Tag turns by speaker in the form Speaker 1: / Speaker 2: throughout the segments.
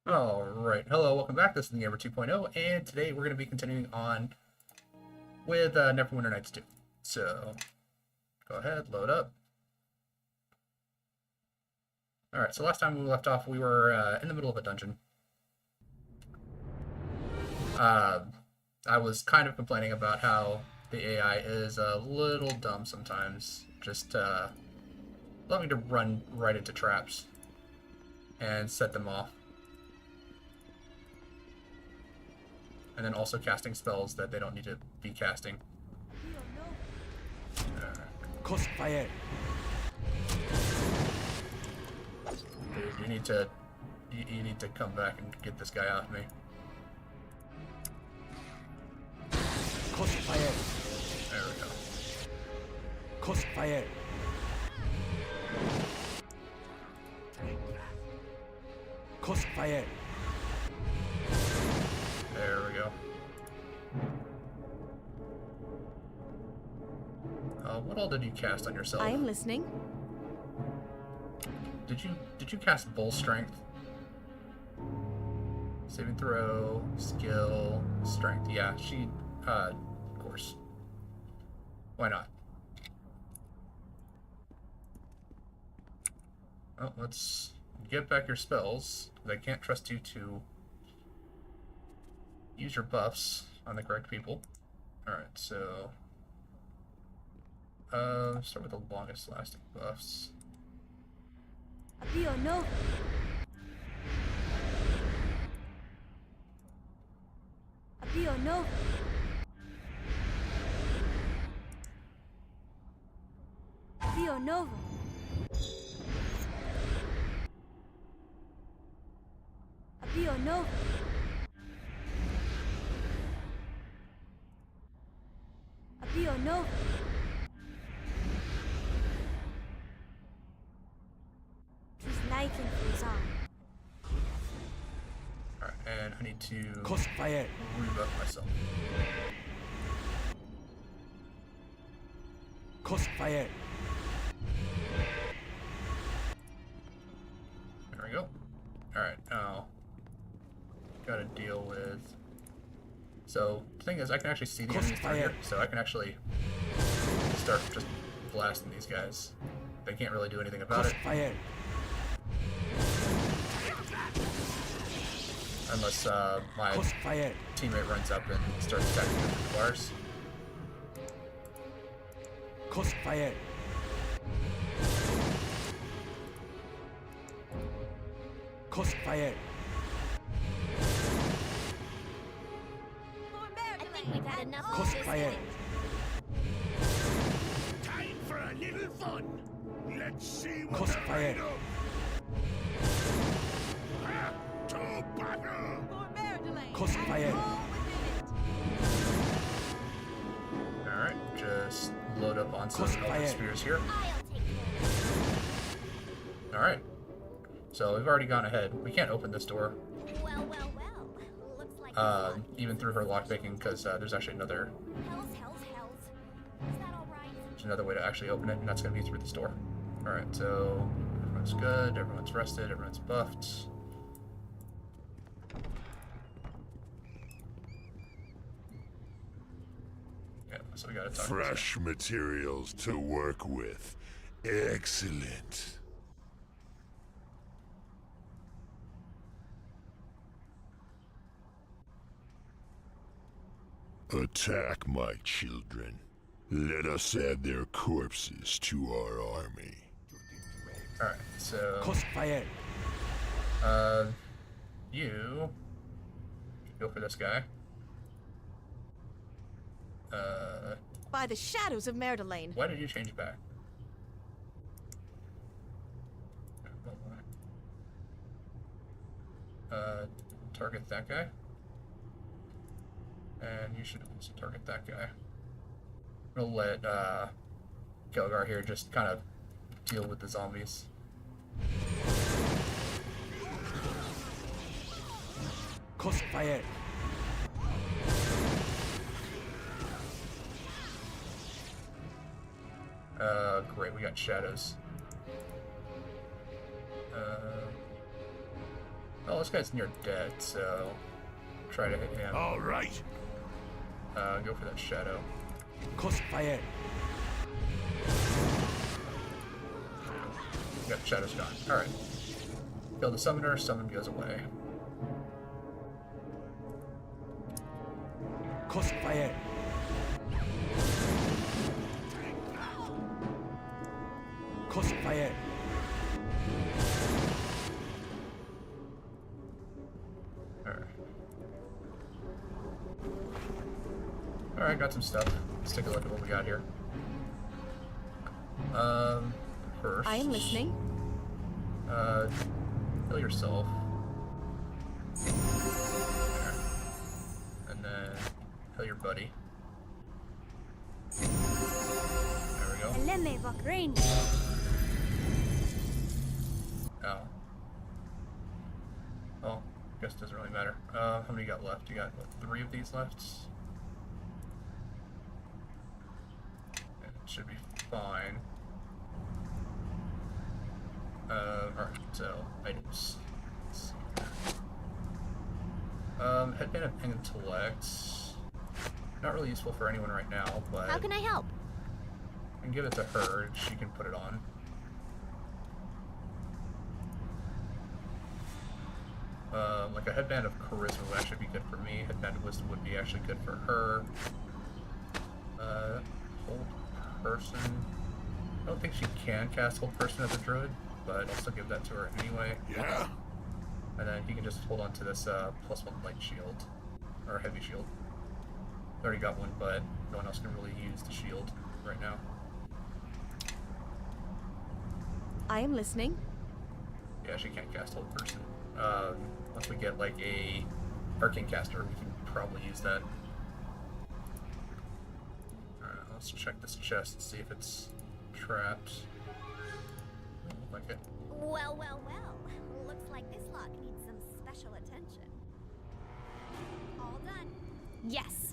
Speaker 1: Alright, hello, welcome back. This is Neverwinter 2.0, and today we're going to be continuing on with Neverwinter Nights 2. So, go ahead, load up. Alright, so last time we left off, we were in the middle of a dungeon. I was kind of complaining about how the AI is a little dumb sometimes, just loving to run right into traps and set them off. And then also casting spells that they don't need to be casting.
Speaker 2: Crossfire.
Speaker 1: Dude, you need to come back and get this guy off me.
Speaker 2: Crossfire.
Speaker 1: There we go.
Speaker 2: Crossfire. Crossfire.
Speaker 1: There we go. What all did you cast on yourself?
Speaker 3: I am listening.
Speaker 1: Did you cast Bull Strength? Saving throw, skill, strength. Yeah, she of course. Why not? Oh, let's get back your spells. I can't trust you to use your buffs on the correct people. Alright, so start with the longest lasting buffs.
Speaker 3: Appeal no. Appeal no. Appeal Nova. Appeal Nova. Appeal Nova. Night and freeze on.
Speaker 1: Alright, and I need to
Speaker 2: Crossfire.
Speaker 1: rebuff myself.
Speaker 2: Crossfire.
Speaker 1: There we go. Alright, now gotta deal with. So the thing is, I can actually see the enemies through here, so I can actually start just blasting these guys. They can't really do anything about it.
Speaker 2: Crossfire.
Speaker 1: Unless my
Speaker 2: Crossfire.
Speaker 1: teammate runs up and starts attacking me with the bars.
Speaker 2: Crossfire. Crossfire.
Speaker 3: I think we've had enough of
Speaker 2: Crossfire.
Speaker 4: Time for a little fun. Let's see what
Speaker 2: Crossfire.
Speaker 4: they're made of. Ah, to battle.
Speaker 2: Crossfire.
Speaker 1: Alright, just load up on some
Speaker 2: Crossfire.
Speaker 1: Elven Spears here.
Speaker 3: I'll take care.
Speaker 1: Alright. So we've already gone ahead. We can't open this door,
Speaker 3: Well. Looks like
Speaker 1: even through her lockpicking, because there's actually another
Speaker 3: hells. Is that all right?
Speaker 1: there's another way to actually open it, and that's going to be through this door. Alright, so everyone's good, everyone's rested, everyone's buffed. Yeah, so we gotta talk.
Speaker 4: Fresh materials to work with. Excellent. Attack, my children. Let us add their corpses to our army.
Speaker 1: Alright, so
Speaker 2: Crossfire.
Speaker 1: you go for this guy.
Speaker 3: By the shadows of Merdelaine.
Speaker 1: Why did you change back? Target that guy. And you should also target that guy. We'll let Kelgar here just kind of deal with the zombies.
Speaker 2: Crossfire.
Speaker 1: Great, we got shadows. Oh, this guy's near dead, so try to hit him.
Speaker 4: All right.
Speaker 1: Go for that shadow.
Speaker 2: Crossfire.
Speaker 1: Got shadows gone. Alright. Kill the summoner, summon goes away.
Speaker 2: Crossfire. Crossfire.
Speaker 1: Alright, got some stuff. Let's take a look at what we got here. First...
Speaker 3: I am listening.
Speaker 1: Heal yourself. There. And then heal your buddy. There we go. Oh. Oh, guess it doesn't really matter. How many you got left? You got, what, 3 of these left? It should be fine. Alright, so, items. Let's see here. Headband of Intellect. Not really useful for anyone right now, but...
Speaker 3: How can I help?
Speaker 1: I can give it to her, she can put it on. Like a Headband of Charisma would actually be good for me. Headband of Wisdom would be actually good for her. Hold Person. I don't think she can cast Hold Person as a druid, but I'll still give that to her anyway.
Speaker 4: Yeah.
Speaker 1: And then he can just hold on to this +1 light shield. Or heavy shield. Already got one, but no one else can really use the shield right now.
Speaker 3: I am listening.
Speaker 1: Yeah, she can't cast Hold Person. Once we get like a Arcane Caster, we can probably use that. Alright, let's check this chest and see if it's trapped. Doesn't look like it.
Speaker 5: Well, well, well. Looks like this lock needs some special attention. All done. Yes.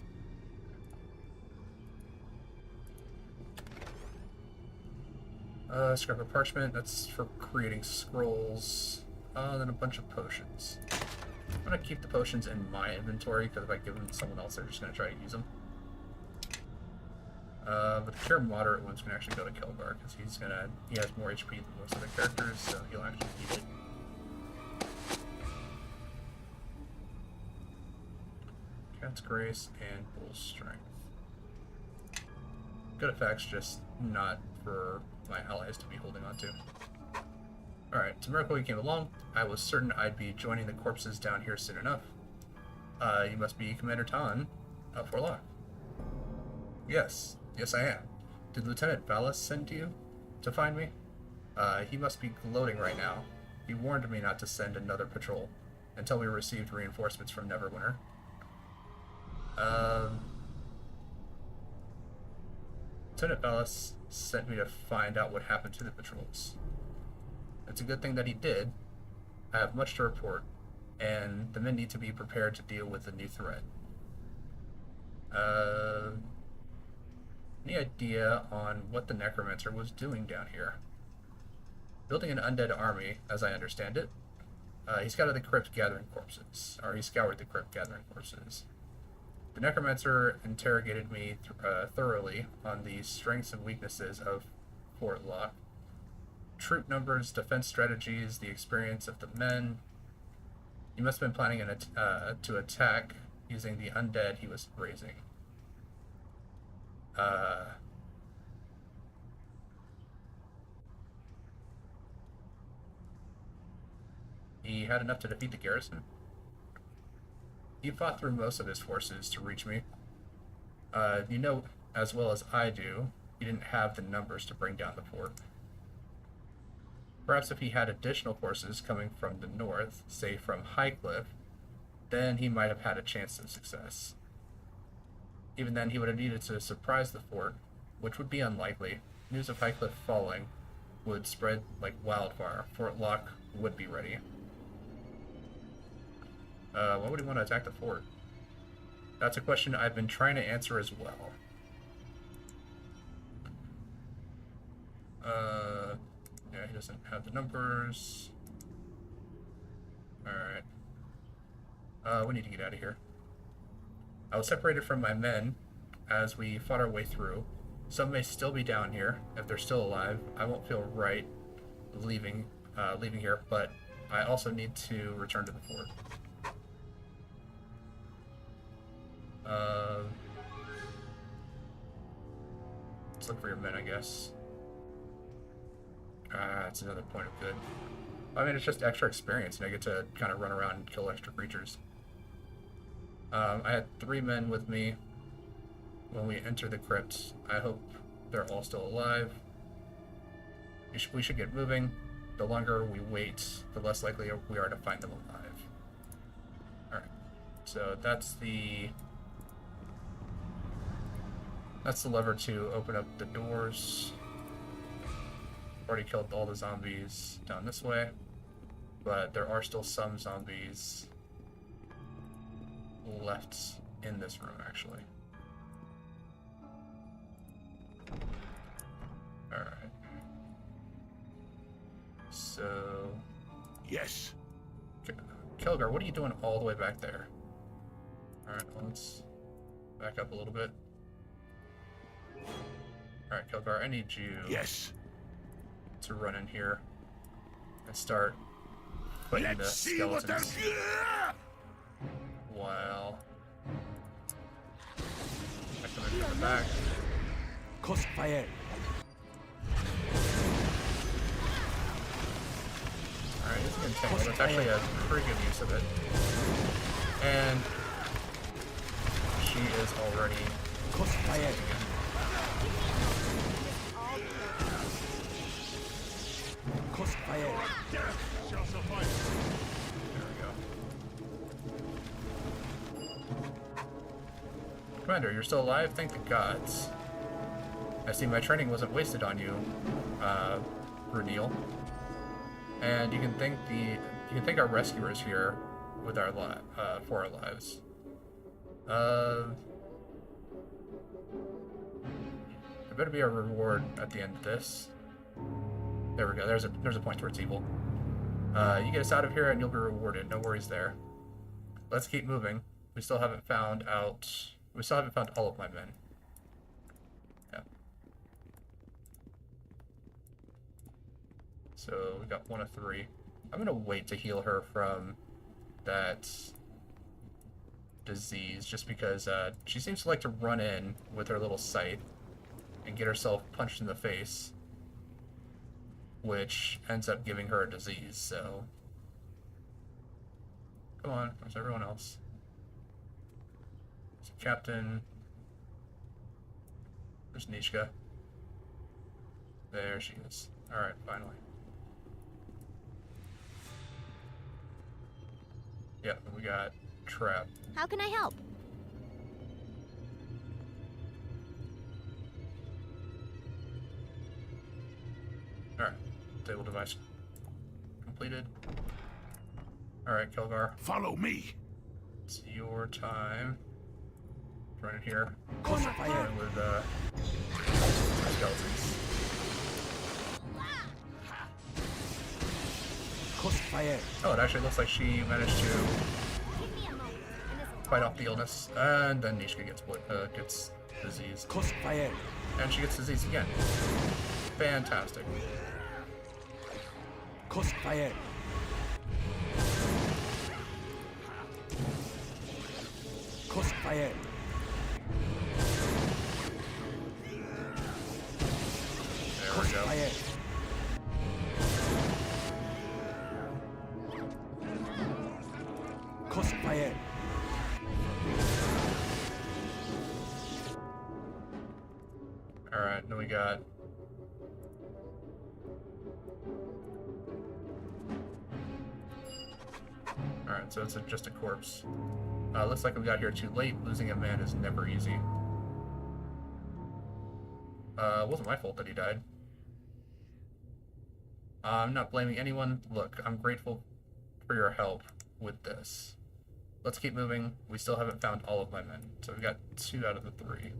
Speaker 1: Scrap of parchment, that's for creating scrolls. Then a bunch of potions. I'm gonna keep the potions in my inventory, because if I give them to someone else, they're just gonna try to use them. But the Cure Moderate one's gonna actually go to Kelgar, because he has more HP than most of the characters, so he'll actually need it. Cat's Grace and Bull's Strength. Good effects, just not for my allies to be holding on to. Alright, it's a miracle you came along. I was certain I'd be joining the corpses down here soon enough. You must be Commander Tan of Forlock. Yes, yes I am. Did Lieutenant Valis send you to find me? He must be gloating right now. He warned me not to send another patrol until we received reinforcements from Neverwinter. Lieutenant Valis sent me to find out what happened to the patrols. It's a good thing that he did. I have much to report, and the men need to be prepared to deal with the new threat. Any idea on what the Necromancer was doing down here? Building an undead army, as I understand it. He scoured the crypt gathering corpses, or he scoured the crypt gathering corpses. The Necromancer interrogated me thoroughly on the strengths and weaknesses of Fort Lock. Troop numbers, defense strategies, the experience of the men. He must have been planning to attack using the undead he was raising. He had enough to defeat the garrison. He fought through most of his forces to reach me. You know as well as I do, he didn't have the numbers to bring down the fort. Perhaps if he had additional forces coming from the north, say from Highcliff, then he might have had a chance of success. Even then, he would have needed to surprise the fort, which would be unlikely. News of Highcliff falling would spread like wildfire. Fort Lock would be ready. Why would he want to attack the fort? That's a question I've been trying to answer as well. Yeah, he doesn't have the numbers. Alright. We need to get out of here. I was separated from my men as we fought our way through. Some may still be down here. If they're still alive, I won't feel right leaving here, but I also need to return to the fort. Let's look for your men, I guess. It's another point of good. I mean, it's just extra experience, and I get to kind of run around and kill extra creatures. I had 3 men with me when we entered the crypt. I hope they're all still alive. We should get moving. The longer we wait, the less likely we are to find them alive. Alright, so that's the lever to open up the doors. Already killed all the zombies down this way, but there are still some zombies left in this room, actually. Alright. So...
Speaker 4: Yes.
Speaker 1: Kelgar, what are you doing all the way back there? Alright, let's back up a little bit. Alright, Kelgar, I need you...
Speaker 4: Yes.
Speaker 1: to run in here and start fighting the skeletons while I come in from the back.
Speaker 2: Crossfire.
Speaker 1: Alright, he's getting tangled. That's actually a pretty good use of it. And she is already
Speaker 2: Crossfire.
Speaker 1: again.
Speaker 2: Crossfire.
Speaker 1: There we go. Commander, you're still alive? Thank the gods. I see my training wasn't wasted on you, Brunil. And you can thank our rescuers here with our for our lives. There better be a reward at the end of this. There we go. There's a point towards evil. You get us out of here and you'll be rewarded. No worries there. Let's keep moving. We still haven't found all of my men. Yeah. So we got 1 of 3. I'm gonna wait to heal her from that disease, just because she seems to like to run in with her little scythe and get herself punched in the face, which ends up giving her a disease. So come on, where's everyone else? There's Captain. There's Nishka. There she is. Alright, finally. Yeah, we got Trap.
Speaker 5: How can I help?
Speaker 1: Alright, table device completed. Alright, Kelgar,
Speaker 4: Follow me.
Speaker 1: it's your time. Run in here.
Speaker 2: Crossfire.
Speaker 1: With skeletons.
Speaker 2: Crossfire.
Speaker 1: Oh, it actually looks like she managed to
Speaker 5: Give me a moment, and this will
Speaker 1: fight off the illness, and then Nishka gets disease,
Speaker 2: Crossfire.
Speaker 1: and she gets disease again. Fantastic.
Speaker 2: Crossfire. Crossfire.
Speaker 1: There we go.
Speaker 2: Crossfire. Crossfire.
Speaker 1: Alright, then we got... Alright, so it's just a corpse. Looks like we got here too late. Losing a man is never easy. It wasn't my fault that he died. I'm not blaming anyone. Look, I'm grateful for your help with this. Let's keep moving. We still haven't found all of my men. So we've got 2 out of the 3.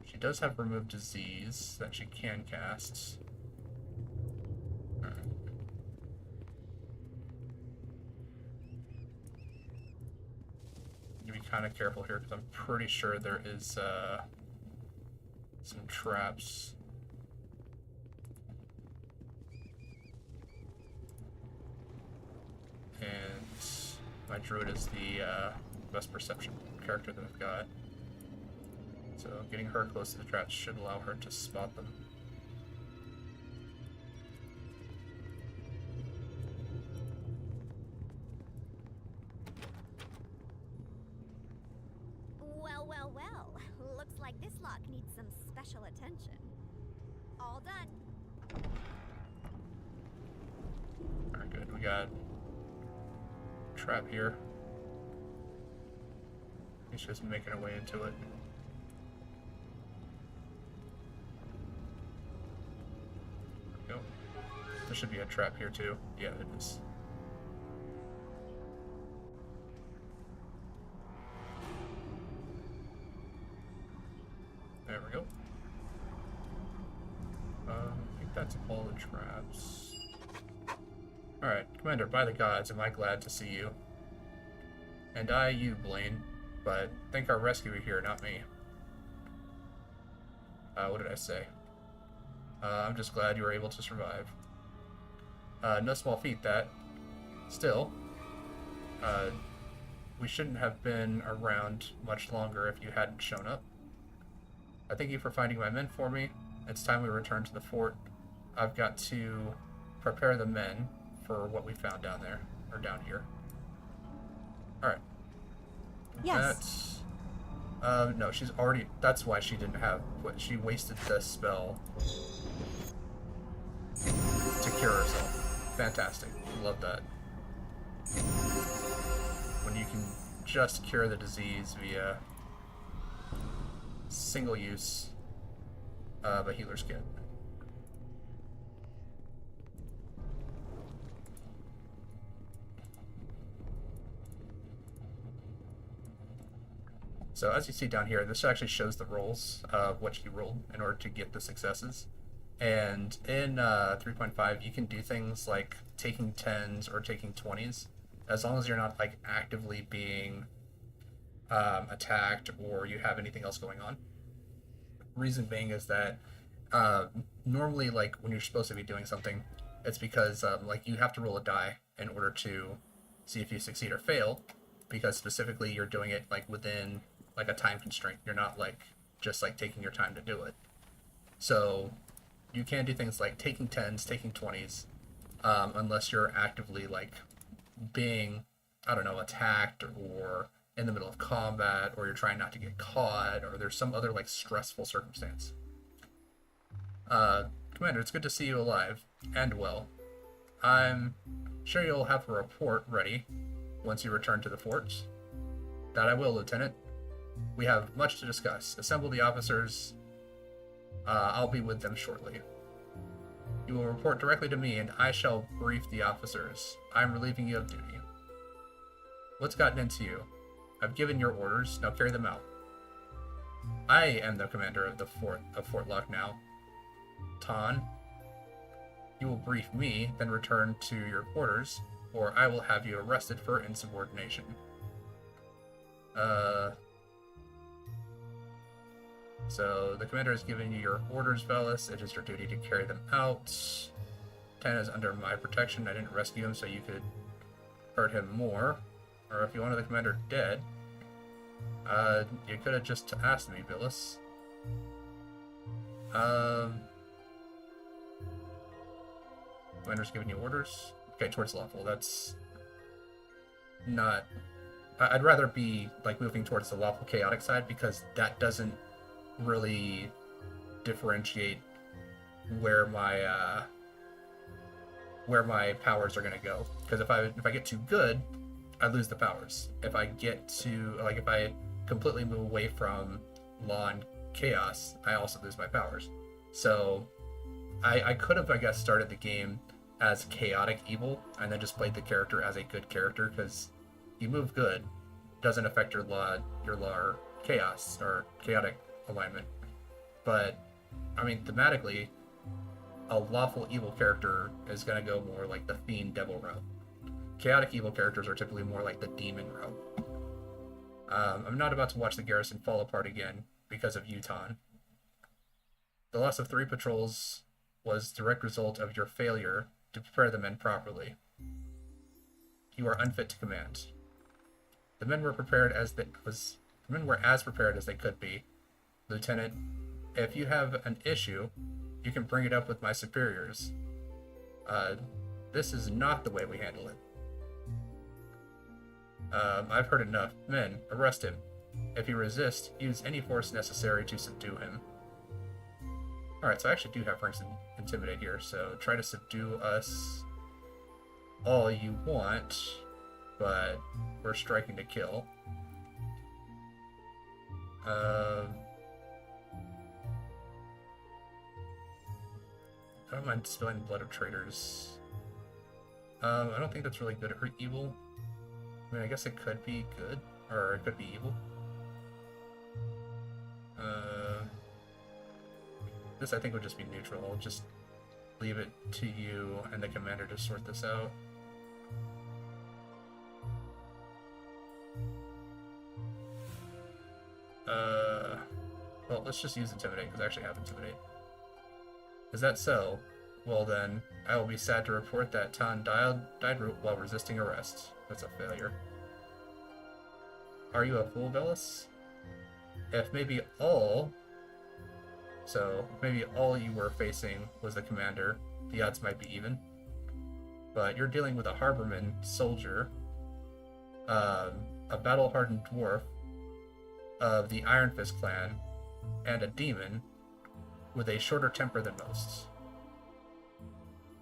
Speaker 1: She does have remove disease that she can cast. kind of careful here because I'm pretty sure there is some traps. And my druid is the best perception character that I've got. So getting her close to the traps should allow her to spot them.
Speaker 5: Well, well, well. Looks like this lock needs some special attention. All done.
Speaker 1: Alright, good. We got a trap here. He's just making our way into it. There we go. There should be a trap here too. Yeah, it is. There we go. I think that's all the traps. Alright, Commander, by the gods, am I glad to see you. And I you, Blaine, but think our rescuer here, not me. What did I say? I'm just glad you were able to survive. No small feat, that. Still, we shouldn't have been around much longer if you hadn't shown up. I thank you for finding my men for me. It's time we return to the fort. I've got to prepare the men for what we found down there, or down here. Alright.
Speaker 3: Yes.
Speaker 1: That's... no, she's already... That's why she didn't have... She wasted the spell to cure herself. Fantastic. Love that. When you can just cure the disease via single use of a healer's kit. So as you see down here, this actually shows the rolls of what you rolled in order to get the successes. And in 3.5, you can do things like taking 10s or taking 20s, as long as you're not like actively being attacked or you have anything else going on. Reason being is that normally, like when you're supposed to be doing something, it's because like you have to roll a die in order to see if you succeed or fail, because specifically you're doing it like within like a time constraint. You're not like just like taking your time to do it. So you can do things like taking 10s, taking 20s, unless you're actively like being, I don't know, attacked or in the middle of combat, or you're trying not to get caught, or there's some other like stressful circumstance. Commander, it's good to see you alive and well. I'm sure you'll have a report ready once you return to the fort. That I will, Lieutenant. We have much to discuss. Assemble the officers. I'll be with them shortly. You will report directly to me, and I shall brief the officers. I'm relieving you of duty. What's gotten into you? I've given your orders. Now carry them out. I am the commander of the Fort Lock now. Ton, you will brief me, then return to your quarters, or I will have you arrested for insubordination. So the commander has given you your orders, Velis. It is your duty to carry them out. 10 is under my protection. I didn't rescue him so you could hurt him more. Or if you wanted the commander dead, you could have just asked me, Velis. Commander's giving you orders? Okay, towards lawful. That's not... I'd rather be like moving towards the lawful chaotic side, because that doesn't really differentiate where my powers are gonna go. Because if I get too good, I lose the powers. If I get to like if I completely move away from law and chaos, I also lose my powers. So I could have, I guess, started the game as chaotic evil and then just played the character as a good character, because you move good doesn't affect your law or chaos or chaotic alignment. But I mean, thematically, a lawful evil character is going to go more like the fiend devil route. Chaotic evil characters are typically more like the demon route. I'm not about to watch the garrison fall apart again because of Uton. The loss of 3 patrols was direct result of your failure to prepare the men properly. You are unfit to command. The men were as prepared as they could be. Lieutenant, if you have an issue, you can bring it up with my superiors. This is not the way we handle it. I've heard enough. Men, arrest him. If he resists, use any force necessary to subdue him. Alright, so I actually do have ranks in Intimidate here, so try to subdue us all you want, but we're striking to kill. I don't mind spilling the blood of traitors. I don't think that's really good or evil. I mean, I guess it could be good, or it could be evil. This I think would just be neutral. I'll just leave it to you and the commander to sort this out. Well, let's just use Intimidate, because I actually have Intimidate. Is that so? Well then, I will be sad to report that Tan died while resisting arrest. That's a failure. Are you a fool, Velis? If maybe all you were facing was the commander, the odds might be even. But you're dealing with a harborman soldier, a battle-hardened dwarf of the Iron Fist clan, and a demon with a shorter temper than most,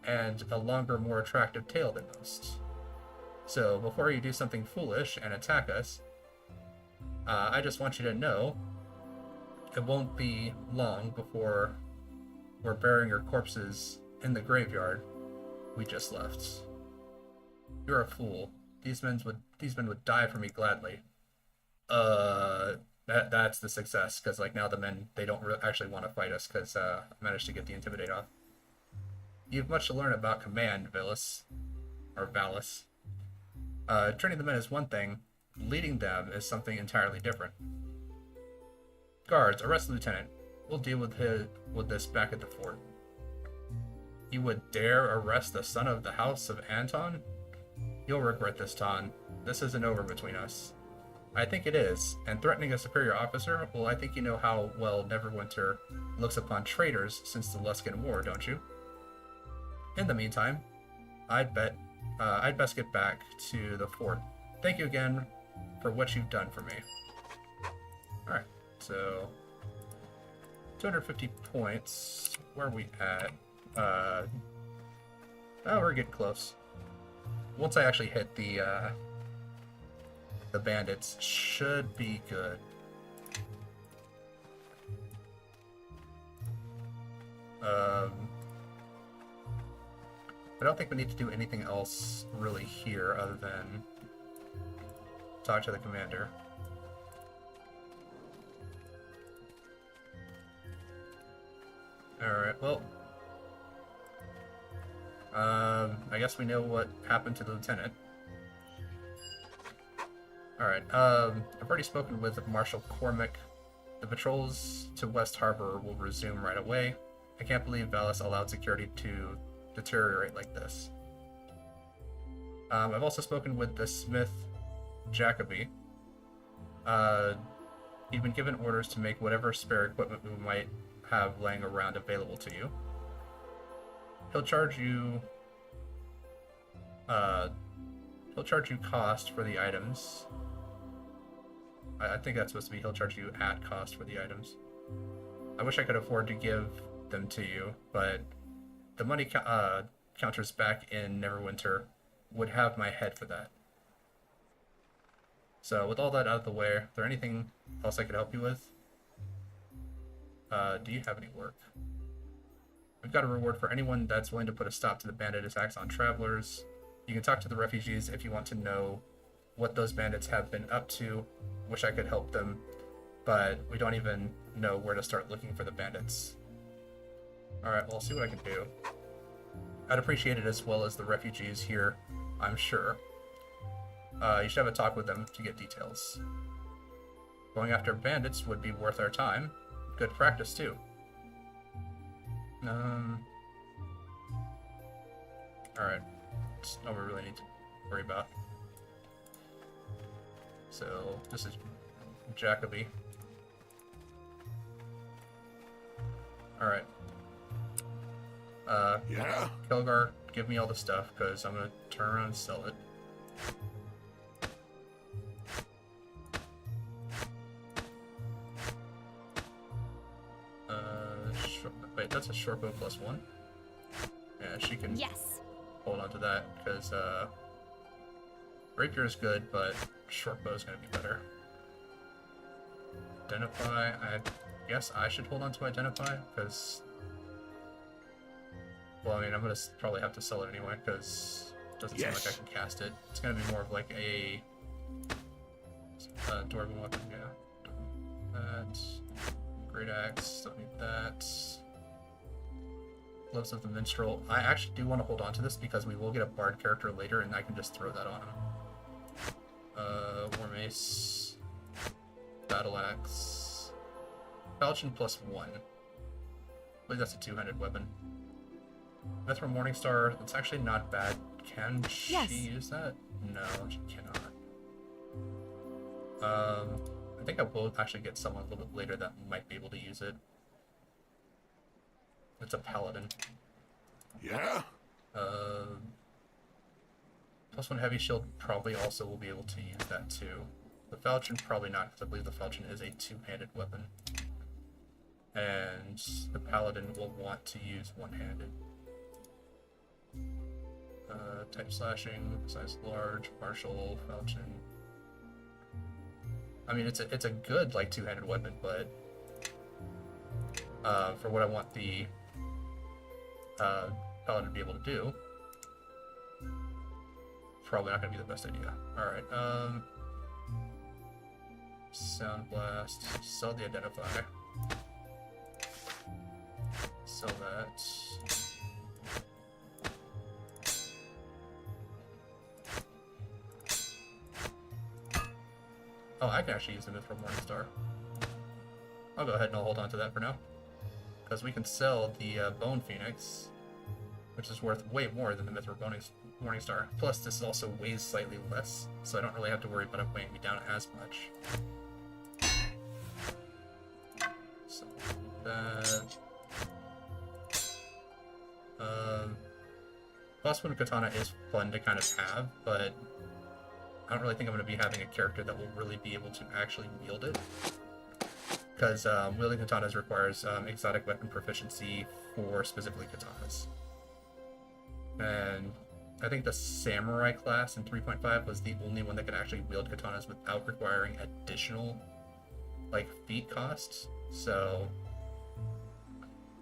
Speaker 1: and a longer, more attractive tail than most. So before you do something foolish and attack us, I just want you to know it won't be long before we're burying your corpses in the graveyard we just left. You're a fool. These men would die for me gladly. That's the success, because like now the men, they don't actually want to fight us, because I managed to get the Intimidate off. You've much to learn about command, Velis. Or Valis. Training the men is one thing, leading them is something entirely different. Guards, arrest the lieutenant. We'll deal with this back at the fort. You would dare arrest the son of the House of Anton? You'll regret this, Tan. This isn't over between us. I think it is, and threatening a superior officer, well, I think you know how well Neverwinter looks upon traitors since the Luskan War, don't you? In the meantime, I'd best get back to the fort. Thank you again for what you've done for me. Alright, so 250 points. Where are we at? Oh, we're getting close. Once I actually hit the bandits, should be good. I don't think we need to do anything else really here other than talk to the commander. Alright, well, I guess we know what happened to the lieutenant. Alright, I've already spoken with Marshal Cormac. The patrols to West Harbor will resume right away. I can't believe Valis allowed security to deteriorate like this. I've also spoken with the smith, Jacoby. He'd been given orders to make whatever spare equipment we might have laying around available to you. He'll charge you cost for the items. I think that's supposed to be he'll charge you at cost for the items. I wish I could afford to give them to you, but the money counters back in Neverwinter would have my head for that. So with all that out of the way, is there anything else I could help you with? Do you have any work? We've got a reward for anyone that's willing to put a stop to the bandit attacks on travelers. You can talk to the refugees if you want to know what those bandits have been up to. Wish I could help them, but we don't even know where to start looking for the bandits. Alright, well, I'll see what I can do. I'd appreciate it as well as the refugees here, I'm sure. You should have a talk with them to get details. going after bandits would be worth our time. Good practice, too. Alright. That's all we really need to worry about. So, this is Jacoby. Alright.
Speaker 4: Yeah?
Speaker 1: Kelgar, give me all the stuff, because I'm gonna turn around and sell it. Wait, that's a short bow +1? Yeah, she can
Speaker 5: Yes.
Speaker 1: hold on to that, because, rapier is good, but short bow is gonna be better. Identify, I guess I should hold on to Identify, because... Well, I mean, I'm gonna probably have to sell it anyway, because it doesn't seem like I can cast it. It's gonna be more of like a... Dwarven weapon, yeah. That... Great Axe, don't need that. Gloves of the Minstrel. I actually do want to hold on to this, because we will get a Bard character later, and I can just throw that on him. War Mace... Battle Axe... Falchion +1. I believe that's a two-handed weapon. Mithril Morningstar, that's actually not bad. Can she use that? No, she cannot. I think I will actually get someone a little bit later that might be able to use it. It's a paladin.
Speaker 4: Yeah?
Speaker 1: +1 heavy shield probably also will be able to use that too. The falchion probably not, because I believe the falchion is a two-handed weapon. And the paladin will want to use one-handed. Type slashing, size large, martial, falchion. I mean, it's a good like two-handed weapon, but for what I want the paladin to be able to do, probably not gonna be the best idea. All right, Sound Blast, sell the Identify, sell that. Oh, I can actually use the Mithril Morningstar. I'll go ahead and I'll hold on to that for now. Because we can sell the Bone Phoenix, which is worth way more than the Mithril Morningstar. Plus, this also weighs slightly less, so I don't really have to worry about it weighing me down as much. So, that... +1 Katana is fun to kind of have, but I don't really think I'm going to be having a character that will really be able to actually wield it. Because wielding katanas requires exotic weapon proficiency for specifically katanas. And I think the Samurai class in 3.5 was the only one that could actually wield katanas without requiring additional, like, feat costs. So,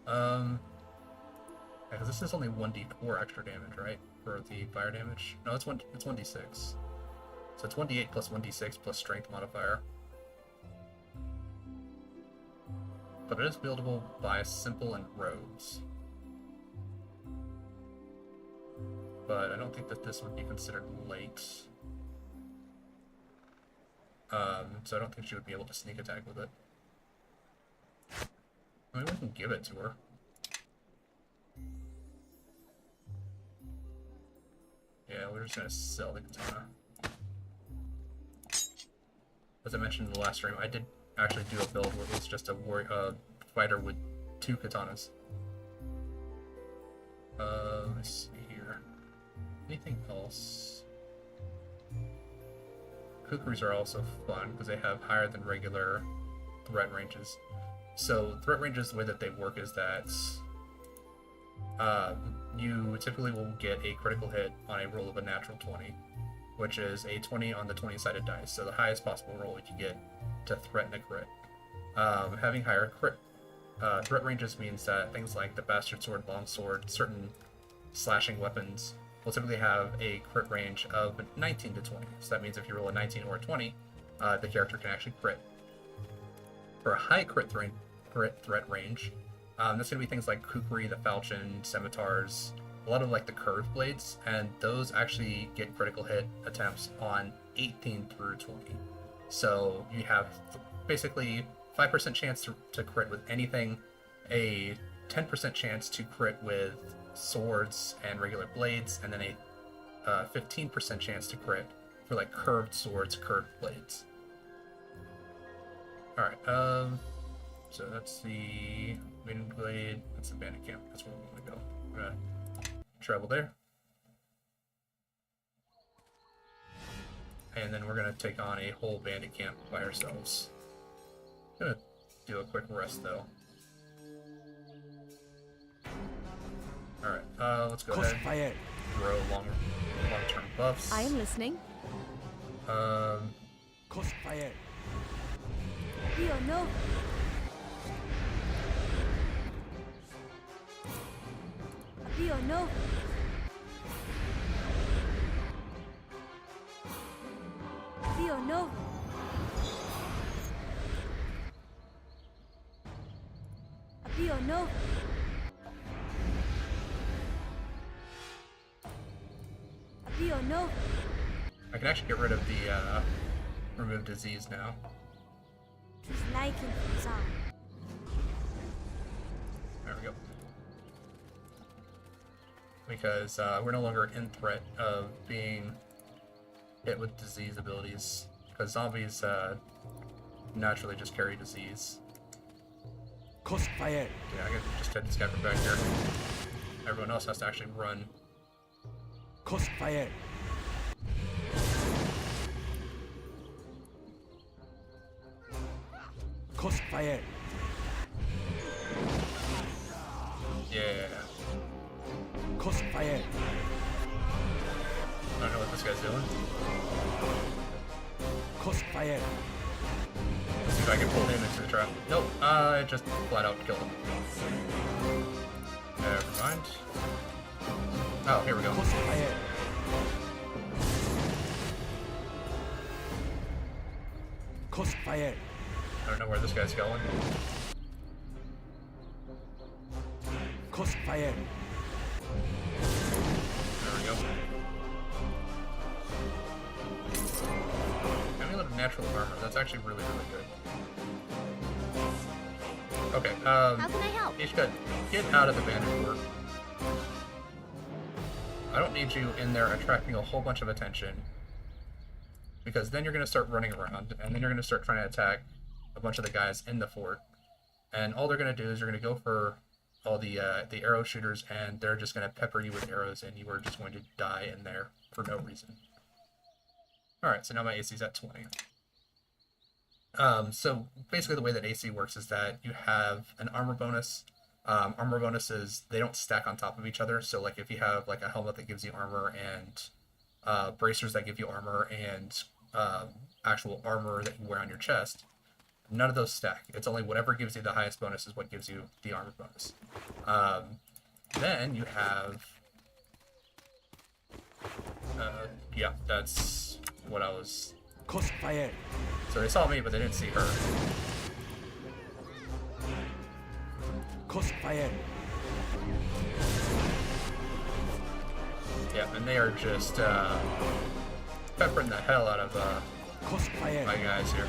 Speaker 1: because this is only 1d4 extra damage, right? For the fire damage? No, it's 1d6. So it's 1d8 plus 1d6 plus strength modifier. But it is wieldable by simple and rogues. But I don't think that this would be considered late. So I don't think she would be able to sneak attack with it. I mean, we can give it to her. Yeah, we're just gonna sell the katana. As I mentioned in the last stream, I did actually do a build where it was just a fighter with 2 katanas. Let's see here. Anything else? Kukris are also fun because they have higher than regular threat ranges. So threat ranges, the way that they work is that you typically will get a critical hit on a roll of a natural 20, which is a 20 on the 20-sided dice, so the highest possible roll you can get to threaten a crit. Having higher threat ranges means that things like the Bastard Sword, Longsword, certain slashing weapons will typically have a crit range of 19 to 20. So that means if you roll a 19 or a 20, the character can actually crit. For a high crit threat range, that's going to be things like Kukri, the Falchion, Scimitars, a lot of like the curved blades, and those actually get critical hit attempts on 18 through 20. So you have basically 5% chance to crit with anything, a 10% chance to crit with swords and regular blades, and then a 15% chance to crit for like curved swords, curved blades. Alright, so that's the Wind Glade, that's the bandit camp, that's where we're gonna go. We're gonna travel there. And then we're gonna take on a whole bandit camp by ourselves. Gonna do a quick rest though. Alright, let's go ahead and grow long-term buffs.
Speaker 3: I am listening.
Speaker 2: Crossfire.
Speaker 3: Dio no. Dio no. Dio no. Dio no. Dio no.
Speaker 1: I can actually get rid of the remove disease now.
Speaker 3: Tis like in Zan.
Speaker 1: There we go. Because we're no longer in threat of being hit with disease abilities. Because zombies naturally just carry disease.
Speaker 2: Crossfire.
Speaker 1: Yeah, I can just hit this guy from back here. Everyone else has to actually run.
Speaker 2: Crossfire. Crossfire.
Speaker 1: Yeah.
Speaker 2: Crossfire.
Speaker 1: I don't know what this guy's doing.
Speaker 2: Crossfire.
Speaker 1: Let's see if I can pull him into the trap. Nope, I just flat out killed him. Never mind. Oh, here we go.
Speaker 2: Crossfire. Crossfire.
Speaker 1: I don't know where this guy's going.
Speaker 2: Crossfire.
Speaker 1: There we go. Amulet of Natural Armor. That's actually really, really good. Okay,
Speaker 5: How can I help?
Speaker 1: Ishka, get out of the bandit fort. I don't need you in there attracting a whole bunch of attention. Because then you're going to start running around, and then you're going to start trying to attack a bunch of the guys in the fort. And all they're going to do is you're going to go for all the arrow shooters, and they're just going to pepper you with arrows, and you are just going to die in there for no reason. Alright, so now my AC is at 20. So basically the way that AC works is that you have an armor bonus. Armor bonuses, they don't stack on top of each other. So like if you have like a helmet that gives you armor and bracers that give you armor and actual armor that you wear on your chest, none of those stack. It's only whatever gives you the highest bonus is what gives you the armor bonus. Then you have... yeah, that's what I was...
Speaker 2: Crossfire.
Speaker 1: So they saw me, but they didn't see her.
Speaker 2: Crossfire.
Speaker 1: Yeah, and they are just peppering the hell out of
Speaker 2: Crossfire.
Speaker 1: my guys here.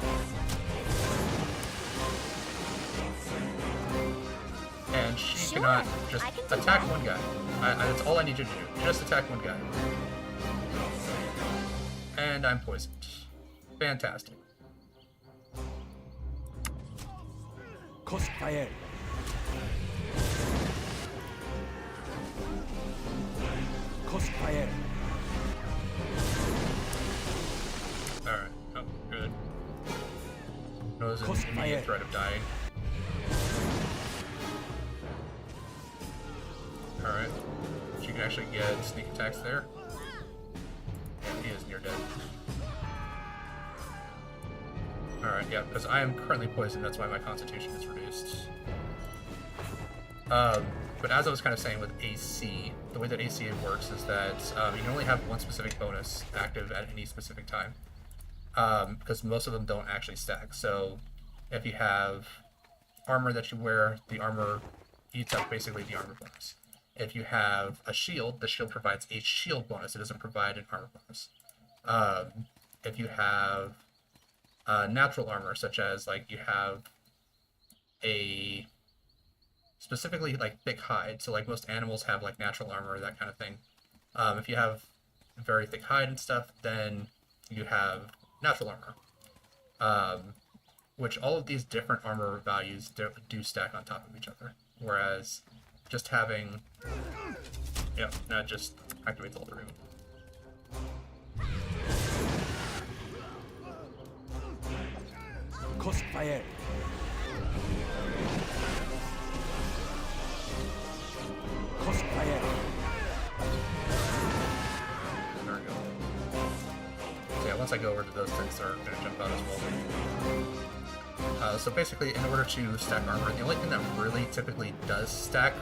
Speaker 1: And she
Speaker 5: Sure,
Speaker 1: cannot just
Speaker 5: I can do
Speaker 1: attack
Speaker 5: that.
Speaker 1: one guy. That's all I need you to do. Just attack one guy. And I'm poisoned. Fantastic.
Speaker 2: Crossfire. Crossfire.
Speaker 1: Alright. Oh, good. No, there's an
Speaker 2: Crossfire.
Speaker 1: immediate threat of dying. Alright. She can actually get sneak attacks there. And he is near dead. Alright, yeah, because I am currently poisoned, that's why my constitution is reduced. But as I was kind of saying with AC, the way that AC works is that you can only have one specific bonus active at any specific time. Because most of them don't actually stack. So if you have armor that you wear, the armor eats up basically the armor bonus. If you have a shield, the shield provides a shield bonus. It doesn't provide an armor bonus. If you have natural armor, such as like you have a specifically like thick hide. So like most animals have like natural armor, that kind of thing. If you have very thick hide and stuff, then you have natural armor. Which all of these different armor values do stack on top of each other. Whereas just having, yeah, that just activates all three.
Speaker 2: Crossfire. Crossfire.
Speaker 1: There we go. So yeah, once I go over to those things, they're gonna jump out as well. So basically, in order to stack armor, the only thing that really typically does stack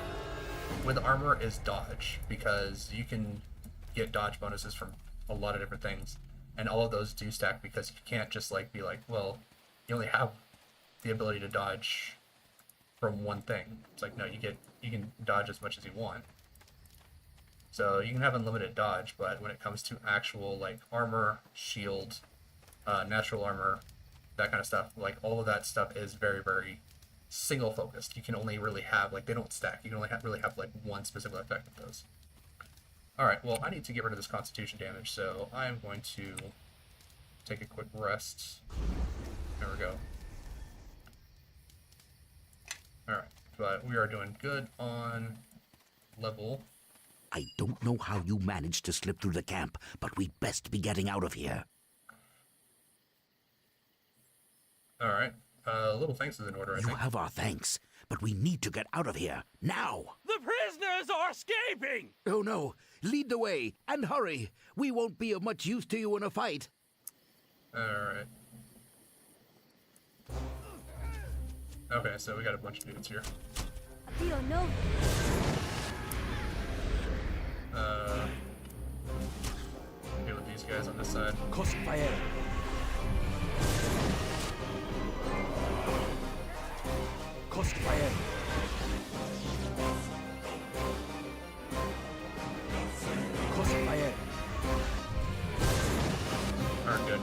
Speaker 1: with armor is dodge, because you can get dodge bonuses from a lot of different things, and all of those do stack because you can't just like be like, well, you only have the ability to dodge from one thing. It's like, no, you can dodge as much as you want. So you can have unlimited dodge, but when it comes to actual like armor, shield, natural armor, that kind of stuff, like all of that stuff is very, very single focused. You can only really have, like, they don't stack. You can only really have like one specific effect of those. Alright, well, I need to get rid of this constitution damage, so I am going to take a quick rest. There we go. Alright, but we are doing good on level.
Speaker 6: I don't know how you managed to slip through the camp, but we'd best be getting out of here.
Speaker 1: Alright, little thanks is in order, I
Speaker 6: You
Speaker 1: think.
Speaker 6: have our thanks, but we need to get out of here, now!
Speaker 2: The prisoners are escaping!
Speaker 6: Oh no, lead the way, and hurry! We won't be of much use to you in a fight.
Speaker 1: Alright. Okay, so we got a bunch of dudes here.
Speaker 5: Dio no.
Speaker 1: Deal with these guys on this side.
Speaker 2: Crossfire. Crossfire. Crossfire.
Speaker 1: Alright, good.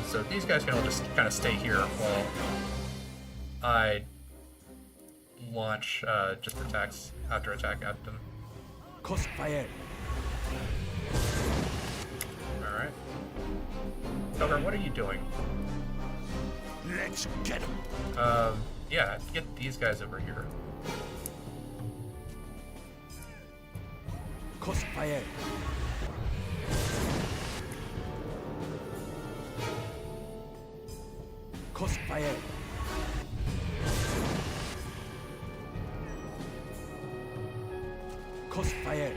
Speaker 1: So these guys can all just kind of stay here while I launch just attacks after attack at them.
Speaker 2: Crossfire.
Speaker 1: Alright. Tugger, what are you doing?
Speaker 4: Let's get him.
Speaker 1: Yeah, get these guys over here.
Speaker 2: Crossfire. Crossfire. Crossfire.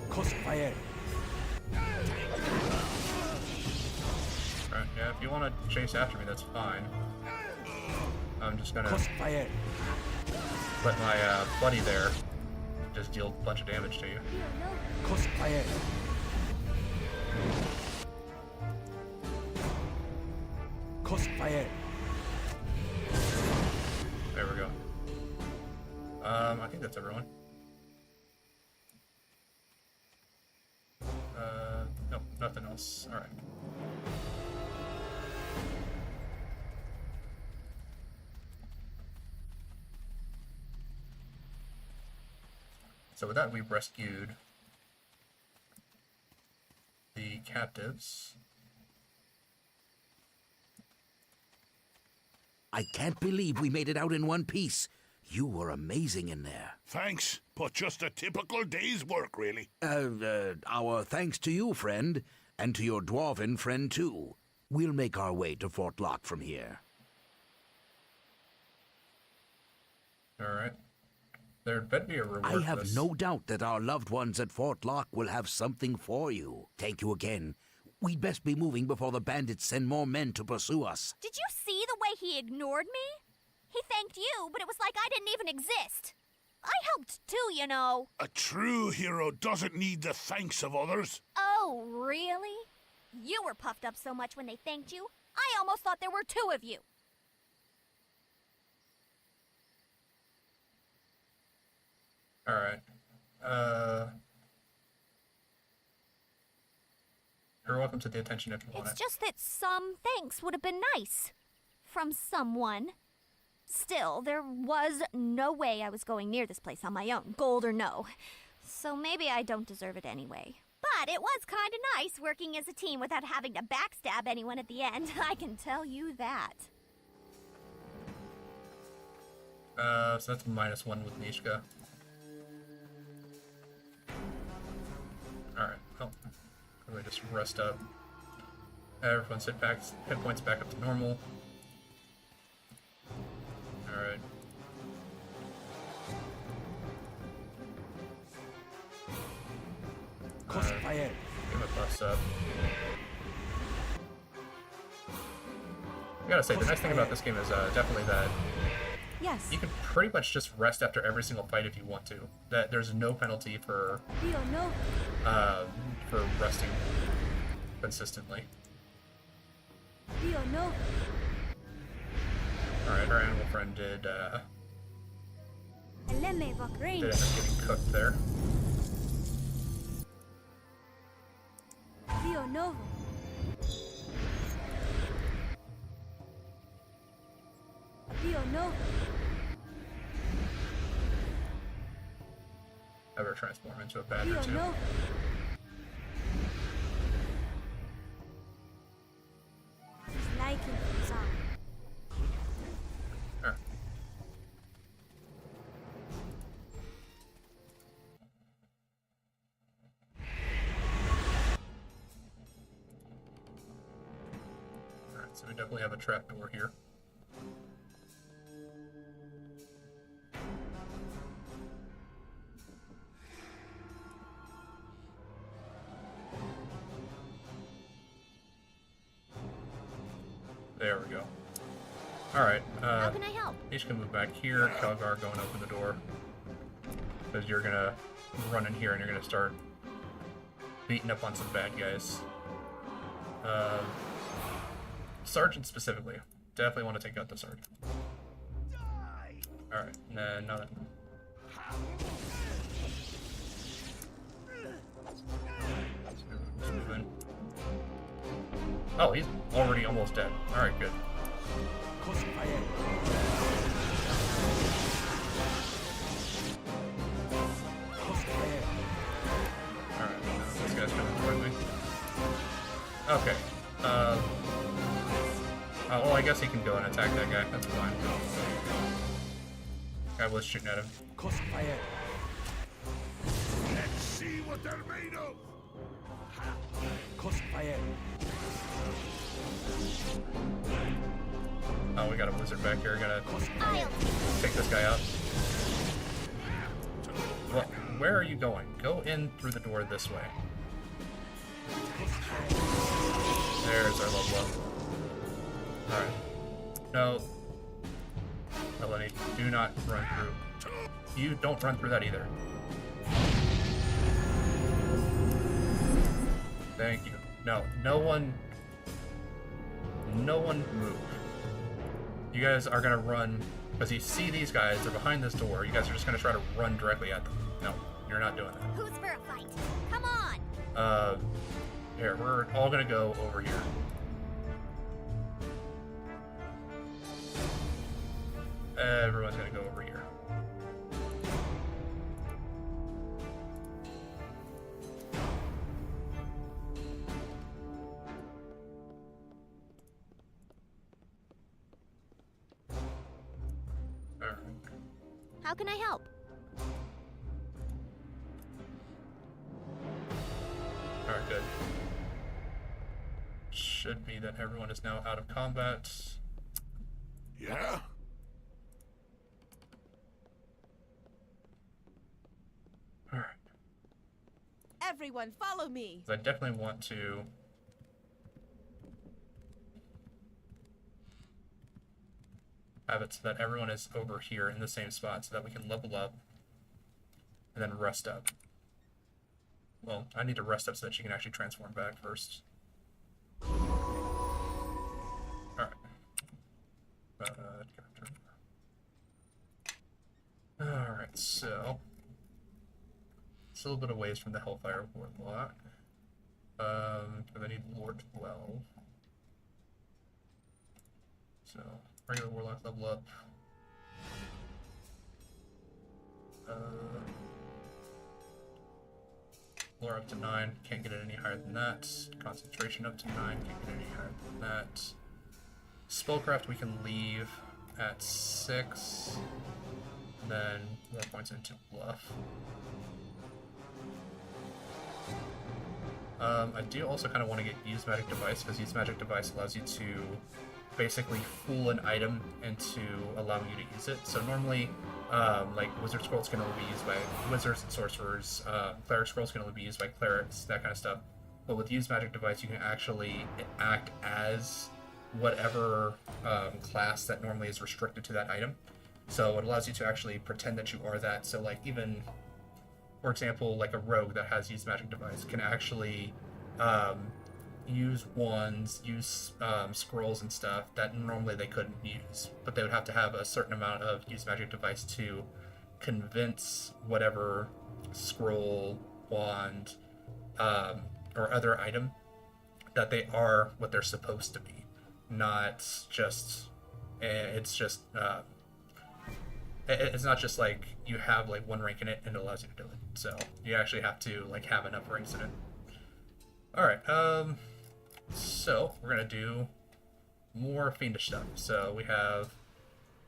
Speaker 2: Crossfire.
Speaker 1: Alright, yeah, if you want to chase after me, that's fine. I'm just gonna
Speaker 2: Crossfire.
Speaker 1: let my buddy there just deal a bunch of damage to you.
Speaker 2: Crossfire. Crossfire.
Speaker 1: There we go. I think that's everyone. No, nothing else. Alright. So with that, we've rescued the captives.
Speaker 6: I can't believe we made it out in one piece. You were amazing in there.
Speaker 4: Thanks, but just a typical day's work, really.
Speaker 6: Our thanks to you, friend, and to your dwarven friend, too. We'll make our way to Fort Locke from here.
Speaker 1: Alright. There better be a reward
Speaker 6: I
Speaker 1: for
Speaker 6: have
Speaker 1: this.
Speaker 6: no doubt that our loved ones at Fort Locke will have something for you. Thank you again. We'd best be moving before the bandits send more men to pursue us.
Speaker 5: Did you see the way he ignored me? He thanked you, but it was like I didn't even exist. I helped too, you know.
Speaker 4: A true hero doesn't need the thanks of others.
Speaker 5: Oh, really? You were puffed up so much when they thanked you, I almost thought there were two of you.
Speaker 1: Alright. You're welcome to the attention if you want
Speaker 5: It's
Speaker 1: it.
Speaker 5: just that some thanks would have been nice. From someone. Still, there was no way I was going near this place on my own, gold or no. So maybe I don't deserve it anyway. But it was kind of nice working as a team without having to backstab anyone at the end. I can tell you that.
Speaker 1: So that's -1 with Nishka. Alright, oh. Everybody just rest up. Everyone's hit points back up to normal. Alright.
Speaker 2: Crossfire.
Speaker 1: Give him a bust up. I gotta say, the nice thing about this game is definitely that
Speaker 3: Yes.
Speaker 1: you can pretty much just rest after every single fight if you want to. That there's no penalty for
Speaker 3: Dio no.
Speaker 1: resting consistently.
Speaker 3: Dio no.
Speaker 1: Alright, our animal friend did end up getting cooked there.
Speaker 3: Dio no. Dio no.
Speaker 1: Ever transform into a badger
Speaker 3: Dio
Speaker 1: too.
Speaker 3: no. Liking song.
Speaker 1: Alright. Alright, so we definitely have a trap door here. There we go. Alright,
Speaker 5: How can I help?
Speaker 1: Ish can move back here. Kelgar going open the door. Because you're gonna run in here and you're gonna start beating up on some bad guys. Sergeant specifically. Definitely want to take out the sergeant. Alright, nah, nothing. Let's move in. Oh, he's already almost dead. Alright, good.
Speaker 2: Crossfire. Crossfire.
Speaker 1: Alright, this guy's coming toward me. Okay. Oh, well, I guess he can go and attack that guy. That's fine. Guy was shooting at him.
Speaker 2: Crossfire.
Speaker 4: Let's see what they're made of.
Speaker 2: Crossfire.
Speaker 1: Oh, we got a wizard back here. Gotta
Speaker 5: I'll
Speaker 1: take this guy out. Well, where are you going? Go in through the door this way. There's our level up. Alright. No. Melanie, do not run through. You don't run through that either. Thank you. No, no one move. You guys are gonna run, because you see these guys, they're behind this door. You guys are just gonna try to run directly at them. No, you're not doing that.
Speaker 5: Who's for a fight? Come on!
Speaker 1: Here, we're all gonna go over here. Everyone's gonna go over here. Alright.
Speaker 5: How can I help?
Speaker 1: Alright, good. Should be that everyone is now out of combat.
Speaker 4: Yeah?
Speaker 1: Alright.
Speaker 3: Everyone, follow me.
Speaker 1: I definitely want to have it so that everyone is over here in the same spot so that we can level up and then rest up. Well, I need to rest up so that she can actually transform back first. Alright. Alright, so it's a little bit of ways from the Hellfire Warlock. Because I need Lore 12. So, regular Warlock level up. Lore up to 9, can't get it any higher than that. Concentration up to 9, can't get it any higher than that. Spellcraft we can leave at 6. And then more points into Bluff. I do also kind of want to get Use Magic Device, because Use Magic Device allows you to basically fool an item into allowing you to use it. So normally, like Wizard Scrolls can only be used by wizards and sorcerers, Cleric Scrolls can only be used by clerics, that kind of stuff. But with Use Magic Device, you can actually act as whatever class that normally is restricted to that item. So it allows you to actually pretend that you are that. So like even, for example, like a rogue that has Use Magic Device can actually use wands, use scrolls and stuff that normally they couldn't use, but they would have to have a certain amount of Use Magic Device to convince whatever scroll, wand, or other item that they are what they're supposed to be, not just it's just it's not just like you have like one rank in it and it allows you to do it. So you actually have to like have enough ranks in it. All right, so we're gonna do more fiendish stuff. So we have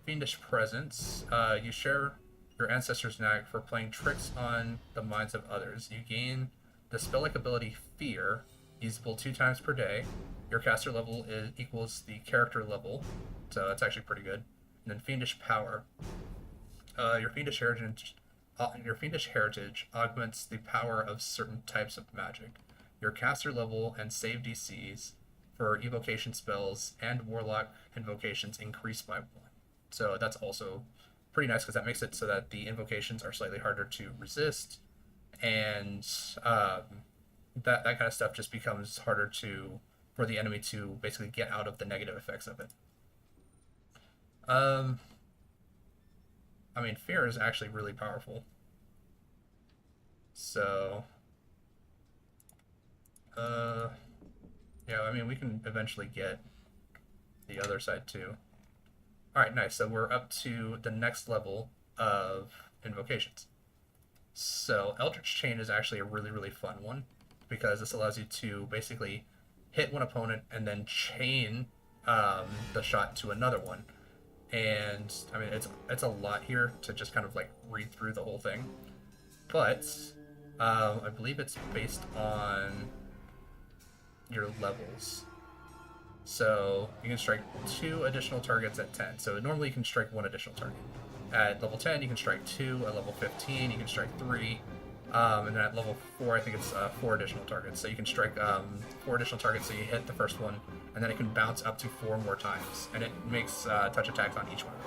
Speaker 1: Fiendish Presence. You share your ancestors' knack for playing tricks on the minds of others. You gain the spell-like ability Fear, usable 2 times per day. Your caster level equals the character level, so that's actually pretty good. And then Fiendish Power. Your Fiendish Heritage augments the power of certain types of magic. Your caster level and save DCs for evocation spells and warlock invocations increase by 1. So that's also pretty nice because that makes it so that the invocations are slightly harder to resist, and that kind of stuff just becomes harder for the enemy to basically get out of the negative effects of it. I mean, Fear is actually really powerful. So, yeah, I mean, we can eventually get the other side too. Alright, nice. So we're up to the next level of invocations. So Eldritch Chain is actually a really, really fun one, because this allows you to basically hit one opponent and then chain the shot to another one. And I mean, it's a lot here to just kind of like read through the whole thing, but I believe it's based on your levels. So you can strike 2 additional targets at 10. So normally you can strike 1 additional target. At level 10, you can strike 2. At level 15, you can strike 3. And then at level 4, I think it's 4 additional targets. So you can strike 4 additional targets, so you hit the first one, and then it can bounce up to 4 more times. And it makes touch attacks on each one of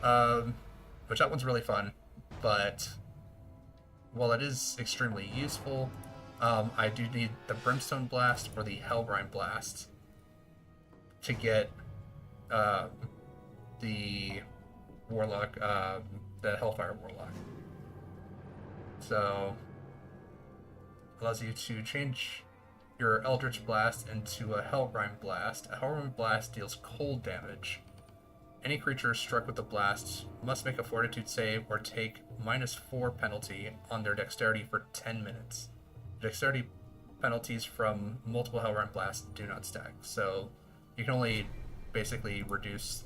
Speaker 1: those. Which that one's really fun, but while it is extremely useful, I do need the Brimstone Blast or the Hellbrine Blast to get the Warlock, the Hellfire Warlock. So, allows you to change your Eldritch Blast into a Hellbrine Blast. A Hellbrine Blast deals cold damage. Any creature struck with the blast must make a Fortitude save or take -4 penalty on their dexterity for 10 minutes. Dexterity penalties from multiple Hellbrine Blasts do not stack, so you can only basically reduce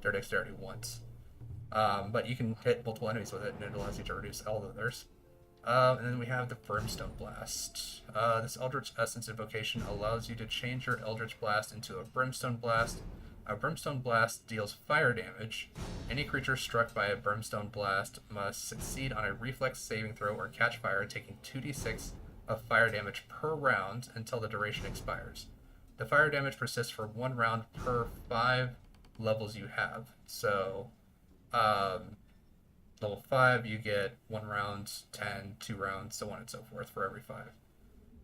Speaker 1: their dexterity once. But you can hit multiple enemies with it, and it allows you to reduce all the others. And then we have the Brimstone Blast. This Eldritch Essence invocation allows you to change your Eldritch Blast into a Brimstone Blast. A Brimstone Blast deals fire damage. Any creature struck by a Brimstone Blast must succeed on a reflex saving throw or catch fire, taking 2d6 of fire damage per round until the duration expires. The fire damage persists for 1 round per 5 levels you have. So, level 5, you get 1 round, 10, 2 rounds, so on and so forth for every 5.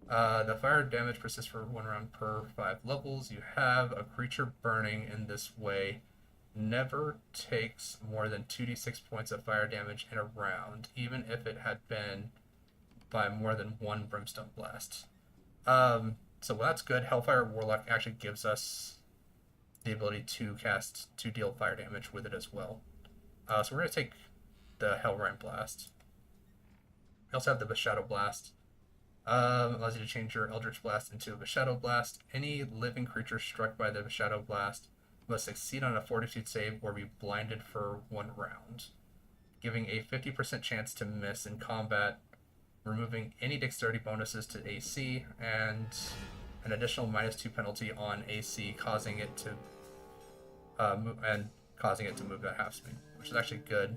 Speaker 1: The fire damage persists for 1 round per 5 levels you have. A creature burning in this way never takes more than 2d6 points of fire damage in a round, even if it had been by more than 1 Brimstone Blast. So that's good. Hellfire Warlock actually gives us the ability to deal fire damage with it as well. So we're going to take the Hellrime Blast. We also have the Shadow Blast. Allows you to change your Eldritch Blast into a Shadow Blast. Any living creature struck by the Shadow Blast must succeed on a Fortitude save or be blinded for 1 round, giving a 50% chance to miss in combat, removing any dexterity bonuses to AC, and an additional -2 penalty on AC, causing it to move at half speed, which is actually good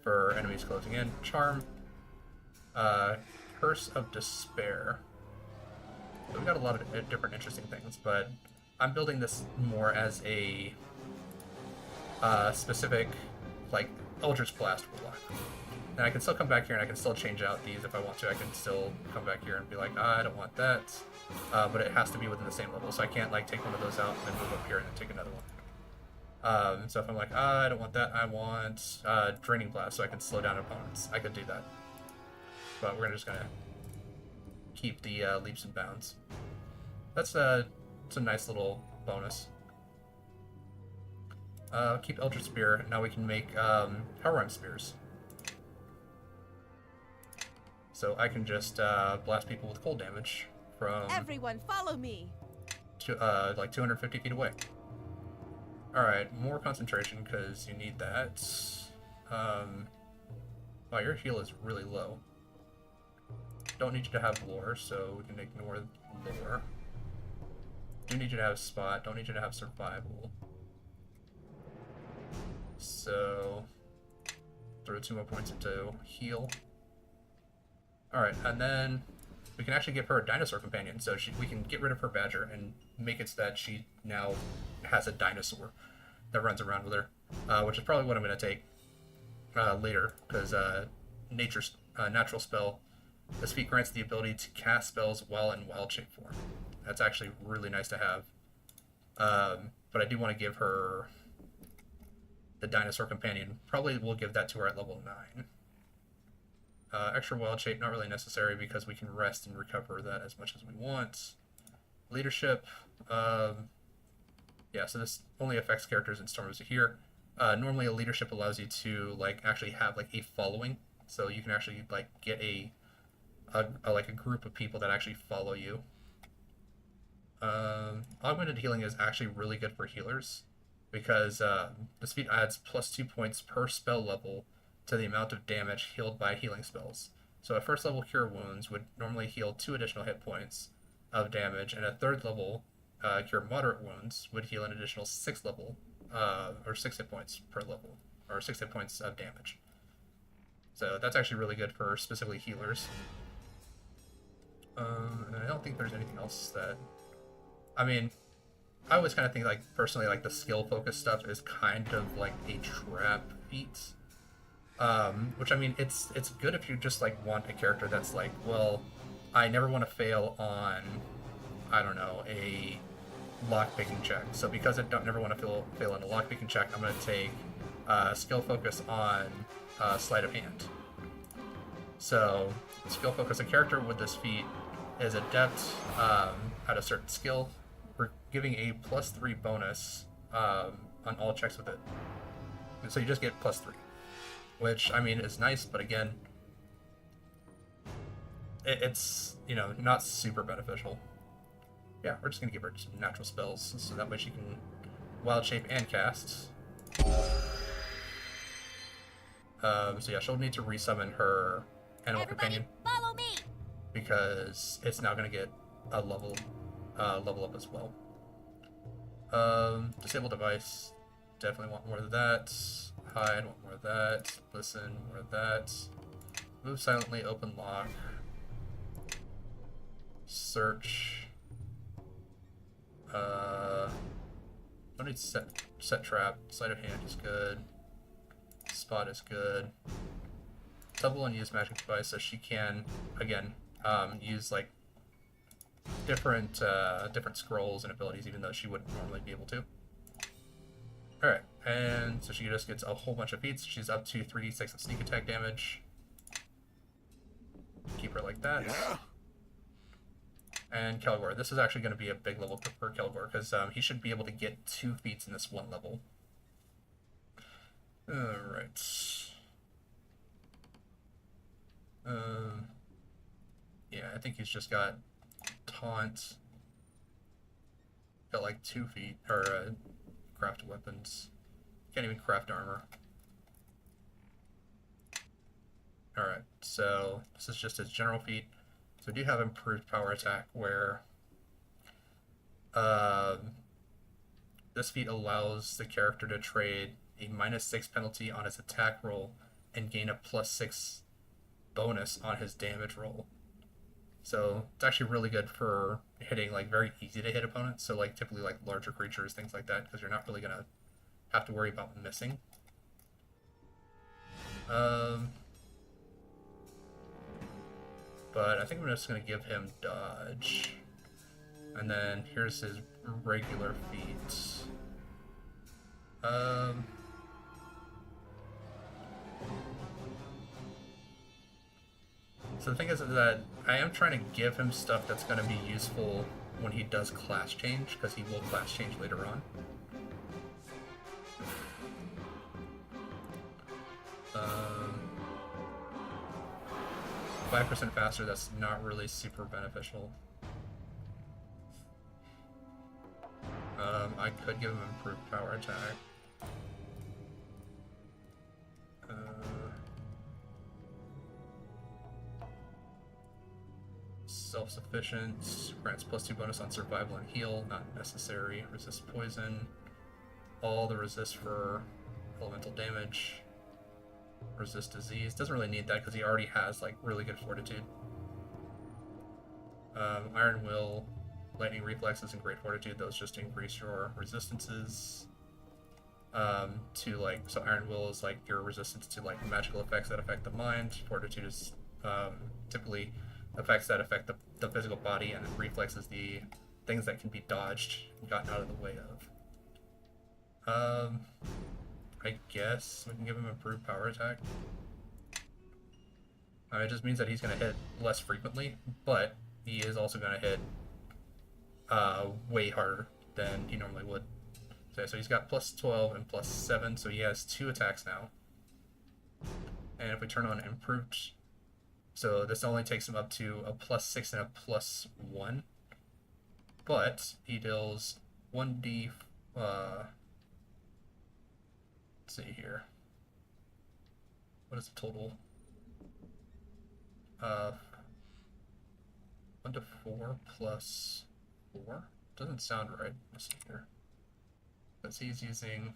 Speaker 1: for enemies closing in. Charm, Curse of Despair. So we've got a lot of different interesting things, but I'm building this more as a specific, like, Eldritch Blast Warlock. And I can still come back here and I can still change out these if I want to. I can still come back here and be like, I don't want that. But it has to be within the same level, so I can't, like, take one of those out and then move up here and then take another one. So if I'm like, I don't want that, I want Draining Blast, so I can slow down opponents. I could do that. But we're just gonna keep the leaps and bounds. It's a nice little bonus. Keep Eldritch Spear. Now we can make Hellrime Spears. So I can just blast people with cold damage from
Speaker 3: Everyone, follow me.
Speaker 1: like 250 feet away. Alright, more concentration because you need that. Wow, your heal is really low. Don't need you to have lore, so we can ignore lore. Do need you to have spot, don't need you to have survival. So throw 2 more points into heal. Alright, and then we can actually give her a dinosaur companion, so we can get rid of her badger and make it so that she now has a dinosaur that runs around with her, which is probably what I'm going to take later, because natural spell. This feat grants the ability to cast spells while in wild shape form. That's actually really nice to have. But I do want to give her the dinosaur companion. Probably we'll give that to her at level 9. Extra wild shape, not really necessary because we can rest and recover that as much as we want. Leadership, yeah, so this only affects characters in Storm of here. Normally a leadership allows you to actually have a following, so you can actually get a group of people that actually follow you. Augmented healing is actually really good for healers because this feat adds +2 points per spell level to the amount of damage healed by healing spells. So a first level Cure Wounds would normally heal 2 additional hit points of damage, and a third level Cure Moderate Wounds would heal an additional 6 hit points per level, or 6 hit points of damage. So that's actually really good for specifically healers. And I don't think there's anything else that... I mean, I always kind of think, personally, the skill-focused stuff is kind of a trap feat. Which, I mean, it's good if you just, want a character that's well, I never want to fail on, I don't know, a lockpicking check. So because I never want to fail on a lockpicking check, I'm going to take skill focus on sleight of hand. So, skill focus, a character with this feat is adept at a certain skill. We're giving a +3 bonus on all checks with it. So you just get +3. Which, I mean, is nice, but again, it's, not super beneficial. Yeah, we're just going to give her some natural spells, so that way she can wild shape and cast. So yeah, she'll need to resummon her animal companion.
Speaker 5: Follow me!
Speaker 1: Because it's now going to get a level up as well. Disable device, definitely want more of that. Hide, want more of that. Listen, more of that. Move silently, open lock. Search. Don't need set trap. Sleight of hand is good. Spot is good. Double and use magic device, so she can again use different scrolls and abilities, even though she wouldn't normally be able to. Alright, and so she just gets a whole bunch of feats. She's up to 3d6 of sneak attack damage. Keep her like that.
Speaker 4: Yeah.
Speaker 1: And Kelgor. This is actually going to be a big level for Kelgor, because he should be able to get 2 feats in this one level. Alright. Yeah, I think he's just got taunt. Got like 2 feet, or craft weapons. Can't even craft armor. Alright, so this is just his general feat. So we do have improved power attack, where this feat allows the character to trade a -6 penalty on his attack roll and gain a +6 bonus on his damage roll. So it's actually really good for hitting like very easy to hit opponents. So like typically like larger creatures, things like that, because you're not really gonna have to worry about missing. But I think I'm just gonna give him dodge, and then here's his regular feats. So the thing is that I am trying to give him stuff that's going to be useful when he does class change, because he will class change later on. 5% faster, that's not really super beneficial. I could give him improved power attack. Self-sufficient, grants +2 bonus on survival and heal, not necessary. Resist poison. All the resist for elemental damage. Resist disease. Doesn't really need that because he already has like really good fortitude. Iron Will, lightning reflexes, and great fortitude. Those just increase your resistances. To like, so Iron Will is like your resistance to like magical effects that affect the mind. Fortitude is typically effects that affect the physical body, and then reflex is the things that can be dodged and gotten out of the way of. I guess we can give him improved power attack. It just means that he's going to hit less frequently, but he is also going to hit way harder than he normally would. So he's got +12 and +7, so he has 2 attacks now. And if we turn on improved, so this only takes him up to a +6 and a +1, but he deals 1d. Let's see here. What is the total? 1 to 4 plus 4? Doesn't sound right. Let's see here. Because he's using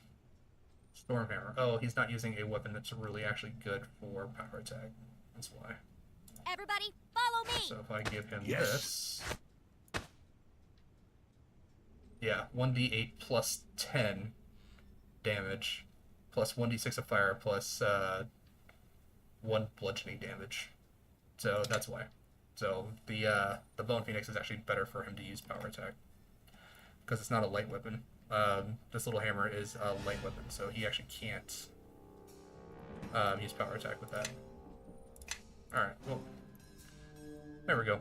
Speaker 1: Stormhammer. Oh, he's not using a weapon that's really actually good for power attack. That's why.
Speaker 5: Everybody, follow me!
Speaker 1: So if I give him
Speaker 4: Yes.
Speaker 1: this... Yeah, 1d8 plus 10 damage, plus 1d6 of fire, plus 1 bludgeoning damage. So that's why. So the Bone Phoenix is actually better for him to use power attack, because it's not a light weapon. This little hammer is a light weapon, so he actually can't use power attack with that. Alright, well, there we go.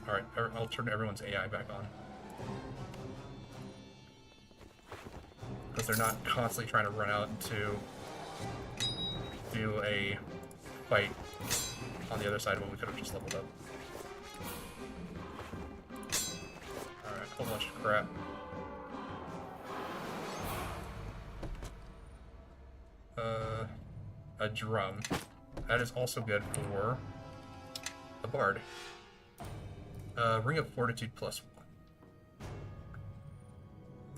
Speaker 1: Alright, I'll turn everyone's AI back on. Because they're not constantly trying to run out to do a fight on the other side when we could have just leveled up. Alright, a whole bunch of crap. A drum. That is also good for a bard. Ring of Fortitude plus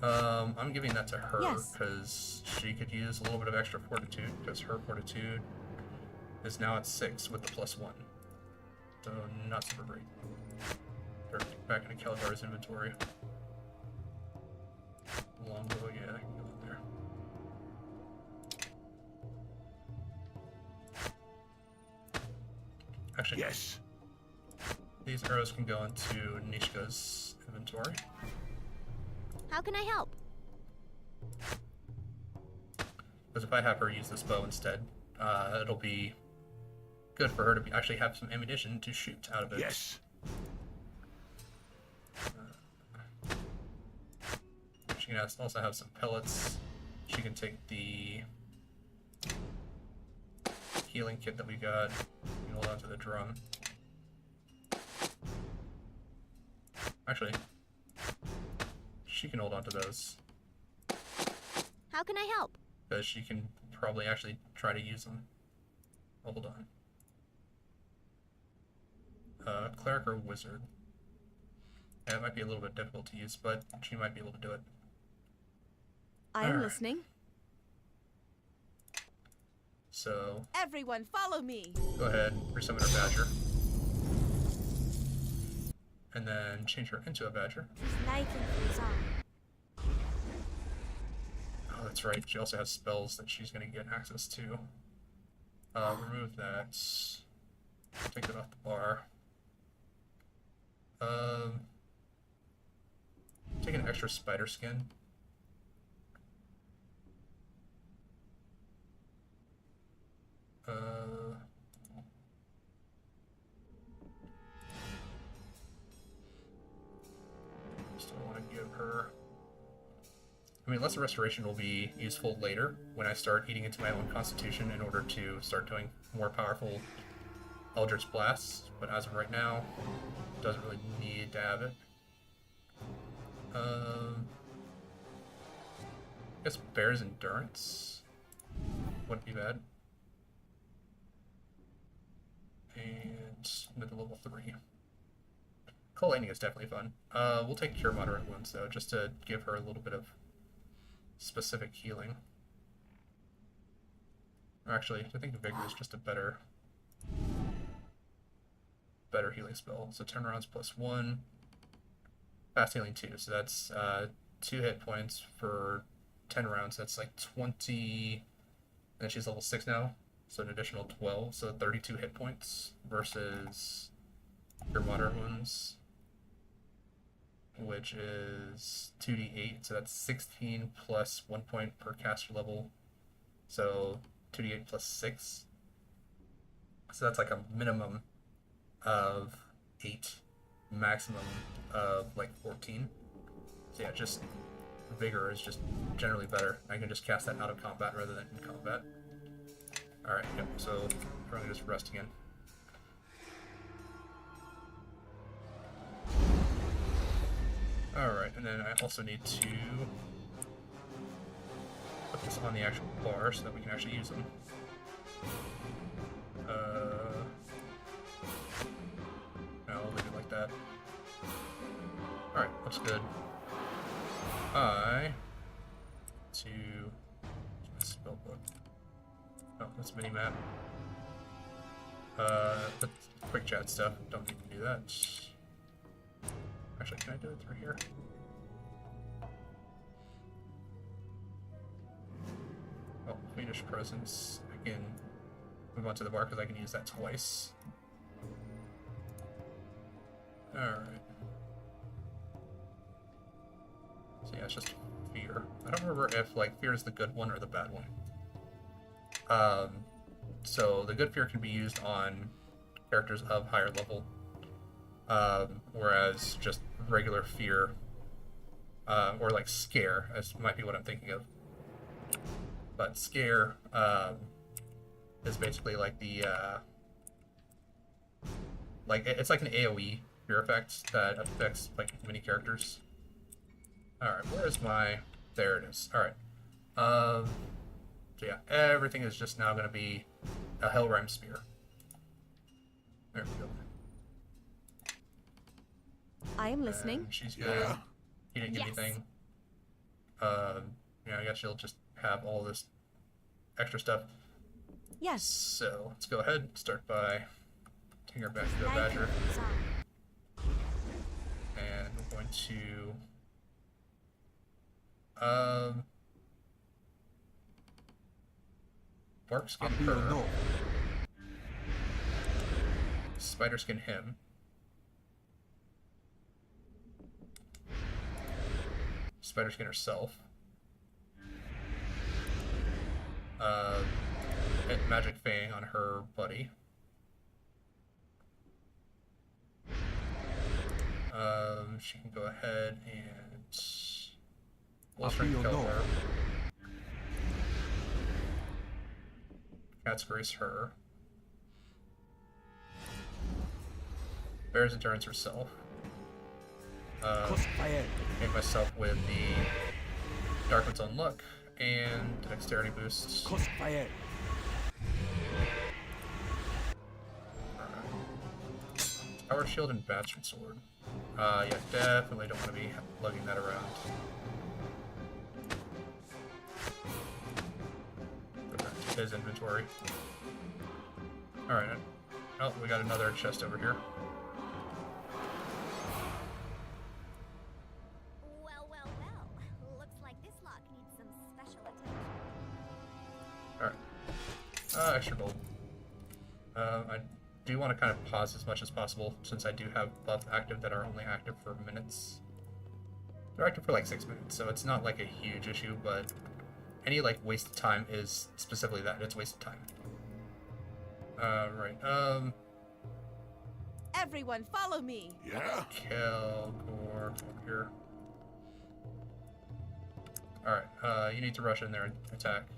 Speaker 1: 1. I'm giving that to her because she could use a little bit of extra fortitude, because her fortitude is now at 6 with the +1. So not super great. They're back into Caligar's inventory. Longbow, yeah, I can go in there. Actually,
Speaker 4: Yes.
Speaker 1: These arrows can go into Nishka's inventory.
Speaker 5: How can I help?
Speaker 1: Because if I have her use this bow instead, it'll be good for her to actually have some ammunition to shoot out of it.
Speaker 4: Yes.
Speaker 1: She can also have some pellets. She can take the healing kit that we got. You can hold on to the drum. Actually, she can hold on to those.
Speaker 5: How can I help?
Speaker 1: Because she can probably actually try to use them. Oh, hold on. Cleric or wizard? Yeah, it might be a little bit difficult to use, but she might be able to do it.
Speaker 3: I am
Speaker 1: Alright.
Speaker 3: listening.
Speaker 1: So,
Speaker 3: Everyone, follow me.
Speaker 1: go ahead, resummon her badger. And then change her into a badger. Oh, that's right. She also has spells that she's going to get access to. Remove that. Take that off the bar. Take an extra spider skin. Still want to give her... I mean, Lesser Restoration will be useful later when I start eating into my own constitution in order to start doing more powerful Eldritch Blasts, but as of right now, doesn't really need to have it. I guess Bear's Endurance wouldn't be bad. And mid level 3. Collating is definitely fun. We'll take Cure Moderate Wounds though, just to give her a little bit of specific healing. Or actually, I think Vigor is just a better healing spell. So turnarounds +1. Fast healing 2, so that's 2 hit points for 10 rounds. That's like 20. And she's level 6 now, so an additional 12, so 32 hit points versus your moderate wounds, which is 2d8, so that's 16 plus 1 point per caster level, so 2d8 plus 6. So that's like a minimum of 8, maximum of like 14. So yeah, just Vigor is just generally better. I can just cast that out of combat rather than in combat. Alright, yep, so we're gonna just rest again. Alright, and then I also need to put this on the actual bar so that we can actually use them. No, I'll leave it like that. Alright, looks good. To spell book. Oh, that's minimap. The quick chat stuff. Don't need to do that. Actually, can I do it through here? Oh, Fiendish Presence. I can move on to the bar because I can use that twice. Alright. So yeah, it's just Fear. I don't remember if like Fear is the good one or the bad one. So the good Fear can be used on characters of higher level, whereas just regular Fear, or like Scare, as might be what I'm thinking of. But Scare is basically like the it's like an AOE Fear effect that affects like many characters. Alright, where's my... There it is. Alright. So yeah, everything is just now going to be a Hellrime Spear. There we go.
Speaker 3: I am listening.
Speaker 1: And she's good. He didn't get anything. I guess she'll just have all this extra stuff.
Speaker 3: Yes.
Speaker 1: So, let's go ahead and start by taking her back to the Badger. And we're going to... Bark skin her. Spider skin him. Spider skin herself. Hit Magic Fang on her buddy. She can go ahead and we'll
Speaker 2: After
Speaker 1: shrink
Speaker 2: you
Speaker 1: kill
Speaker 2: know.
Speaker 1: her. Cat's Grace her. Bear's Endurance herself.
Speaker 2: Crossfire.
Speaker 1: Make myself with the Darkwood's Own Luck and Dexterity boosts.
Speaker 2: Crossfire.
Speaker 1: Power Shield and Bastard Sword. Yeah, definitely don't want to be lugging that around. Go back to his inventory. Alright. Oh, we got another chest over here.
Speaker 5: Well, well, well. Looks like this lock needs some special attention.
Speaker 1: Alright. Extra gold. I do want to kind of pause as much as possible since I do have buffs active that are only active for minutes. They're active for like 6 minutes, so it's not like a huge issue, but any like wasted time is specifically that. It's wasted time. Right.
Speaker 3: Everyone, follow me.
Speaker 4: Yeah?
Speaker 1: Kill Gore over here. Alright, you need to rush in there and attack.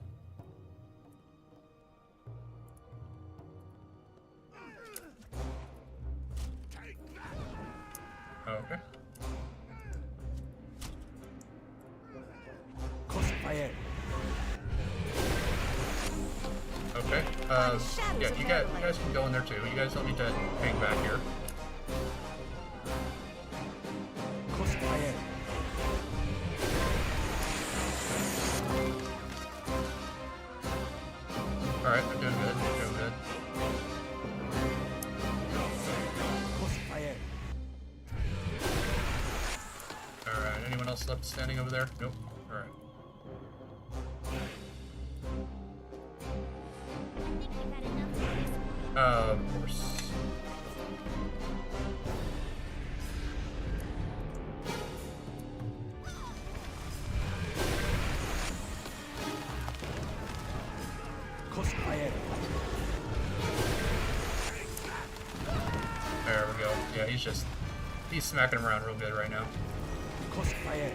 Speaker 1: Okay.
Speaker 2: Crossfire.
Speaker 1: Okay. Yeah, you guys can go in there too. You guys don't need to hang back here.
Speaker 2: Crossfire.
Speaker 1: Alright, they're doing good. They're doing good.
Speaker 2: Crossfire.
Speaker 1: Alright, anyone else left standing over there? Nope. Alright.
Speaker 5: I think we've had enough of this.
Speaker 1: Of course.
Speaker 2: Crossfire.
Speaker 1: There we go. Yeah, he's smacking him around real good right now.
Speaker 2: Crossfire.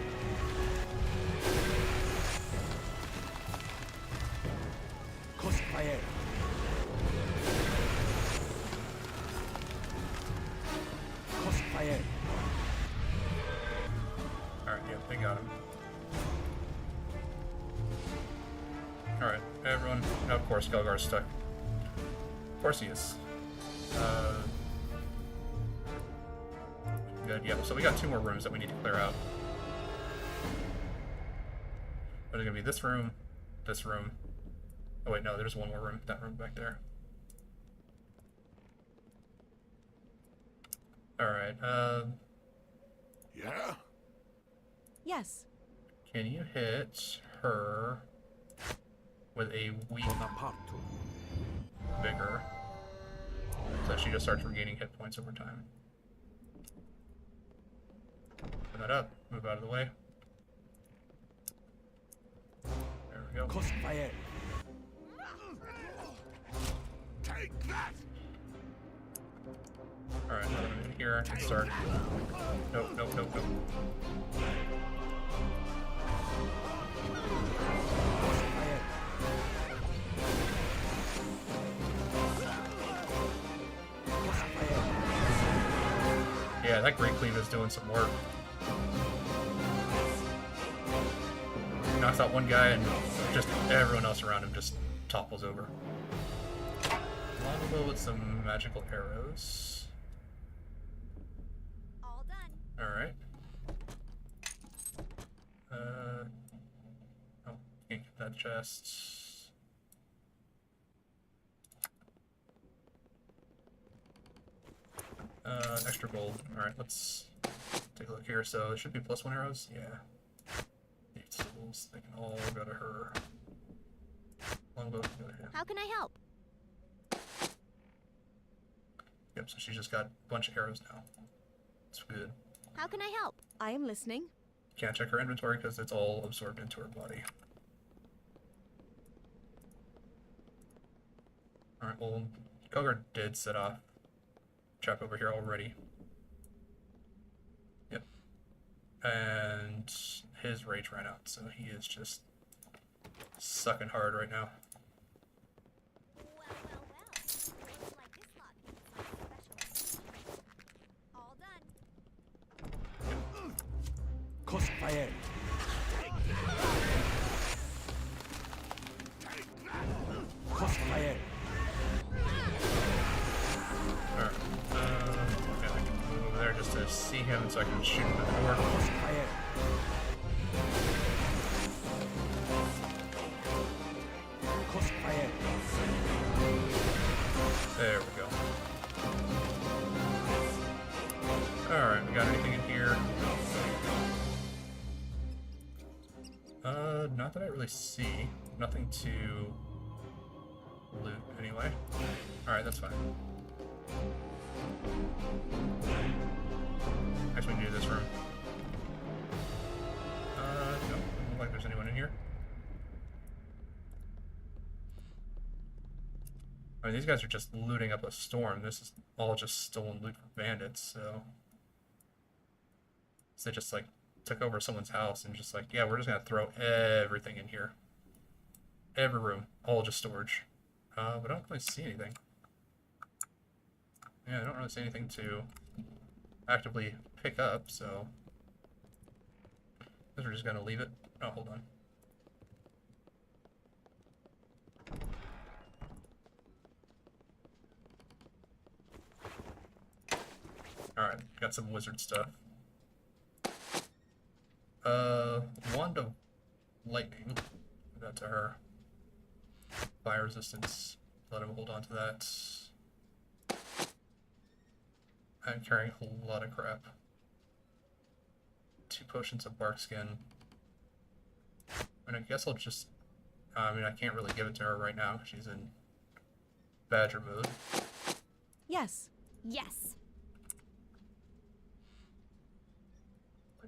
Speaker 2: Crossfire. Crossfire.
Speaker 1: Alright, yeah, they got him. Alright, everyone. Oh, of course, Gelgar's stuck. Of course he is. Good, yeah, so we got 2 more rooms that we need to clear out. But it's gonna be this room, this room. Oh wait, no, there's one more room, that room back there. Alright,
Speaker 4: Yeah?
Speaker 3: Yes.
Speaker 1: can you hit her with a weak
Speaker 2: Bonaparte.
Speaker 1: vigor? So she just starts regaining hit points over time. Open that up, move out of the way. There we go.
Speaker 2: Crossfire.
Speaker 4: Take that!
Speaker 1: Alright, now that I'm in here, I can start. Nope, nope, nope, nope.
Speaker 2: Crossfire. Crossfire.
Speaker 1: Yeah, that Great Cleave is doing some work. Knocks out one guy and just everyone else around him just topples over. Longbow with some magical arrows.
Speaker 5: All done.
Speaker 1: Alright. Oh, can't get that chest. Extra gold. Alright, let's take a look here. So it should be +1 arrows. Yeah. 8 souls. They can all go to her. Longbow can go to him.
Speaker 5: How can I help?
Speaker 1: Yep, so she's just got a bunch of arrows now. It's good.
Speaker 5: How can I help?
Speaker 3: I am listening.
Speaker 1: Can't check her inventory because it's all absorbed into her body. Alright, well, Kogar did set off trap over here already. And his rage ran out, so he is just sucking hard right now.
Speaker 5: Well, well, well. Looks like this lot needs something special. All done.
Speaker 2: Crossfire. Crossfire.
Speaker 1: Alright. Okay, I can move over there just to see him so I can shoot him at the door.
Speaker 2: Crossfire. Crossfire.
Speaker 1: There we go. Alright, we got anything in here? Not that I really see. Nothing to loot anyway. Alright, that's fine. Actually, we can do this room. No, doesn't look like there's anyone in here. I mean, these guys are just looting up a storm. This is all just stolen loot from bandits, so they just, like, took over someone's house and just like, yeah, we're just gonna throw everything in here. Every room, all just storage. But I don't really see anything. Yeah, I don't really see anything to actively pick up, so I guess we're just gonna leave it. Oh, hold on. Alright, got some wizard stuff. Wand of lightning. Give that to her. Fire resistance. Let him hold on to that. I'm carrying a lot of crap. 2 potions of bark skin. And I guess I'll just... I mean, I can't really give it to her right now. She's in badger mode.
Speaker 3: Yes.
Speaker 5: Yes.
Speaker 1: I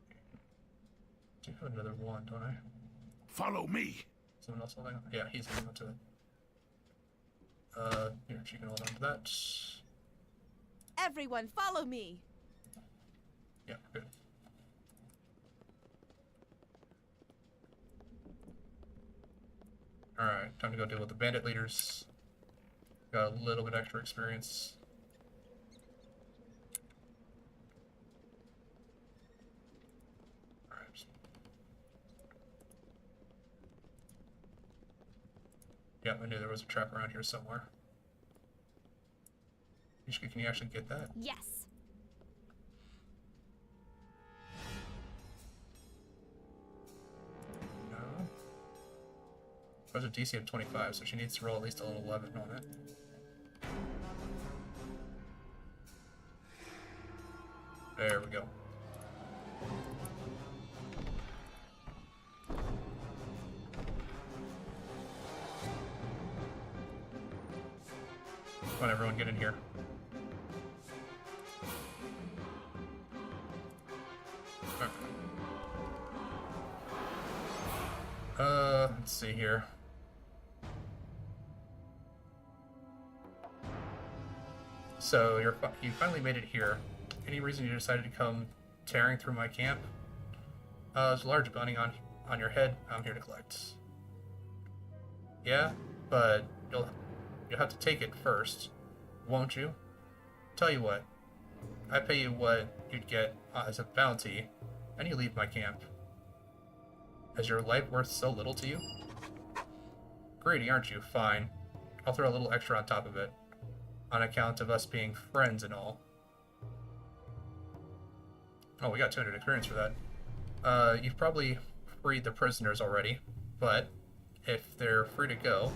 Speaker 1: do have another wand, don't I?
Speaker 6: Follow me.
Speaker 1: Someone else holding on? Yeah, he's holding on to it. Here, she can hold on to that.
Speaker 3: Everyone, follow me.
Speaker 1: Yeah, good. Alright, time to go deal with the bandit leaders. Got a little bit extra experience. Alright. Yep, I knew there was a trap around here somewhere. Ishka, can you actually get that?
Speaker 5: Yes.
Speaker 1: No. There's a DC of 25, so she needs to roll at least a little 11 on it. There we go. Come on, everyone, get in here. Let's see here. So you finally made it here. Any reason you decided to come tearing through my camp? There's a large bounty on your head. I'm here to collect. Yeah, but you'll have to take it first, won't you? Tell you what, I pay you what you'd get as a bounty, and you leave my camp. Is your life worth so little to you? Greedy, aren't you? Fine. I'll throw a little extra on top of it, on account of us being friends and all. Oh, we got 200 experience for that. You've probably freed the prisoners already, but if they're free to go,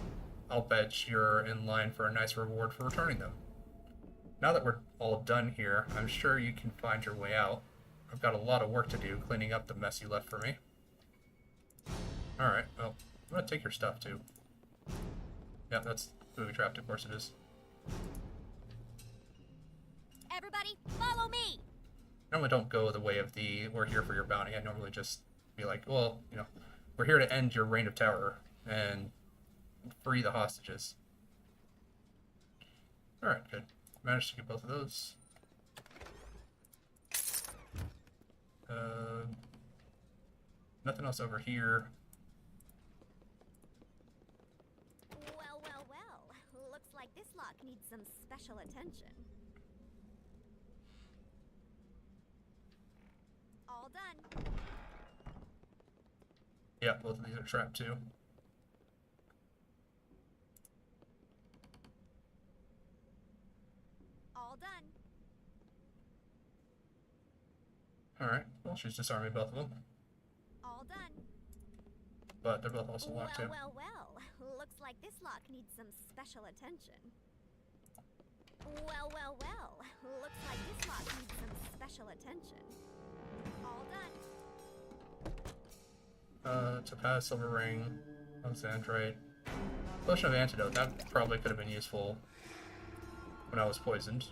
Speaker 1: I'll bet you're in line for a nice reward for returning them. Now that we're all done here, I'm sure you can find your way out. I've got a lot of work to do cleaning up the mess you left for me. Alright, well, I'm gonna take your stuff too. Yeah, that's booby trapped, of course it is.
Speaker 5: Everybody, follow me.
Speaker 1: I normally don't go the way of the we're here for your bounty. I normally just be like, well, you know, we're here to end your reign of terror and free the hostages. Alright, good. Managed to get both of those. nothing else over here.
Speaker 5: Well, well, well. Looks like this lock needs some special attention. All done.
Speaker 1: Yeah, both of these are trapped too.
Speaker 5: All done.
Speaker 1: Alright, well, she's disarming both of them.
Speaker 5: All done.
Speaker 1: But they're both also locked too.
Speaker 5: Well, well, well. Looks like this lock needs some special attention. Well, well, well. Looks like this lock needs some special attention. All done.
Speaker 1: Topaz, silver ring, Alexandrite. Potion of antidote, that probably could have been useful when I was poisoned.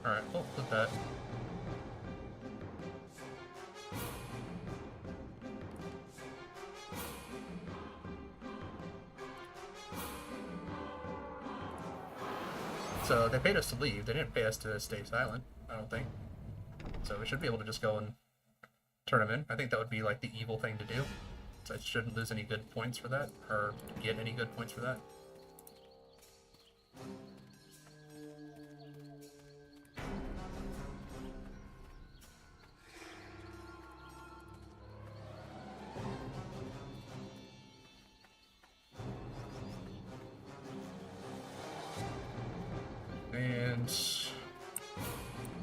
Speaker 1: Alright, we'll put that. So they paid us to leave. They didn't pay us to stay silent, I don't think. So we should be able to just go and turn them in. I think that would be like the evil thing to do. So I shouldn't lose any good points for that, or get any good points for that. And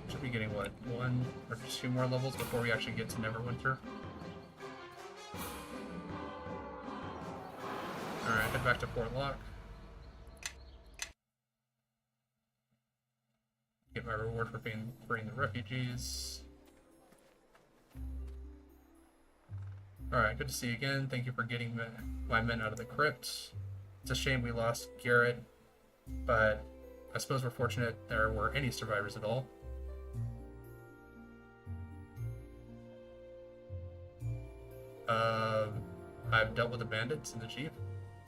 Speaker 1: should be getting what, 1 or 2 more levels before we actually get to Neverwinter. Alright, head back to Port Lock. Get my reward for freeing the refugees. Alright, good to see you again. Thank you for getting my men out of the crypt. It's a shame we lost Garrett, but I suppose we're fortunate there were any survivors at all. I've dealt with the bandits and the chief.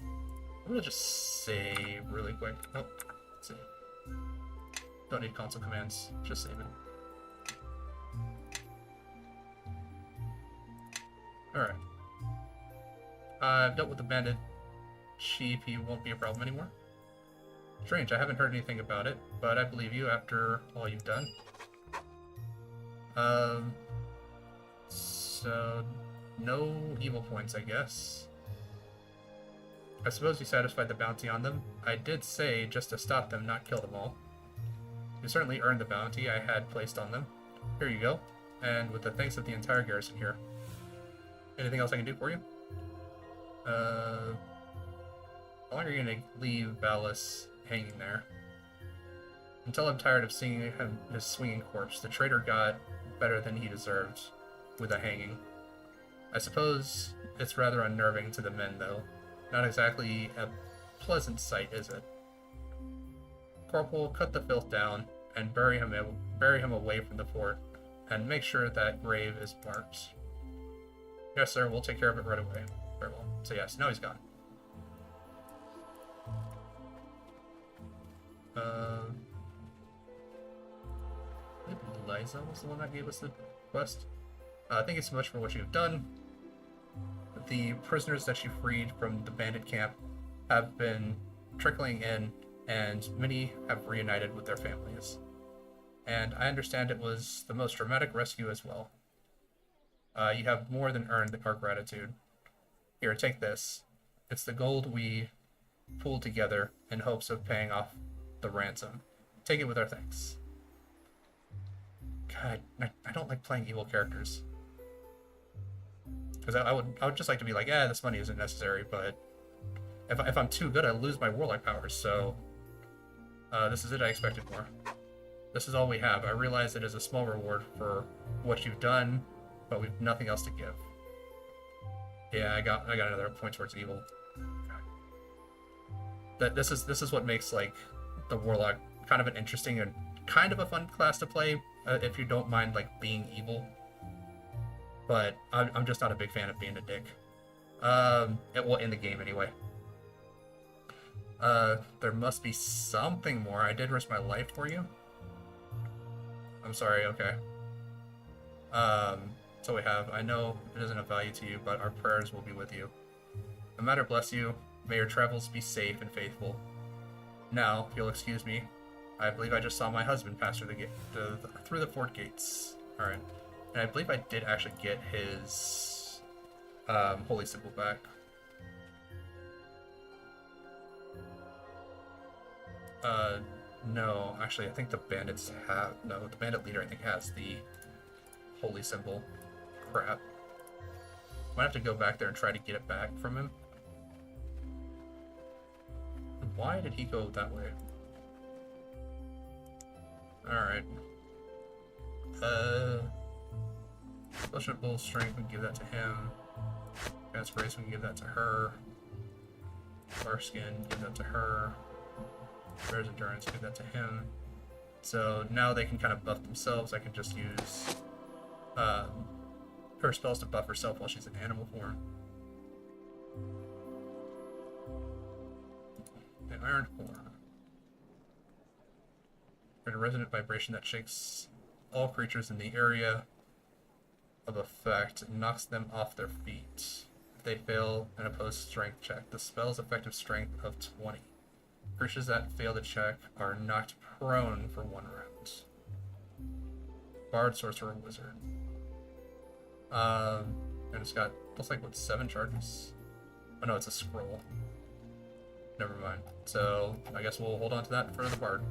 Speaker 1: I'm gonna just save really quick. Oh, save. Don't need console commands, just save it. Alright. I've dealt with the bandit chief, he won't be a problem anymore. Strange, I haven't heard anything about it, but I believe you after all you've done. So no evil points, I guess. I suppose you satisfied the bounty on them. I did say just to stop them, not kill them all. You certainly earned the bounty I had placed on them. Here you go, and with the thanks of the entire garrison here. Anything else I can do for you? How long are you gonna leave Valis hanging there? Until I'm tired of seeing him, his swinging corpse. The traitor got better than he deserved with a hanging. I suppose it's rather unnerving to the men, though. Not exactly a pleasant sight, is it? Corporal, cut the filth down and bury him away from the fort, and make sure that grave is marked. Yes, sir. We'll take care of it right away. Very well. So yes, now he's gone. Liza was the one that gave us the quest. Thank you so much for what you've done. The prisoners that you freed from the bandit camp have been trickling in, and many have reunited with their families. And I understand it was the most dramatic rescue as well. You have more than earned our gratitude. Here, take this. It's the gold we pooled together in hopes of paying off the ransom. Take it with our thanks. God, I don't like playing evil characters. Because I would just like to be like, this money isn't necessary, but if I'm too good, I lose my warlock powers, so this is it. I expected more. This is all we have. I realize it is a small reward for what you've done, but we've nothing else to give. Yeah, I got another point towards evil. This is what makes like the warlock kind of an interesting and kind of a fun class to play if you don't mind like being evil. But I'm just not a big fan of being a dick. Well, in the game anyway. There must be something more. I did risk my life for you. I'm sorry, okay. So we have, I know it isn't of value to you, but our prayers will be with you. The matter bless you. May your travels be safe and faithful. Now, if you'll excuse me, I believe I just saw my husband pass through through the fort gates. Alright. And I believe I did actually get his holy symbol back. No, actually I think the bandits have, no, the bandit leader I think has the holy symbol. Crap. Might have to go back there and try to get it back from him. Why did he go that way? Alright. Flesh of Bull Strength, we can give that to him. Advanced Grace, we can give that to her. Skin, give that to her. Bear's Endurance, give that to him. So now they can kind of buff themselves. I can just use her spells to buff herself while she's in animal form. The Iron Horn. A resonant vibration that shakes all creatures in the area of effect and knocks them off their feet. If they fail an opposed strength check, the spell's effective strength of 20. Creatures that fail the check are knocked prone for 1 round. Bard, Sorcerer, Wizard. And it's got, looks like, what, 7 charges? Oh no, it's a scroll. Never mind. So, I guess we'll hold on to that for the Bard.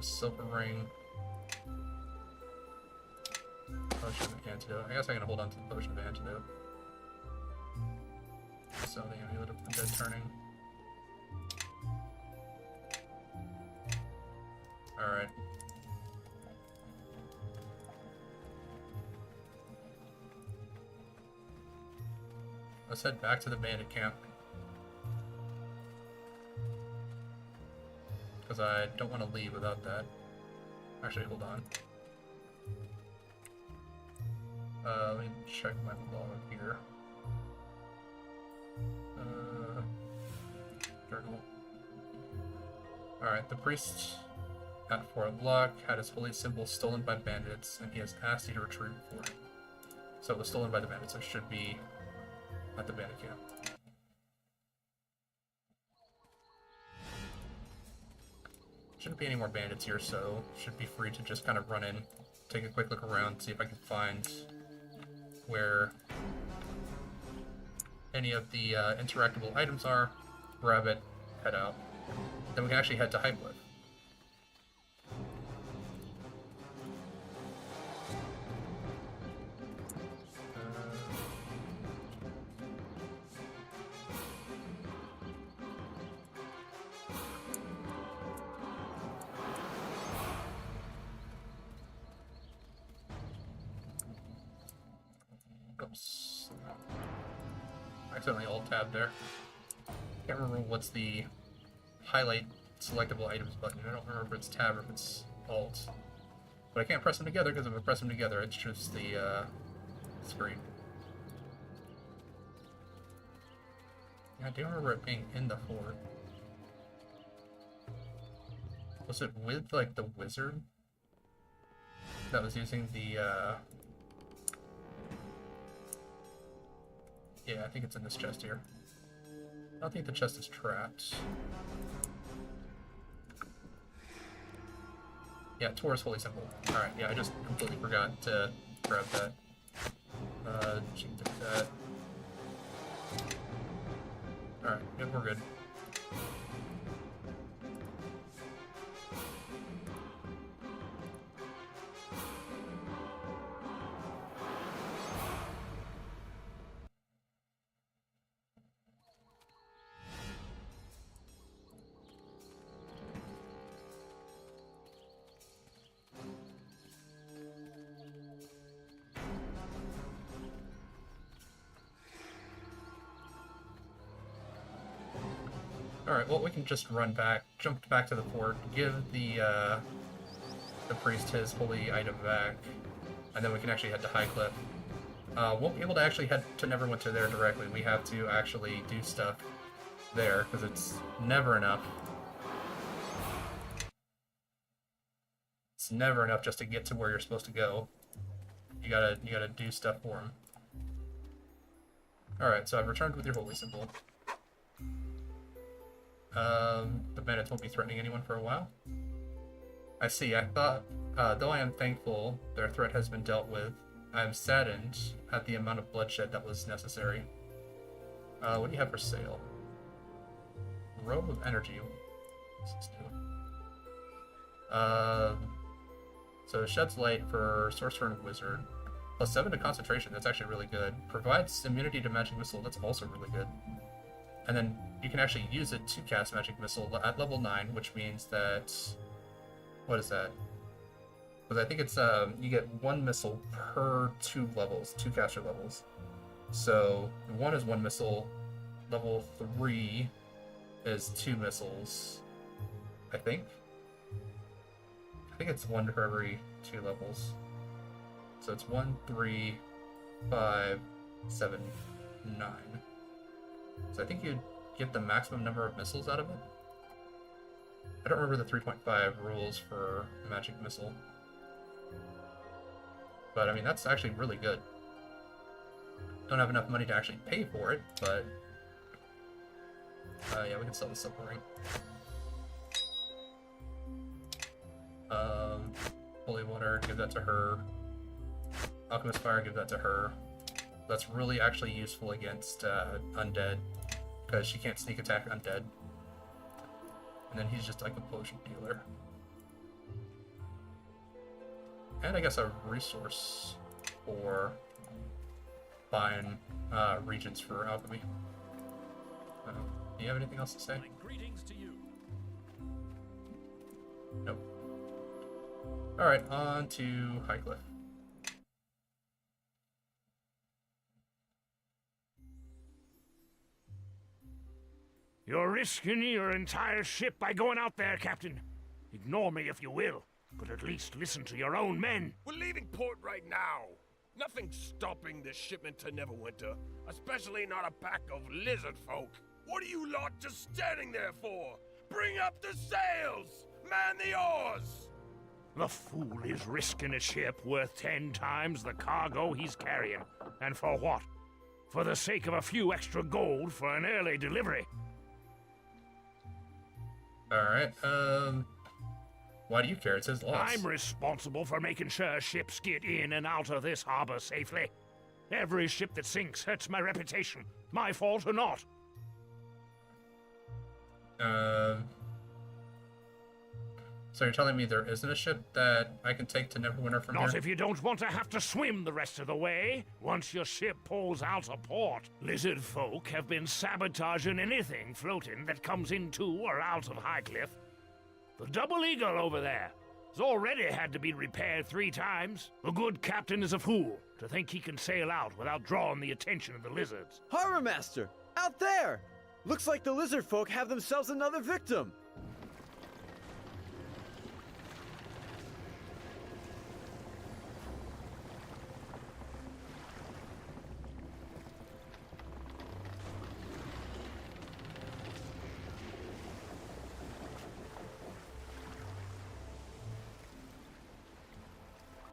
Speaker 1: Silver Ring. Potion of Antidote. I guess I can hold on to the Potion of Antidote. So the Amulet of Dead Turning. Alright. Let's head back to the bandit camp. Because I don't want to leave without that. Actually, hold on. Let me check my log here. Journal. Alright, the priest at Fort Lock had his holy symbol stolen by bandits, and he has asked you to retrieve it for him. So it was stolen by the bandits, so it should be at the bandit camp. Shouldn't be any more bandits here, so should be free to just kind of run in, take a quick look around, see if I can find where any of the interactable items are, grab it, head out. Then we can actually head to High Cliff. Oops. Accidentally alt-tab there. Can't remember what's the highlight selectable items button. I don't remember if it's tab or if it's alt. But I can't press them together because if I press them together, it's just the screen. Yeah, I do remember it being in the fort. Was it with, like, the wizard that was using the, yeah, I think it's in this chest here. I don't think the chest is trapped. Yeah, Taurus Holy Symbol. Alright, yeah, I just completely forgot to grab that. She can take that. Alright, yeah, we're good. Alright, well, we can just run back, jump back to the fort, give the priest his holy item back, and then we can actually head to High Cliff. Won't be able to actually head to Neverwinter there directly. We have to actually do stuff there, because it's never enough. It's never enough just to get to where you're supposed to go. You gotta do stuff for him. Alright, so I've returned with your holy symbol. The bandits won't be threatening anyone for a while. I see. I thought, though I am thankful their threat has been dealt with, I am saddened at the amount of bloodshed that was necessary. What do you have for sale? Robe of Energy. What's this do? So sheds light for sorcerer and wizard. Plus 7 to concentration. That's actually really good. Provides immunity to magic missile. That's also really good. And then you can actually use it to cast magic missile at level 9, which means that... What is that? Because I think it's you get 1 missile per 2 levels, 2 caster levels. So 1 is 1 missile. Level 3 is 2 missiles. I think it's 1 for every 2 levels. So it's 1, 3, 5, 7, 9. So I think you'd get the maximum number of missiles out of it. I don't remember the 3.5 rules for magic missile. But I mean, that's actually really good. Don't have enough money to actually pay for it, but yeah, we can sell the silver ring. Holy water, give that to her. Alchemist fire, give that to her. That's really actually useful against undead, because she can't sneak attack undead. And then he's just like a potion dealer. And I guess a resource for buying regents for alchemy. Do you have anything else to say?
Speaker 2: Greetings to you.
Speaker 1: Nope. Alright, on to Highcliff.
Speaker 7: You're risking your entire ship by going out there, Captain. Ignore me if you will, but at least listen to your own men.
Speaker 8: We're leaving port right now. Nothing's stopping this shipment to Neverwinter, especially not a pack of lizard folk. What are you lot just standing there for? Bring up the sails! Man the oars!
Speaker 7: The fool is risking a ship worth 10 times the cargo he's carrying. And for what? For the sake of a few extra gold for an early delivery.
Speaker 1: Alright, why do you care? It's his loss.
Speaker 7: I'm responsible for making sure ships get in and out of this harbor safely. Every ship that sinks hurts my reputation, my fault or not.
Speaker 1: So you're telling me there isn't a ship that I can take to Neverwinter from
Speaker 7: Not
Speaker 1: here?
Speaker 7: if you don't want to have to swim the rest of the way, once your ship pulls out of port. Lizard folk have been sabotaging anything floating that comes into or out of Highcliff. The Double Eagle over there has already had to be repaired 3 times. The good captain is a fool to think he can sail out without drawing the attention of the lizards.
Speaker 9: Harbor Master! Out there! Looks like the lizard folk have themselves another victim!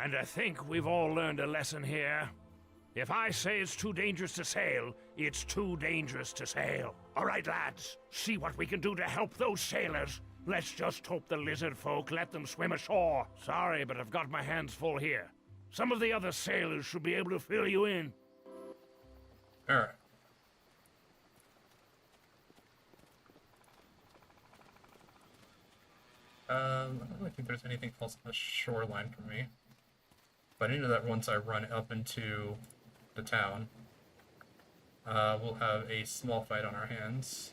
Speaker 7: And I think we've all learned a lesson here. If I say it's too dangerous to sail, it's too dangerous to sail. All right, lads, see what we can do to help those sailors. Let's just hope the lizard folk let them swim ashore. Sorry, but I've got my hands full here. Some of the other sailors should be able to fill you in.
Speaker 1: Alright. I don't really think there's anything else on the shoreline for me. But I know that once I run up into the town, we'll have a small fight on our hands.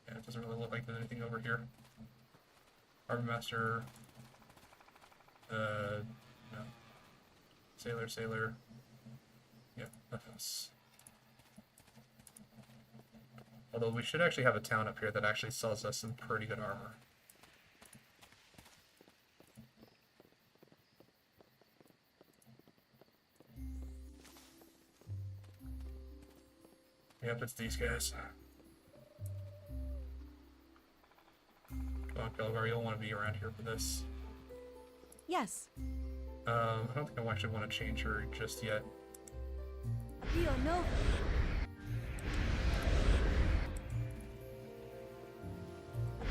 Speaker 1: Yeah, it doesn't really look like there's anything over here. Harbor Master. No. Sailor. Yeah, nothing else. Although we should actually have a town up here that actually sells us some pretty good armor. Yep, it's these guys. Come on, Kelgar, you'll want to be around here for this.
Speaker 3: Yes.
Speaker 1: I don't think I actually want to change her just yet.
Speaker 3: Dio Nova.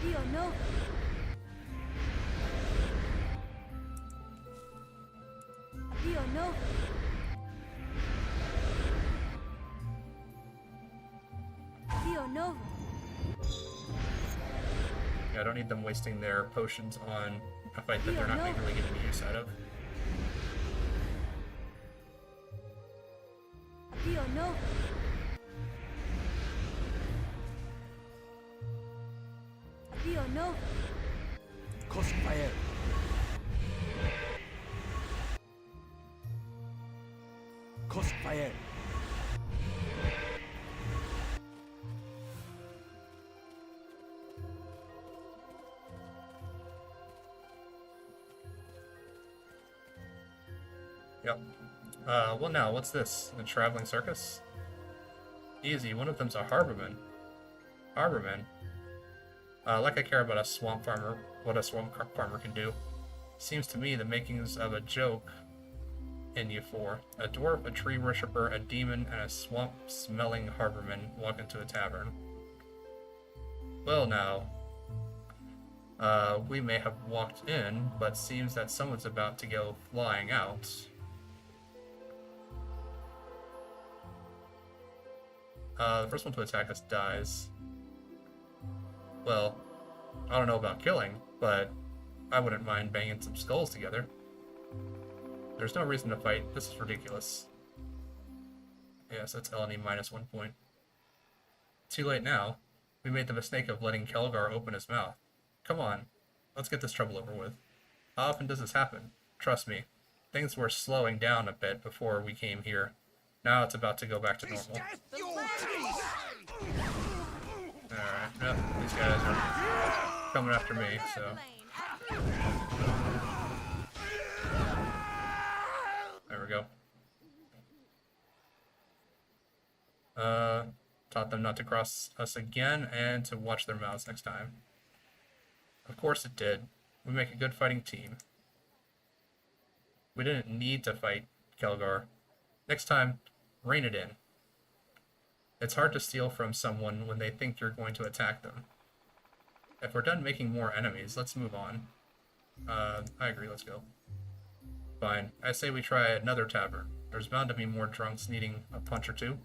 Speaker 3: Dio Nova. Dio Nova. Dio Nova.
Speaker 1: Yeah, I don't need them wasting their potions on a fight that they're not really getting use out of.
Speaker 3: Dio Nova. Dio Nova.
Speaker 2: Crossfire. Crossfire.
Speaker 1: Yep. Well now, what's this? A traveling circus? Easy, one of them's a harborman. Harborman? Like I care about a swamp farmer, what a swamp farmer can do. Seems to me the makings of a joke in you four. A dwarf, a tree worshipper, a demon, and a swamp-smelling harborman walk into a tavern. Well now, we may have walked in, but seems that someone's about to go flying out. The first one to attack us dies. Well, I don't know about killing, but I wouldn't mind banging some skulls together. There's no reason to fight. This is ridiculous. Yes, that's LNE minus 1 point. Too late now. We made the mistake of letting Kelgar open his mouth. Come on, let's get this trouble over with. How often does this happen? Trust me, things were slowing down a bit before we came here. Now it's about to go back to normal. Alright, yep, these guys are coming after me, so... There we go. Taught them not to cross us again and to watch their mouths next time. Of course it did. We make a good fighting team. We didn't need to fight Kelgar. Next time, rein it in. It's hard to steal from someone when they think you're going to attack them. If we're done making more enemies, let's move on. I agree, let's go. Fine. I say we try another tavern. There's bound to be more drunks needing a punch or two.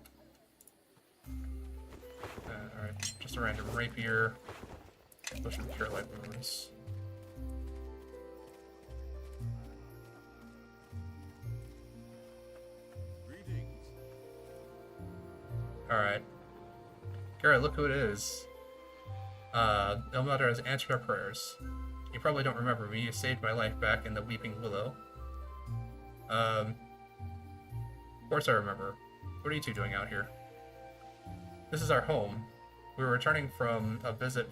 Speaker 1: Alright, just a random rapier. Push with cure light wounds. Alright. Garrett, look who it is. Ilmater has answered our prayers. You probably don't remember me. You saved my life back in the Weeping Willow. Of course I remember. What are you two doing out here? This is our home. We were returning from a visit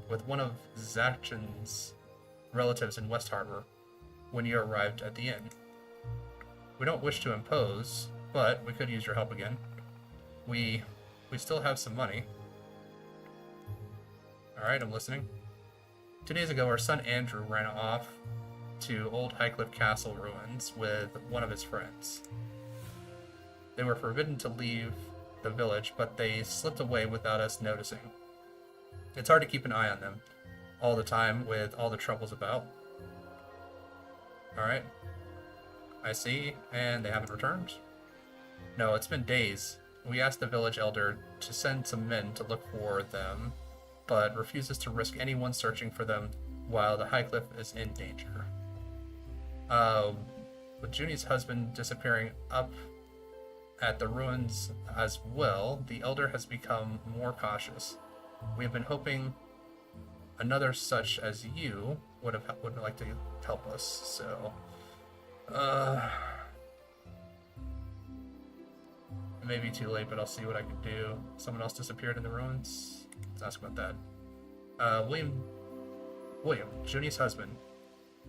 Speaker 1: with one of Zachin's relatives in West Harbor when you arrived at the inn. We don't wish to impose, but we could use your help again. We still have some money. Alright, I'm listening. 2 days ago, our son Andrew ran off to Old Highcliffe Castle ruins with one of his friends. They were forbidden to leave the village, but they slipped away without us noticing. It's hard to keep an eye on them all the time with all the troubles about. Alright. I see, and they haven't returned? No, it's been days. We asked the village elder to send some men to look for them, but refuses to risk anyone searching for them while the Highcliffe is in danger. With Junie's husband disappearing up at the ruins as well, the elder has become more cautious. We have been hoping another such as you would like to help us, so... It may be too late, but I'll see what I can do. Someone else disappeared in the ruins? Let's ask about that. William, Junie's husband.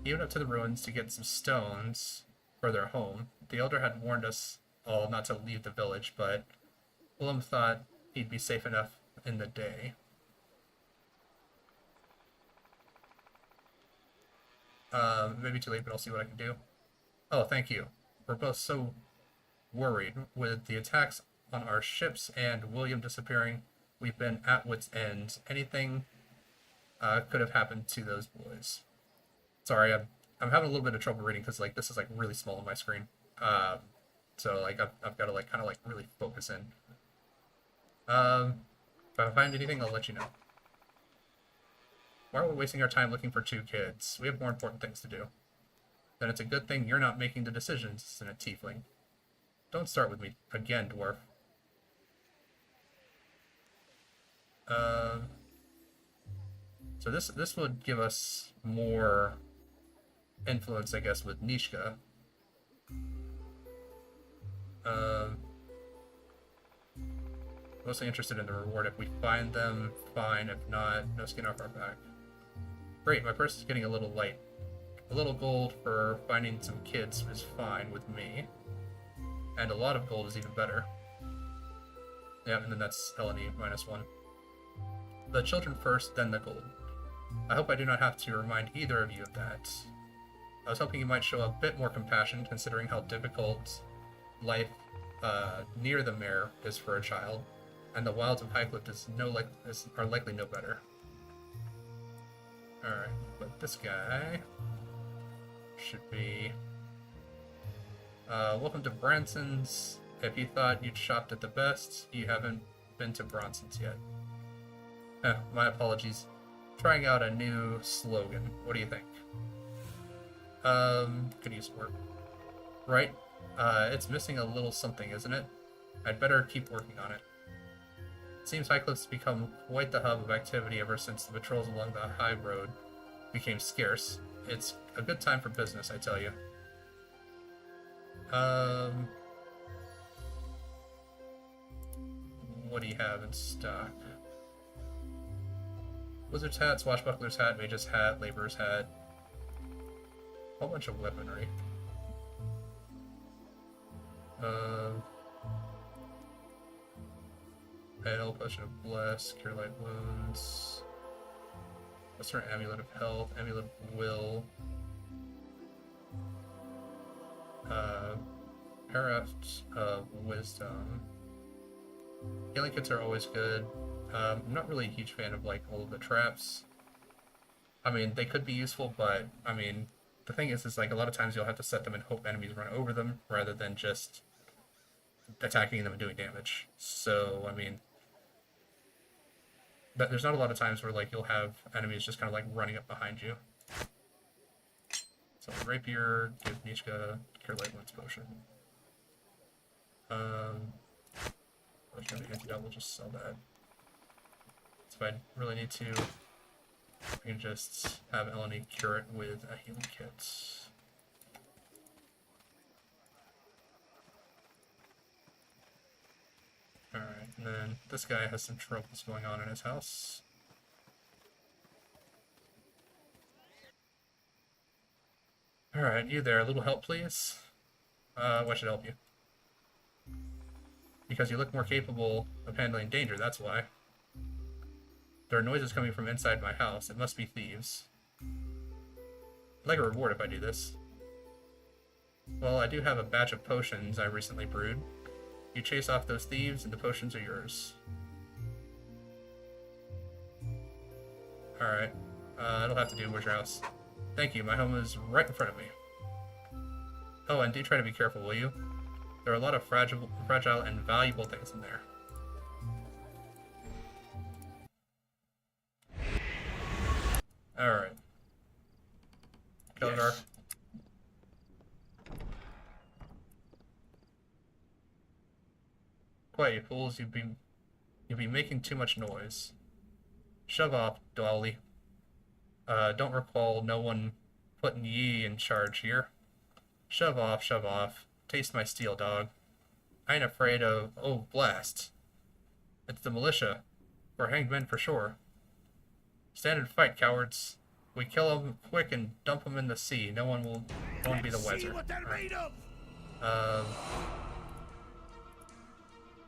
Speaker 1: He went up to the ruins to get some stones for their home. The elder had warned us all not to leave the village, but Willem thought he'd be safe enough in the day. Maybe too late, but I'll see what I can do. Oh, thank you. We're both so worried with the attacks on our ships and William disappearing. We've been at wit's end. Anything could have happened to those boys. Sorry, I'm having a little bit of trouble reading because like this is like really small on my screen. So like I've got to like kind of like really focus in. If I find anything, I'll let you know. Why are we wasting our time looking for two kids? We have more important things to do. Then it's a good thing you're not making the decisions, isn't it, Tiefling? Don't start with me again, dwarf. So this would give us more influence, I guess, with Nishka. Mostly interested in the reward. If we find them, fine. If not, no skin off our back. Great, my purse is getting a little light. A little gold for finding some kids is fine with me. And a lot of gold is even better. Yeah, and then that's Eleni -1. The children first, then the gold. I hope I do not have to remind either of you of that. I was hoping you might show a bit more compassion, considering how difficult life near the mare is for a child, and the wilds of Highcliff are likely no better. Alright, but this guy should be... welcome to Branson's. If you thought you'd shopped at the best, you haven't been to Branson's yet. My apologies. Trying out a new slogan. What do you think? Could use work. Right? It's missing a little something, isn't it? I'd better keep working on it. It seems Highcliff's become quite the hub of activity ever since the patrols along the high road became scarce. It's a good time for business, I tell you. What do you have in stock? Wizard's hat, swashbuckler's hat, mage's hat, laborer's hat. A whole bunch of weaponry. Idle, potion of bless, cure light wounds. Western amulet of health, amulet of will. Paraft of wisdom. Healing kits are always good. I'm not really a huge fan of like all of the traps. I mean, they could be useful, but I mean, the thing is like a lot of times you'll have to set them and hope enemies run over them rather than just attacking them and doing damage. So, I mean, there's not a lot of times where like you'll have enemies just kind of like running up behind you. So rapier, give Nishka cure light wounds potion. Potion of antidote, we'll just sell that. So if I really need to, I can just have Eleni cure it with a healing kit. Alright, and then this guy has some troubles going on in his house. Alright, you there. A little help, please? What should help you? Because you look more capable of handling danger, that's why. There are noises coming from inside my house. It must be thieves. I'd like a reward if I do this. Well, I do have a batch of potions I recently brewed. You chase off those thieves and the potions are yours. Alright. It'll have to do with your house. Thank you, my home is right in front of me. Oh, and do try to be careful, will you? There are a lot of fragile and valuable things in there. Alright. Kelgar. Yes. Quiet, you fools. You'll be making too much noise. Shove off, Dwally. Don't recall no one putting ye in charge here. Shove off, shove off. Taste my steel, dog. I ain't afraid of... Oh, blast. It's the militia. We're hanged men for sure. Stand and fight, cowards. We kill them quick and dump them in the sea. No one will be the wiser.
Speaker 8: See what they're made of.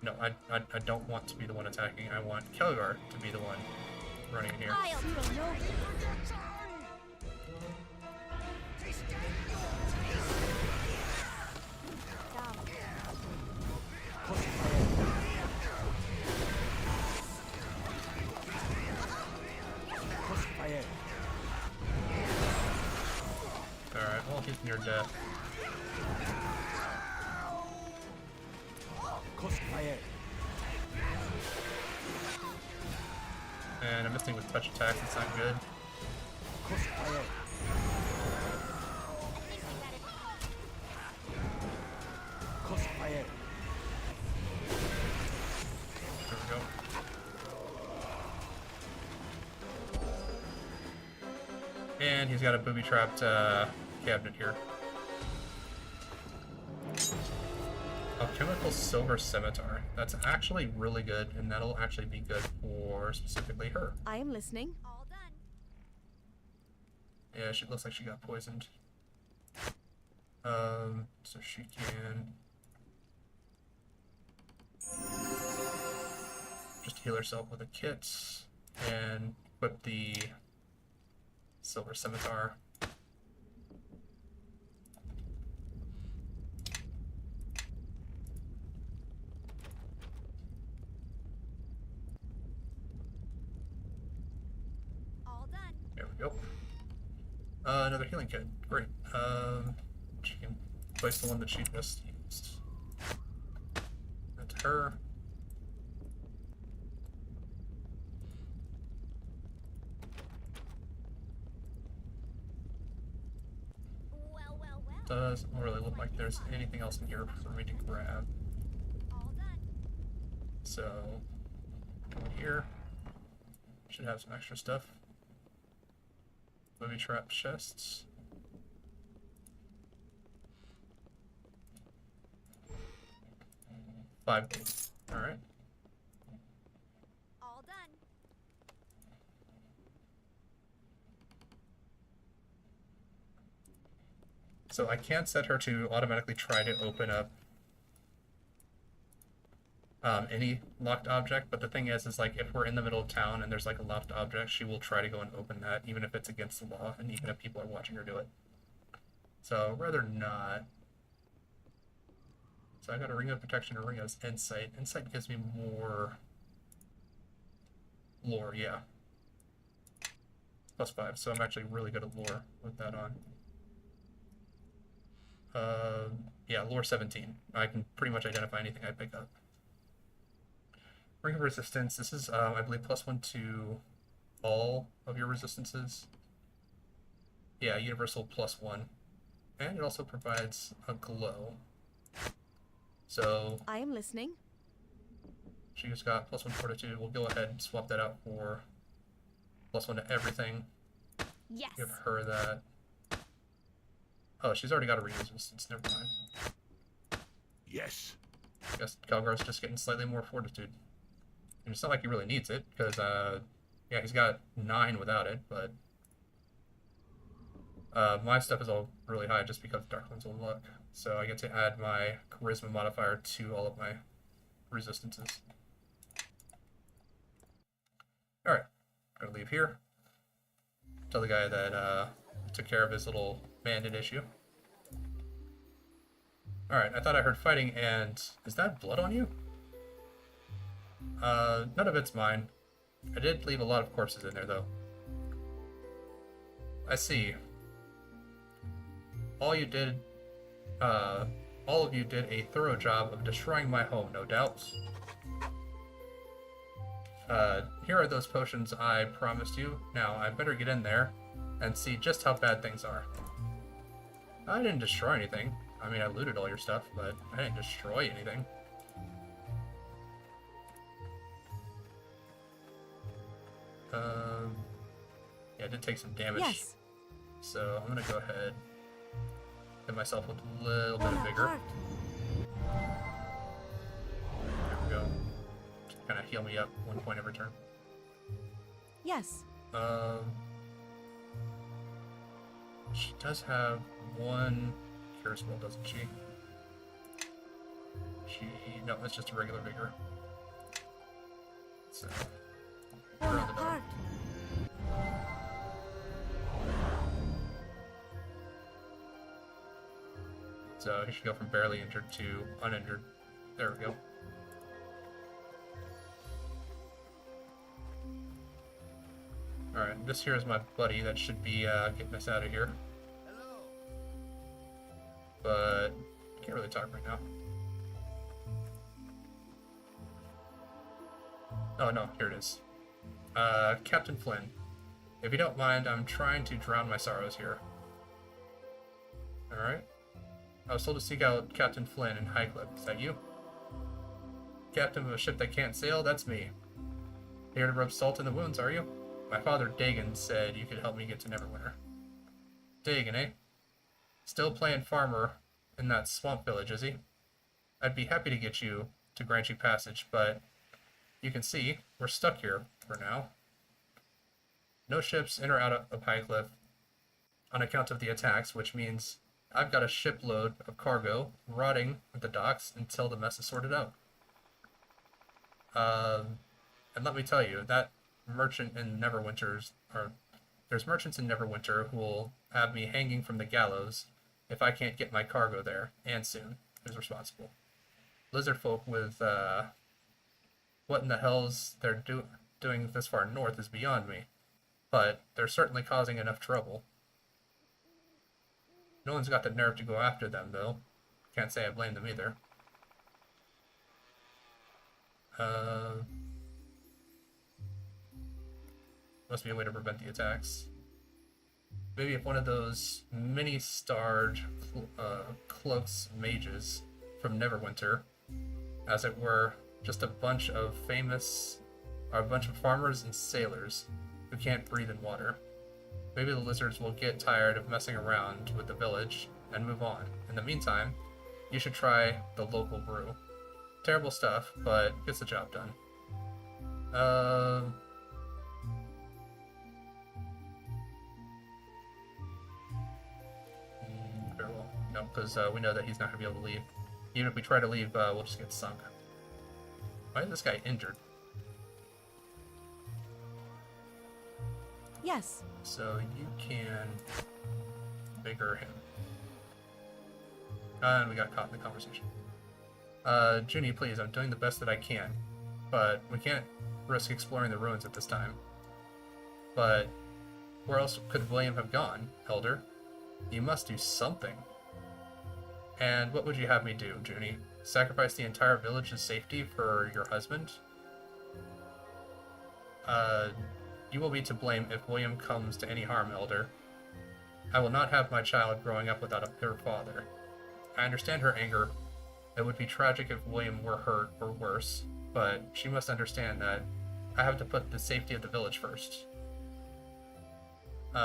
Speaker 1: No, I don't want to be the one attacking. I want Kelgar to be the one running in here.
Speaker 5: I'll throw no.
Speaker 2: Crossfire.
Speaker 1: Alright, well, he's near death.
Speaker 2: Crossfire.
Speaker 1: And I'm missing with touch attacks, it's not good.
Speaker 2: Crossfire. Crossfire.
Speaker 1: There we go. And he's got a booby-trapped cabinet here. Alchemical Silver Scimitar. That's actually really good, and that'll actually be good for specifically her.
Speaker 3: I am listening.
Speaker 5: All done.
Speaker 1: Yeah, she looks like she got poisoned. So she can just heal herself with a kit and equip the Silver Scimitar.
Speaker 5: All done.
Speaker 1: There we go. Another healing kit. Great. She can place the one that she just used. That's her. Doesn't really look like there's anything else in here for me to grab.
Speaker 5: All done.
Speaker 1: So, go in here. Should have some extra stuff. Booby trap chests. $5 gold. Alright.
Speaker 5: All done.
Speaker 1: So I can't set her to automatically try to open up any locked object, but the thing is like if we're in the middle of town and there's like a locked object, she will try to go and open that, even if it's against the law, and even if people are watching her do it. So rather not. So I got a ring of protection, a ring of insight. Insight gives me more lore, yeah. +5, so I'm actually really good at lore with that on. Yeah, lore 17. I can pretty much identify anything I pick up. Ring of resistance. This is, I believe, +1 to all of your resistances. Yeah, universal +1. And it also provides a glow. So
Speaker 3: I am listening.
Speaker 1: she just got +1 fortitude. We'll go ahead and swap that out for +1 to everything.
Speaker 5: Yes.
Speaker 1: Give her that. Oh, she's already got a resistance. Never mind.
Speaker 8: Yes.
Speaker 1: Guess Calgar's just getting slightly more fortitude. And it's not like he really needs it, because, yeah, he's got 9 without it, but my stuff is all really high just because Darkland's will luck. So I get to add my charisma modifier to all of my resistances. Alright, gonna leave here. Tell the guy that took care of his little bandit issue. Alright, I thought I heard fighting, and is that blood on you? None of it's mine. I did leave a lot of corpses in there, though. I see. All of you did a thorough job of destroying my home, no doubt. Here are those potions I promised you. Now, I better get in there and see just how bad things are. I didn't destroy anything. I mean, I looted all your stuff, but I didn't destroy anything. Yeah, I did take some damage.
Speaker 3: Yes.
Speaker 1: So I'm gonna go ahead, hit myself with a little bit of vigor. There we go. Just kind of heal me up 1 point every turn.
Speaker 3: Yes.
Speaker 1: She does have 1 cure spell, doesn't she? No, it's just a regular vigor. So,
Speaker 3: Bonaparte.
Speaker 1: so he should go from barely injured to uninjured. There we go. Alright, this here is my buddy that should be getting us out of here. But can't really talk right now. Oh no, here it is. Captain Flynn, if you don't mind, I'm trying to drown my sorrows here. Alright. I was told to seek out Captain Flynn in Highcliffe. Is that you? Captain of a ship that can't sail? That's me. Here to rub salt in the wounds, are you? My father, Dagon, said you could help me get to Neverwinter. Dagon, eh? Still playing farmer in that swamp village, is he? I'd be happy to get you to grant you passage, but you can see we're stuck here for now. No ships in or out of Highcliffe on account of the attacks, which means I've got a shipload of cargo rotting at the docks until the mess is sorted out. And let me tell you, that merchant in there's merchants in Neverwinter who will have me hanging from the gallows if I can't get my cargo there, and soon. Who's responsible? Lizard folk with, what in the hell's they're doing this far north is beyond me, but they're certainly causing enough trouble. No one's got the nerve to go after them, though. Can't say I blame them either. Must be a way to prevent the attacks. Maybe if one of those many-starred cloaks mages from Neverwinter, as it were, just a bunch of farmers and sailors who can't breathe in water. Maybe the lizards will get tired of messing around with the village and move on. In the meantime, you should try the local brew. Terrible stuff, but gets the job done. Very well. No, because we know that he's not going to be able to leave. Even if we try to leave, we'll just get sunk. Why is this guy injured?
Speaker 3: Yes.
Speaker 1: So you can vigor him. And we got caught in the conversation. Junie, please, I'm doing the best that I can, but we can't risk exploring the ruins at this time. But where else could William have gone, Elder? You must do something. And what would you have me do, Junie? Sacrifice the entire village's safety for your husband? You will be to blame if William comes to any harm, Elder. I will not have my child growing up without her father. I understand her anger. It would be tragic if William were hurt or worse, but she must understand that I have to put the safety of the village first. You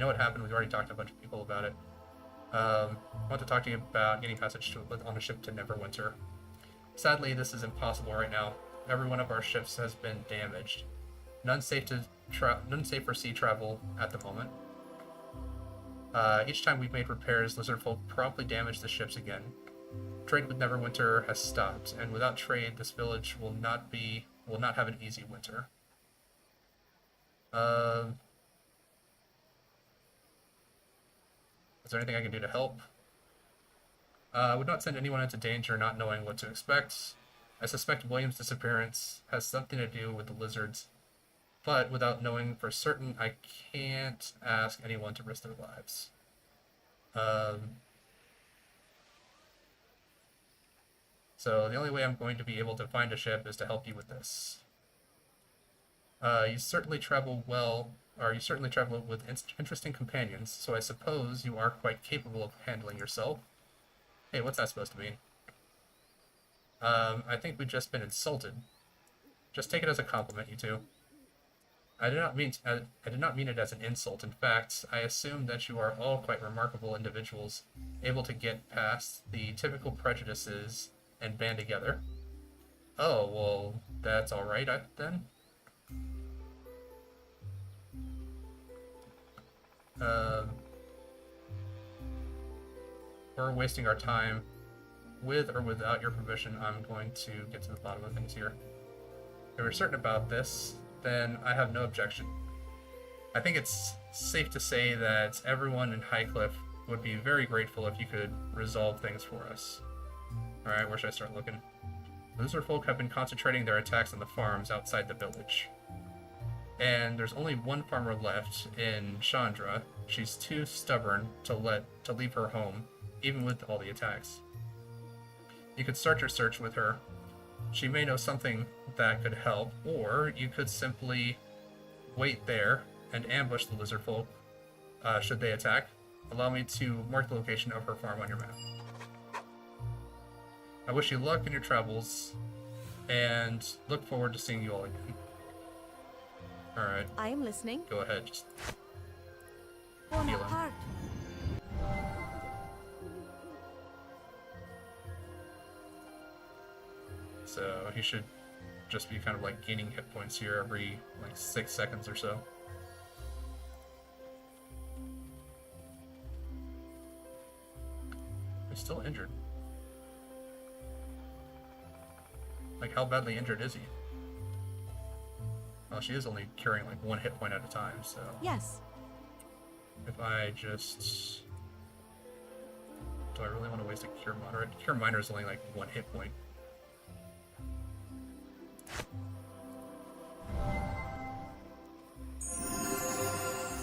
Speaker 1: know what happened? We've already talked to a bunch of people about it. I want to talk to you about getting passage on a ship to Neverwinter. Sadly, this is impossible right now. Every one of our ships has been damaged. None safe for sea travel at the moment. Each time we've made repairs, lizard folk promptly damage the ships again. Trade with Neverwinter has stopped, and without trade, this village will not have an easy winter. Is there anything I can do to help? I would not send anyone into danger not knowing what to expect. I suspect William's disappearance has something to do with the lizards, but without knowing for certain, I can't ask anyone to risk their lives. So the only way I'm going to be able to find a ship is to help you with this. You certainly travel with interesting companions, so I suppose you are quite capable of handling yourself. Hey, what's that supposed to mean? I think we've just been insulted. Just take it as a compliment, you two. I did not mean it as an insult. In fact, I assume that you are all quite remarkable individuals, able to get past the typical prejudices and band together. Oh, well, that's alright then. we're wasting our time. With or without your permission, I'm going to get to the bottom of things here. If you're certain about this, then I have no objection. I think it's safe to say that everyone in Highcliff would be very grateful if you could resolve things for us. Alright, where should I start looking? Lizard folk have been concentrating their attacks on the farms outside the village. And there's only one farmer left in Chandra. She's too stubborn to leave her home, even with all the attacks. You could start your search with her. She may know something that could help, or you could simply wait there and ambush the lizard folk should they attack. Allow me to mark the location of her farm on your map. I wish you luck in your travels, and look forward to seeing you all again. Alright.
Speaker 3: I am listening.
Speaker 1: Go ahead, just
Speaker 3: Form
Speaker 1: heal him.
Speaker 3: apart.
Speaker 1: So he should just be kind of like gaining hit points here every like 6 seconds or so. He's still injured. Like, how badly injured is he? Well, she is only carrying like 1 hit point at a time, so...
Speaker 3: Yes.
Speaker 1: If I just... Do I really want to waste a Cure Minor? Cure Minor is only like 1 hit point.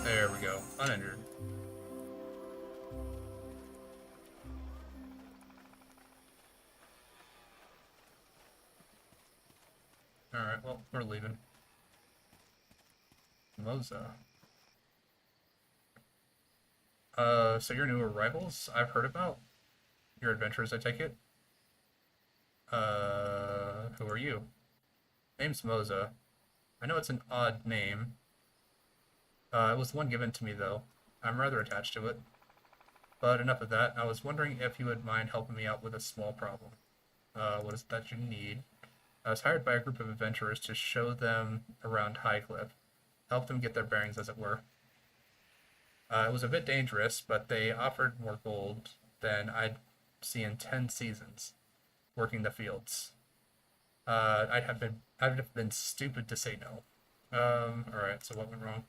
Speaker 1: There we go. Uninjured. Alright, well, we're leaving. Moza. So your new arrivals I've heard about? Your adventures, I take it? Who are you? Name's Moza. I know it's an odd name. It was the one given to me, though. I'm rather attached to it. But enough of that. I was wondering if you would mind helping me out with a small problem. What is it that you need? I was hired by a group of adventurers to show them around Highcliff. Help them get their bearings, as it were. It was a bit dangerous, but they offered more gold than I'd see in 10 seasons working the fields. I'd have been stupid to say no. Alright, so what went wrong?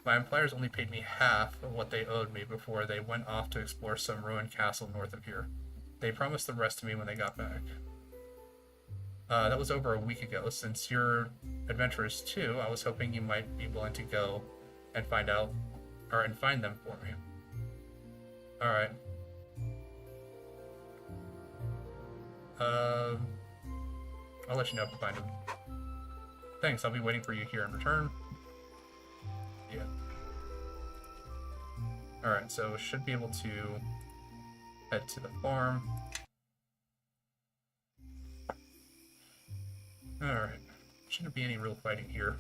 Speaker 1: My employers only paid me half of what they owed me before they went off to explore some ruined castle north of here. They promised the rest to me when they got back. That was over a week ago. Since you're adventurers too, I was hoping you might be willing to go and find them for me. Alright. I'll let you know if I find them. Thanks, I'll be waiting for you here in return. Yeah. Alright, so should be able to head to the farm. Alright. Shouldn't be any real fighting here.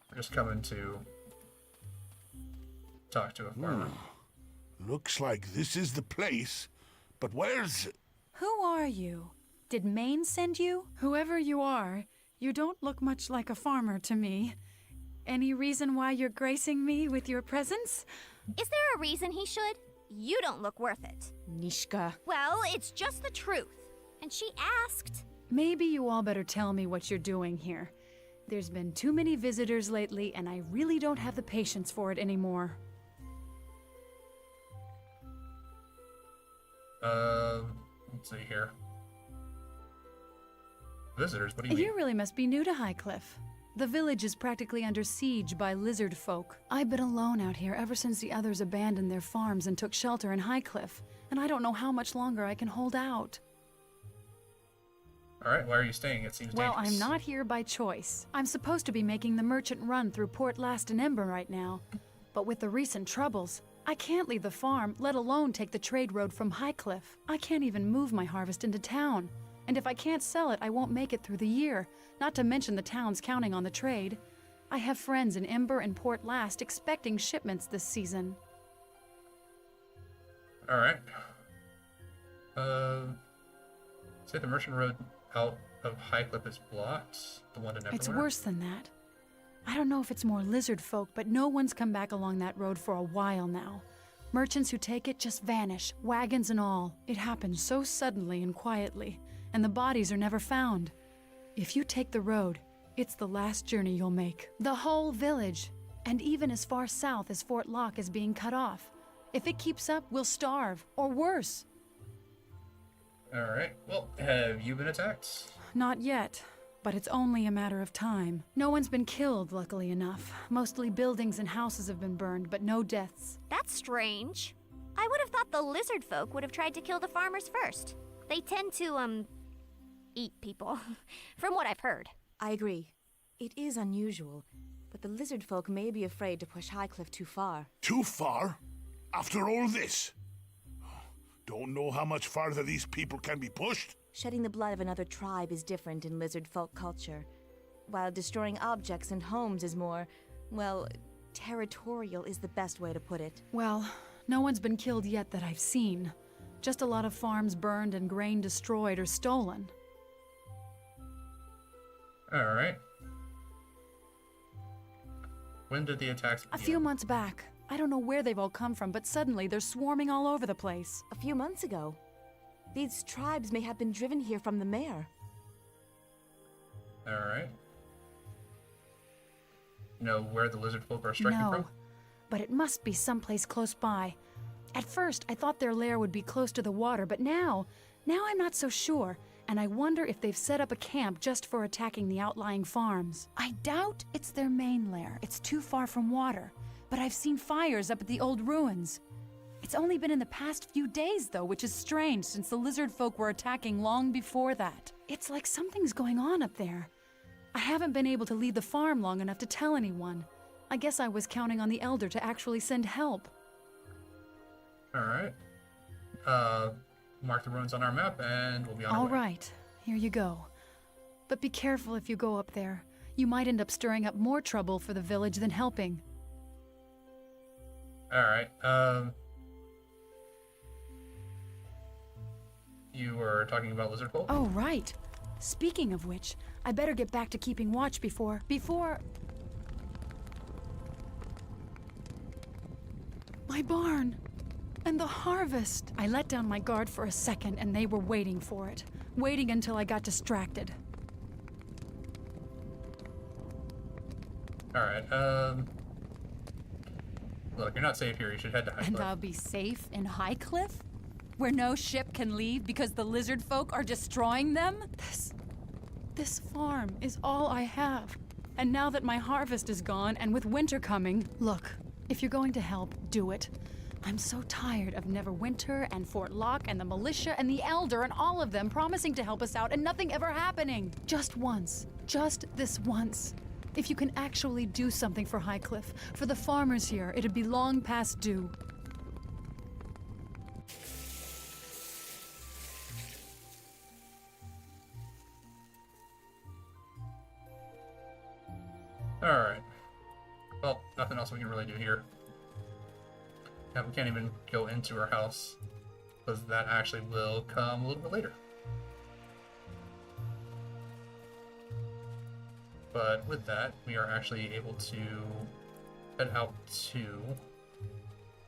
Speaker 1: We're just coming to talk to a farmer.
Speaker 4: Looks like this is the place, but where's...
Speaker 10: Who are you? Did Maine send you? Whoever you are, you don't look much like a farmer to me. Any reason why you're gracing me with your presence?
Speaker 5: Is there a reason he should? You don't look worth it.
Speaker 10: Nishka.
Speaker 5: Well, it's just the truth. And she asked.
Speaker 10: Maybe you all better tell me what you're doing here. There's been too many visitors lately, and I really don't have the patience for it anymore.
Speaker 1: Let's see here. Visitors? What do you mean?
Speaker 10: You really must be new to Highcliff. The village is practically under siege by lizard folk. I've been alone out here ever since the others abandoned their farms and took shelter in Highcliff, and I don't know how much longer I can hold out.
Speaker 1: Alright, why are you staying? It seems
Speaker 10: Well,
Speaker 1: dangerous.
Speaker 10: I'm not here by choice. I'm supposed to be making the merchant run through Port Last and Ember right now. But with the recent troubles, I can't leave the farm, let alone take the trade road from Highcliff. I can't even move my harvest into town. And if I can't sell it, I won't make it through the year, not to mention the town's counting on the trade. I have friends in Ember and Port Last expecting shipments this season.
Speaker 1: Alright. Say the merchant road out of Highcliff is blocked? The one to Neverwinter?
Speaker 10: It's worse than that. I don't know if it's more lizard folk, but no one's come back along that road for a while now. Merchants who take it just vanish, wagons and all. It happens so suddenly and quietly, and the bodies are never found. If you take the road, it's the last journey you'll make. The whole village, and even as far south as Fort Locke, is being cut off. If it keeps up, we'll starve, or worse.
Speaker 1: Alright, well, have you been attacked?
Speaker 10: Not yet, but it's only a matter of time. No one's been killed, luckily enough. Mostly buildings and houses have been burned, but no deaths.
Speaker 5: That's strange. I would have thought the lizard folk would have tried to kill the farmers first. They tend to, eat people, from what I've heard.
Speaker 3: I agree. It is unusual, but the lizard folk may be afraid to push Highcliff too far.
Speaker 11: Too far? After all this? Don't know how much farther these people can be pushed?
Speaker 3: Shedding the blood of another tribe is different in lizard folk culture, while destroying objects and homes is more, well, territorial is the best way to put it.
Speaker 10: Well, no one's been killed yet that I've seen. Just a lot of farms burned and grain destroyed or stolen.
Speaker 1: Alright. When did the attacks begin?
Speaker 10: A few months back. I don't know where they've all come from, but suddenly they're swarming all over the place.
Speaker 3: A few months ago. These tribes may have been driven here from the mayor.
Speaker 1: Alright. You know where the lizard folk are striking from?
Speaker 10: No, but it must be someplace close by. At first, I thought their lair would be close to the water, but now I'm not so sure, and I wonder if they've set up a camp just for attacking the outlying farms. I doubt it's their main lair. It's too far from water. But I've seen fires up at the old ruins. It's only been in the past few days, though, which is strange since the lizard folk were attacking long before that. It's like something's going on up there. I haven't been able to leave the farm long enough to tell anyone. I guess I was counting on the elder to actually send help.
Speaker 1: Alright. Mark the ruins on our map and we'll be on our way.
Speaker 10: All right, here you go. But be careful if you go up there. You might end up stirring up more trouble for the village than helping.
Speaker 1: Alright, you were talking about lizard folk?
Speaker 10: Oh, right. Speaking of which, I better get back to keeping watch before... My barn! And the harvest! I let down my guard for a second and they were waiting for it. Waiting until I got distracted.
Speaker 1: Alright, look, you're not safe here. You should head to Highcliff.
Speaker 10: And I'll be safe in Highcliff? Where no ship can leave because the lizard folk are destroying them? This farm is all I have. And now that my harvest is gone and with winter coming, look, if you're going to help, do it. I'm so tired of Neverwinter and Fort Locke and the militia and the elder and all of them promising to help us out and nothing ever happening. Just once. Just this once. If you can actually do something for Highcliff, for the farmers here, it'd be long past due.
Speaker 1: Alright. Well, nothing else we can really do here. Yeah, we can't even go into our house, because that actually will come a little bit later. But with that, we are actually able to head out to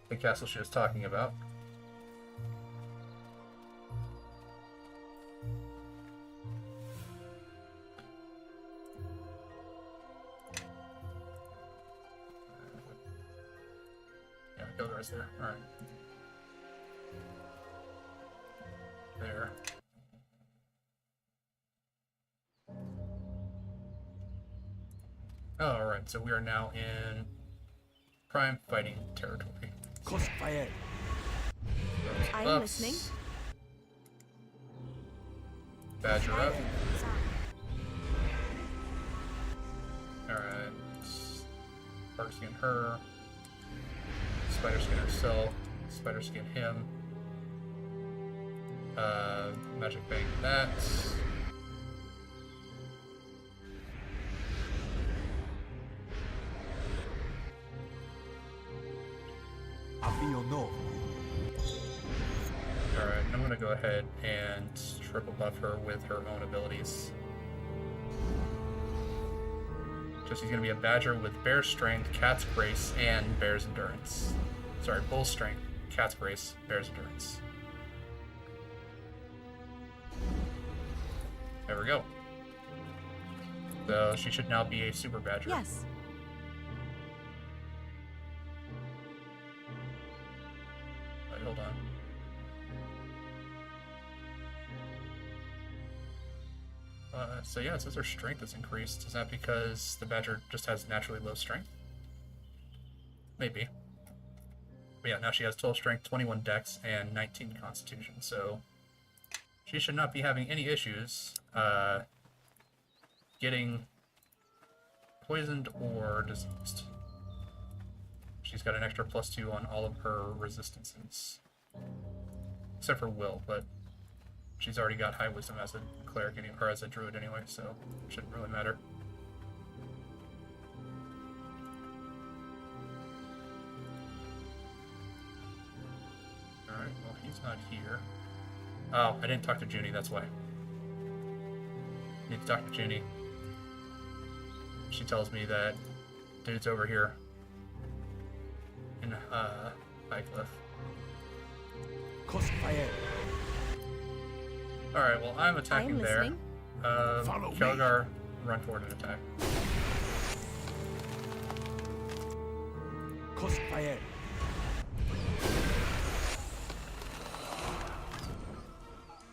Speaker 1: the castle she was talking about. Yeah, Gilgar's there. Alright. There. Alright, so we are now in prime fighting territory.
Speaker 2: Crossfire.
Speaker 3: I am
Speaker 1: Buffs.
Speaker 3: listening.
Speaker 1: Badger up. Alright. Spark skin her. Spider skin herself. Spider skin him. Magic bang that. Alright, I'm gonna go ahead and triple buff her with her own abilities. Just he's going to be a badger with bear strength, cat's grace, and bear's endurance. Sorry, bull strength, cat's grace, bear's endurance. There we go. So she should now be a super badger.
Speaker 3: Yes.
Speaker 1: Wait, hold on. So yeah, it says her strength is increased. Is that because the badger just has naturally low strength? Maybe. But yeah, now she has 12 strength, 21 dex, and 19 constitution, so she should not be having any issues getting poisoned or diseased. She's got an extra +2 on all of her resistances. Except for will, but she's already got high wisdom as a cleric or as a druid anyway, so it shouldn't really matter. Alright, well he's not here. Oh, I didn't talk to Junie, that's why. Need to talk to Junie. She tells me that dude's over here in Highcliff.
Speaker 2: Crossfire.
Speaker 1: Alright, well I'm attacking there.
Speaker 11: Follow me.
Speaker 1: Kelgar, run forward and attack.
Speaker 2: Crossfire.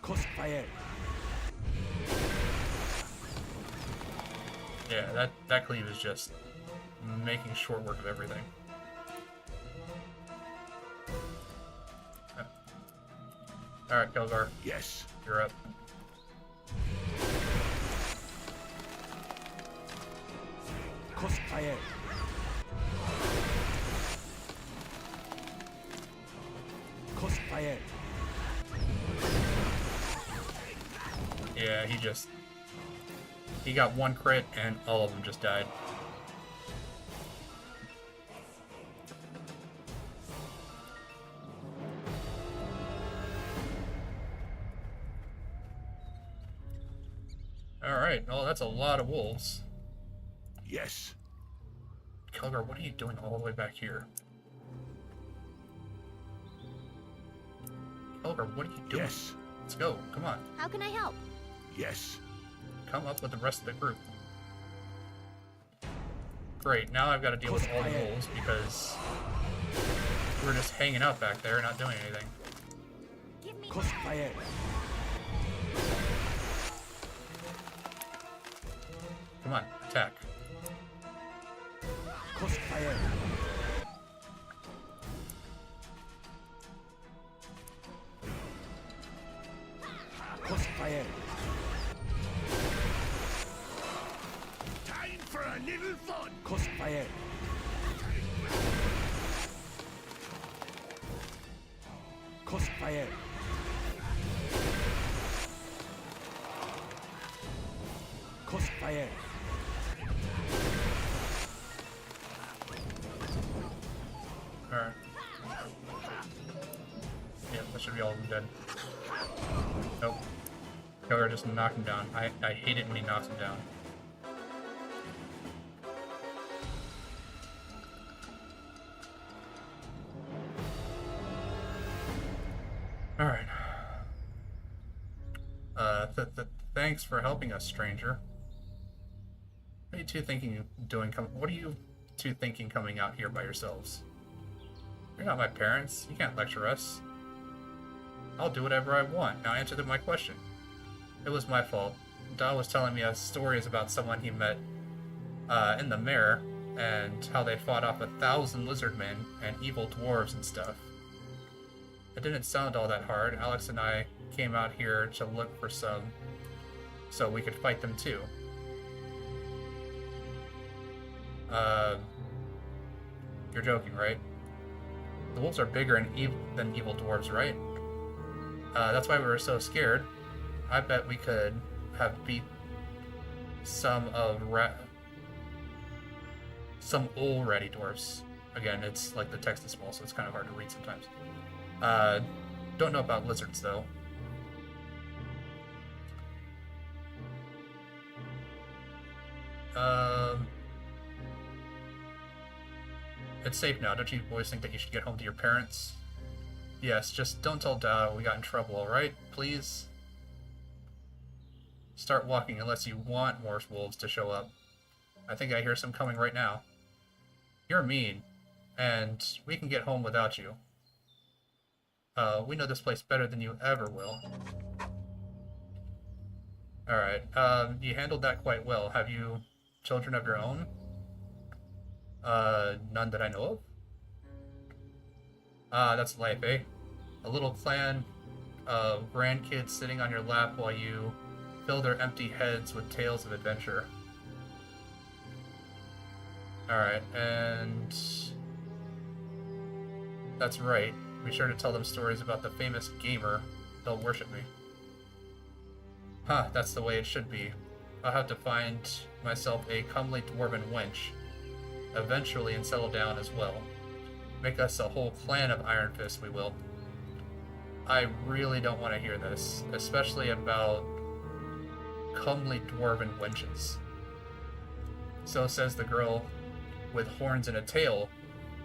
Speaker 2: Crossfire.
Speaker 1: Yeah, that cleave is just making short work of everything. Alright, Kelgar,
Speaker 11: Yes.
Speaker 1: you're up.
Speaker 2: Crossfire. Crossfire.
Speaker 1: Yeah, he got one crit and all of them just died. Alright, well that's a lot of wolves.
Speaker 11: Yes.
Speaker 1: Kelgar, what are you doing all the way back here? Kelgar, what are you doing?
Speaker 11: Yes.
Speaker 1: Let's go, come on.
Speaker 5: How can I help?
Speaker 11: Yes.
Speaker 1: Come up with the rest of the group. Great, now I've got to deal with all the wolves because we're just hanging out back there not doing anything.
Speaker 5: Give me
Speaker 2: Crossfire.
Speaker 1: Come on, attack.
Speaker 2: Crossfire. Crossfire.
Speaker 11: Time for a little fun.
Speaker 2: Crossfire. Crossfire. Crossfire.
Speaker 1: Alright. Yeah, that should be all of them dead. Nope. Kelgar just knocked him down. I hate it when he knocks him down. Alright. Thanks for helping us, stranger. What are you two thinking what are you two thinking coming out here by yourselves? You're not my parents. You can't lecture us. I'll do whatever I want. Now answer my question. It was my fault. Da was telling me stories about someone he met in the Mare and how they fought off 1,000 lizard men and evil dwarves and stuff. It didn't sound all that hard. Alex and I came out here to look for some so we could fight them too. You're joking, right? The wolves are bigger than evil dwarves, right? That's why we were so scared. I bet we could have beat some old ratty dwarves. Again, it's like the text is small, so it's kind of hard to read sometimes. Don't know about lizards though. It's safe now. Don't you boys think that you should get home to your parents? Yes, just don't tell Dao we got in trouble, alright? Please? Start walking unless you want more wolves to show up. I think I hear some coming right now. You're mean, and we can get home without you. We know this place better than you ever will. Alright, you handled that quite well. Have you children of your own? None that I know of. Ah, that's life, eh? A little clan of grandkids sitting on your lap while you fill their empty heads with tales of adventure. Alright, and... that's right. Be sure to tell them stories about the famous gamer. They'll worship me. Huh, that's the way it should be. I'll have to find myself a comely dwarven wench. Eventually, and settle down as well. Make us a whole clan of Iron Fists, we will. I really don't want to hear this, especially about comely dwarven wenches. So says the girl with horns and a tail.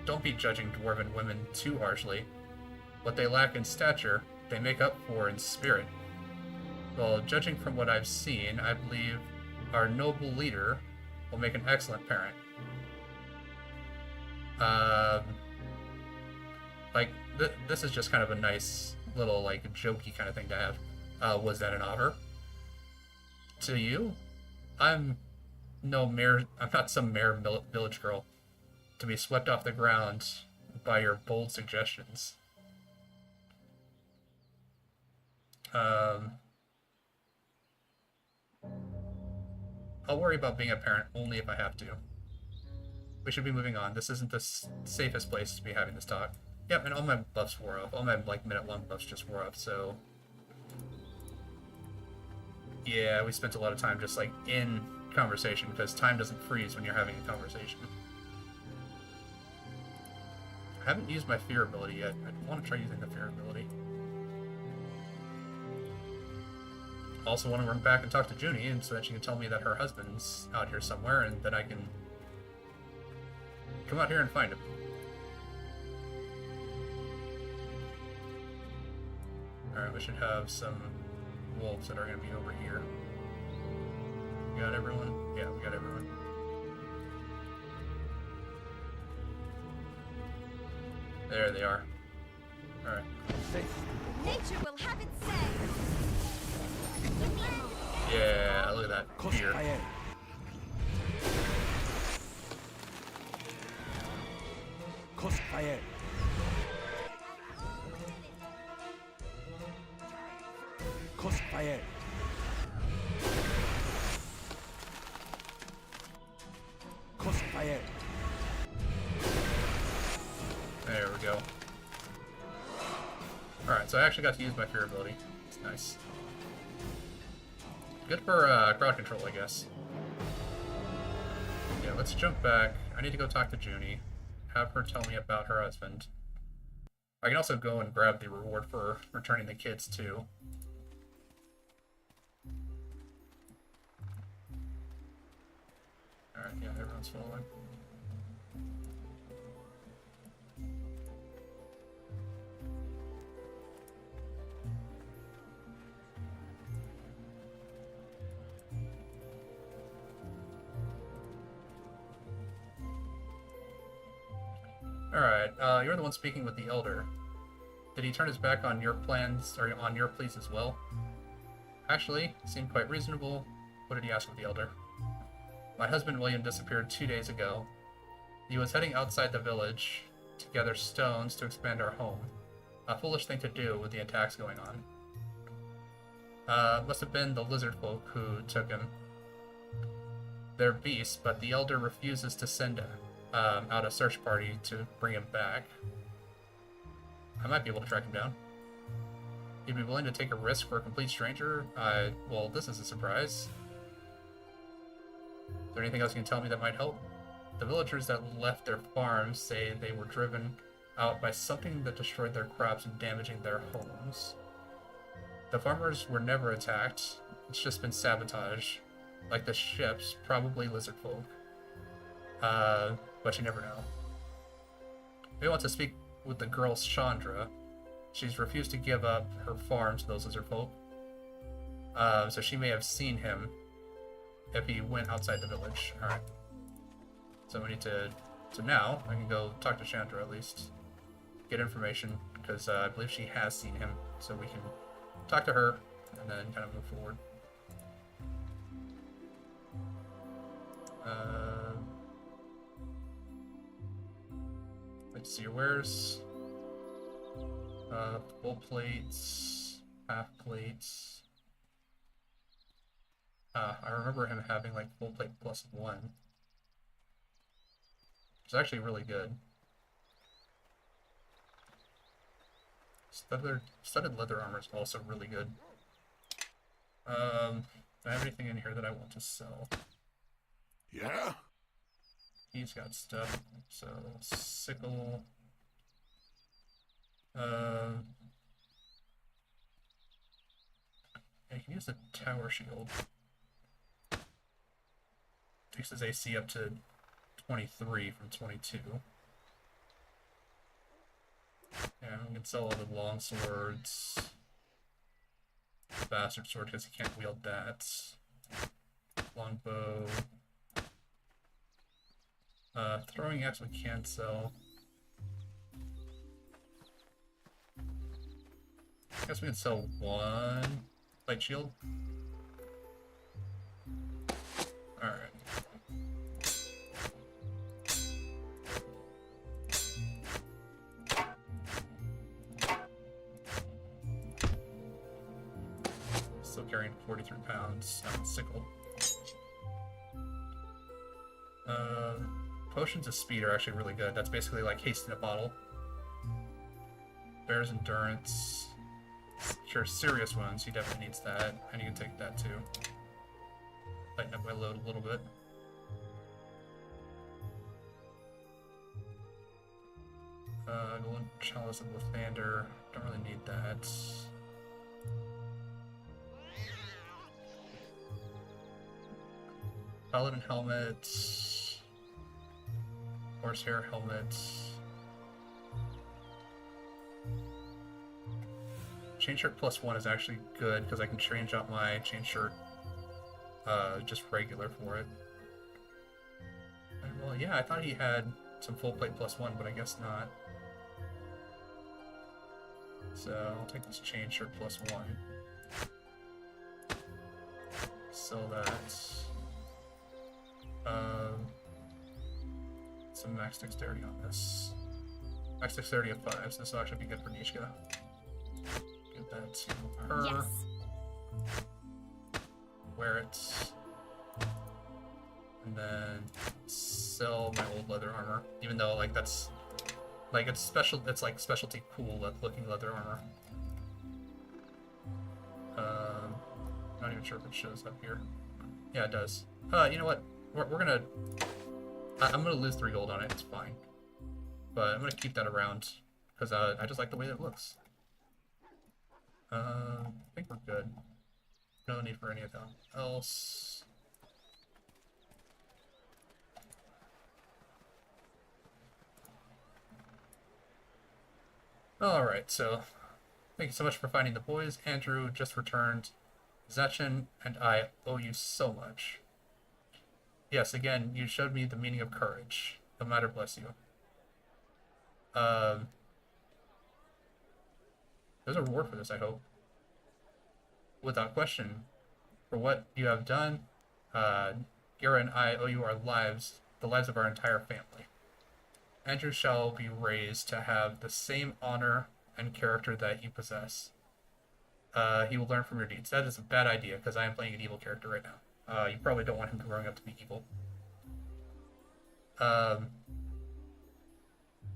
Speaker 1: Don't be judging dwarven women too harshly. What they lack in stature, they make up for in spirit. Well, judging from what I've seen, I believe our noble leader will make an excellent parent. This is just kind of a nice little, like, jokey kind of thing to have. Was that an offer? To you? I'm not some mere village girl to be swept off the ground by your bold suggestions. I'll worry about being a parent only if I have to. We should be moving on. This isn't the safest place to be having this talk. Yep, and all my buffs wore off. All my, like, minute 1 buffs just wore off, so... yeah, we spent a lot of time just, like, in conversation, because time doesn't freeze when you're having a conversation. I haven't used my fear ability yet. I want to try using the fear ability. Also want to run back and talk to Junie, and so that she can tell me that her husband's out here somewhere, and that I can come out here and find him. Alright, we should have some wolves that are going to be over here. We got everyone? Yeah, we got everyone. There they are. Alright.
Speaker 5: Nature will have its say.
Speaker 1: Yeah, look at that deer.
Speaker 2: Crossfire. Crossfire. Crossfire.
Speaker 1: There we go. Alright, so I actually got to use my fear ability. It's nice. Good for crowd control, I guess. Yeah, let's jump back. I need to go talk to Junie. Have her tell me about her husband. I can also go and grab the reward for returning the kids, too. Alright, yeah, everyone's following. Alright, you're the one speaking with the Elder. Did he turn his back on your plans, or on your pleas as well? Actually, seemed quite reasonable. What did he ask of the Elder? My husband William disappeared 2 days ago. He was heading outside the village to gather stones to expand our home. A foolish thing to do with the attacks going on. Must have been the lizard folk who took him. They're beasts, but the Elder refuses to send out a search party to bring him back. I might be able to track him down. You'd be willing to take a risk for a complete stranger? Well, this is a surprise. Is there anything else you can tell me that might help? The villagers that left their farms say they were driven out by something that destroyed their crops and damaging their homes. The farmers were never attacked. It's just been sabotage. Like the ships, probably lizard folk. But you never know. We want to speak with the girl Chandra. She's refused to give up her farm to those lizard folk. So she may have seen him if he went outside the village. Alright. So we need to... So now, I can go talk to Chandra at least. Get information, because I believe she has seen him. So we can talk to her, and then kind of move forward. Let's see your wares. Full plates, half plates. I remember him having like full plate plus 1. It's actually really good. Studded leather armor is also really good. Do I have anything in here that I want to sell?
Speaker 11: Yeah?
Speaker 1: He's got stuff. So, sickle. Yeah, you can use the tower shield. Takes his AC up to 23 from 22. Yeah, we can sell all the long swords. Bastard sword because he can't wield that. Longbow. Throwing axe we can sell. I guess we can sell one light shield. Alright. Still carrying 43 pounds on sickle. Potions of speed are actually really good. That's basically like haste in a bottle. Bear's endurance. Sure, serious wounds. He definitely needs that. And you can take that too. Lighten up my load a little bit. Golden Chalice of Lathander. Don't really need that. Paladin helmet. Horsehair helmet. Chain shirt plus 1 is actually good because I can change out my chain shirt just regular for it. And, well, yeah, I thought he had some full plate plus 1, but I guess not. So I'll take this chain shirt plus 1. Sell that. Some max dexterity on this. Max dexterity of 5, so this will actually be good for Nishka. Give that to her.
Speaker 5: Yes.
Speaker 1: Wear it. And then sell my old leather armor. Even though like that's like it's special, it's like specialty cool looking leather armor. Not even sure if it shows up here. Yeah, it does. You know what? We're gonna I'm gonna lose 3 gold on it, it's fine. But I'm gonna keep that around, because I just like the way that it looks. I think we're good. No need for anything else. Alright, so thank you so much for finding the boys. Andrew just returned. Zachin and I owe you so much. Yes, again, you showed me the meaning of courage. The matter bless you. There's a reward for this, I hope. Without question. For what you have done, Gira and I owe you our lives, the lives of our entire family. Andrew shall be raised to have the same honor and character that you possess. He will learn from your deeds. That is a bad idea, because I am playing an evil character right now. You probably don't want him growing up to be evil.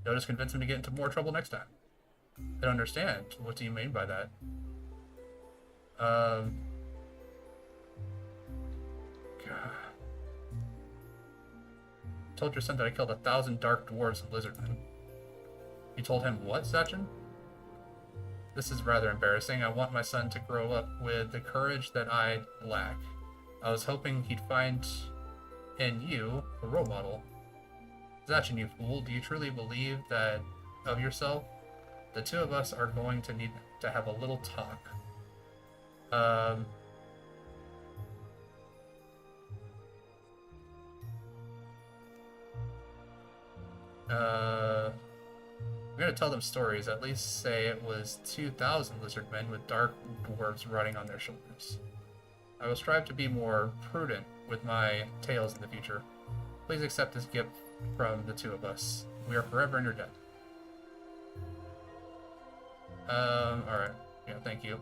Speaker 1: You'll just convince him to get into more trouble next time. I don't understand. What do you mean by that? God. Told your son that I killed 1,000 dark dwarves and lizardmen. You told him what, Zachin? This is rather embarrassing. I want my son to grow up with the courage that I lack. I was hoping he'd find in you a role model. Zachin, you fool, do you truly believe that of yourself? The two of us are going to need to have a little talk. I'm gonna tell them stories. At least say it was 2,000 lizard men with dark dwarves riding on their shoulders. I will strive to be more prudent with my tales in the future. Please accept this gift from the two of us. We are forever in your debt. Alright. Yeah, thank you.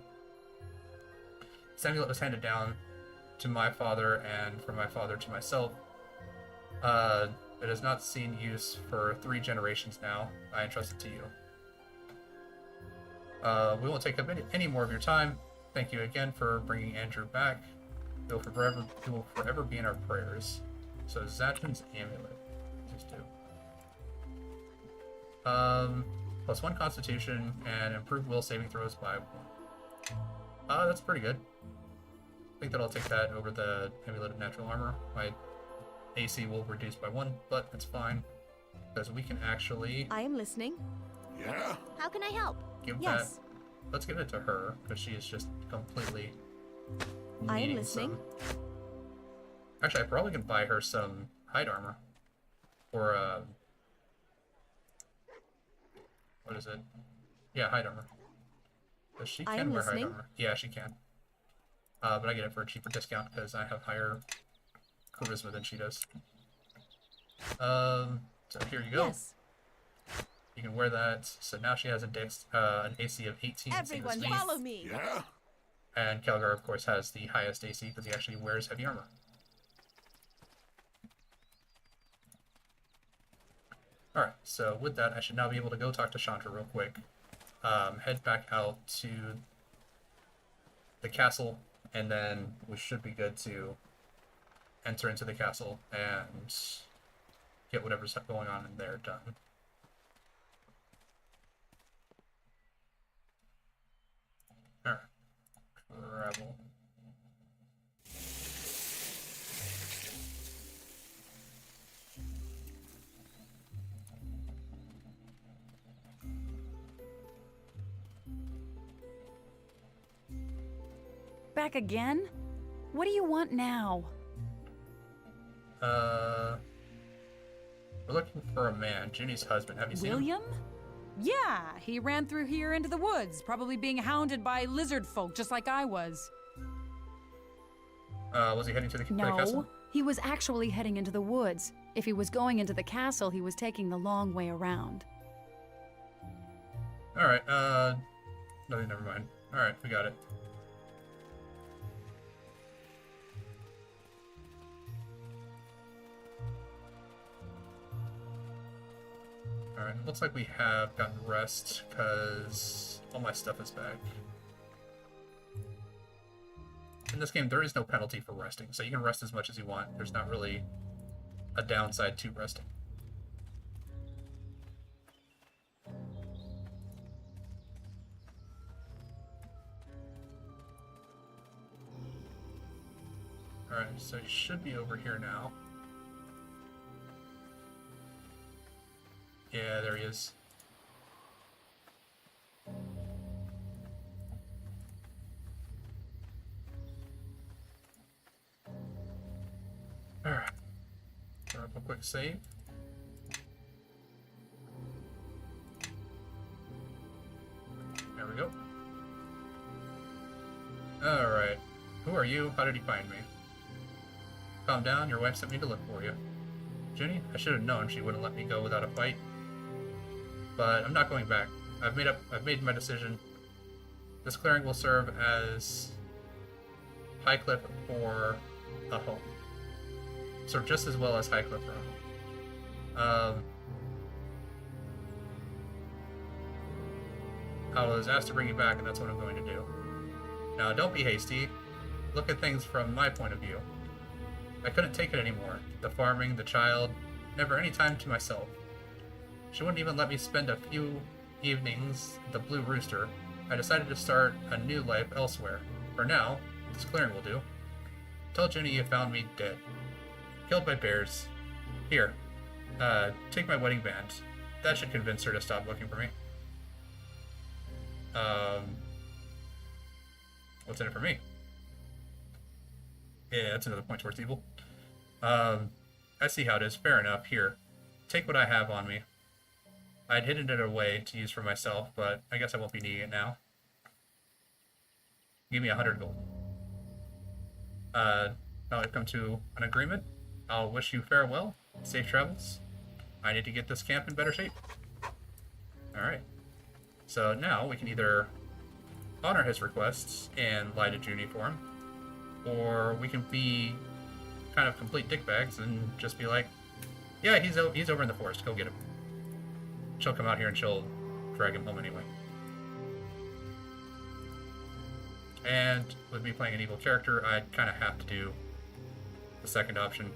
Speaker 1: This amulet was handed down to my father and from my father to myself. It has not seen use for 3 generations now. I entrust it to you. We won't take up any more of your time. Thank you again for bringing Andrew back. He will forever be in our prayers. So Zachin's amulet. Just do. +1 Constitution and improved will saving throws by 1. That's pretty good. I think that I'll take that over the amulet of natural armor. My AC will reduce by 1, but that's fine because we can actually.
Speaker 3: I am listening.
Speaker 11: Yeah?
Speaker 5: How can I help?
Speaker 1: Give
Speaker 3: Yes.
Speaker 1: that. Let's give it to her because she is just completely.
Speaker 3: I am
Speaker 1: needing
Speaker 3: listening.
Speaker 1: Actually, I probably can buy her some hide armor, or what is it? Yeah, hide armor. Because she
Speaker 3: I
Speaker 1: can
Speaker 3: am
Speaker 1: wear hide
Speaker 3: listening.
Speaker 1: armor. Yeah, she can. But I get it for a cheaper discount because I have higher charisma than she does. So here you go.
Speaker 3: Yes.
Speaker 1: You can wear that. So now she has an AC of 18.
Speaker 3: Everyone,
Speaker 1: same as me.
Speaker 3: follow me.
Speaker 11: Yeah?
Speaker 1: And Kelgar, of course, has the highest AC because he actually wears heavy armor. Alright, so with that, I should now be able to go talk to Chandra real quick. Head back out to the castle, and then we should be good to enter into the castle and get whatever's going on in there done. Alright. Travel.
Speaker 10: Back again? What do you want now?
Speaker 1: We're looking for a man, Junie's husband. Have you seen him?
Speaker 12: William? Yeah, he ran through here into the woods, probably being hounded by lizard folk just like I was.
Speaker 1: Was he heading to the castle?
Speaker 10: No, he was actually heading into the woods. If he was going into the castle, he was taking the long way around.
Speaker 1: Alright, no, never mind. Alright, we got it. Alright, looks like we have gotten rest, because all my stuff is back. In this game, there is no penalty for resting, so you can rest as much as you want. There's not really a downside to resting. Alright, so he should be over here now. Yeah, there he is. Alright. Throw up a quick save. There we go. Alright. Who are you? How did he find me? Calm down, your wife sent me to look for you. Junie, I should have known she wouldn't let me go without a fight. But I'm not going back. I've made my decision. This clearing will serve as Highcliff for a home. Serve just as well as Highcliff for a home. I was asked to bring you back, and that's what I'm going to do. Now, don't be hasty. Look at things from my point of view. I couldn't take it anymore. The farming, the child, never any time to myself. She wouldn't even let me spend a few evenings at the Blue Rooster. I decided to start a new life elsewhere. For now, this clearing will do. Tell Junie you found me dead. Killed by bears. Here, Take my wedding band. That should convince her to stop looking for me. What's in it for me? Yeah, that's another point towards evil. I see how it is. Fair enough. Here, take what I have on me. I'd hidden it away to use for myself, but I guess I won't be needing it now. Give me 100 gold. Now I've come to an agreement. I'll wish you farewell. Safe travels. I need to get this camp in better shape. Alright. So now we can either honor his requests and lie to Junie for him, or we can be kind of complete dickbags and just be like, yeah, he's over in the forest, go get him. She'll come out here and she'll drag him home anyway. And with me playing an evil character, I'd kind of have to do the second option.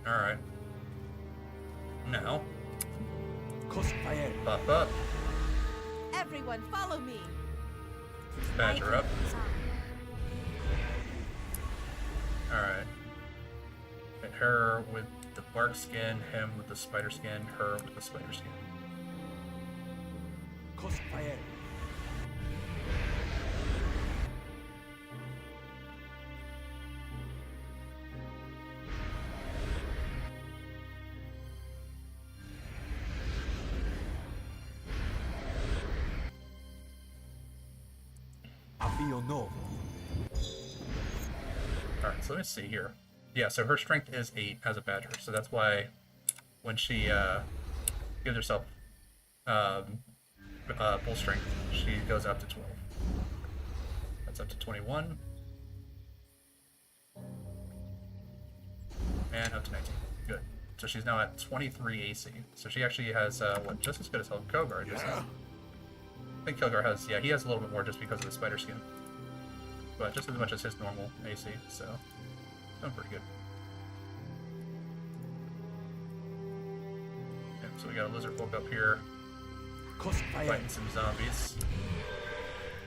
Speaker 1: Alright. Now, pop up.
Speaker 3: Everyone, follow me.
Speaker 1: Badger up. Alright. Hit her with the bark skin, him with the spider skin, her with the spider skin. Alright, so let me see here. Yeah, so her strength is 8 as a badger, so that's why when she gives herself full strength, she goes up to 12. That's up to 21. And up to 19. Good. So she's now at 23 AC. So she actually has, what, just as good as Kilgar, isn't it? I think Kilgar has, yeah, he has a little bit more just because of the spider skin. But just as much as his normal AC, so doing pretty good. Yep, so we got a lizard folk up here fighting some zombies.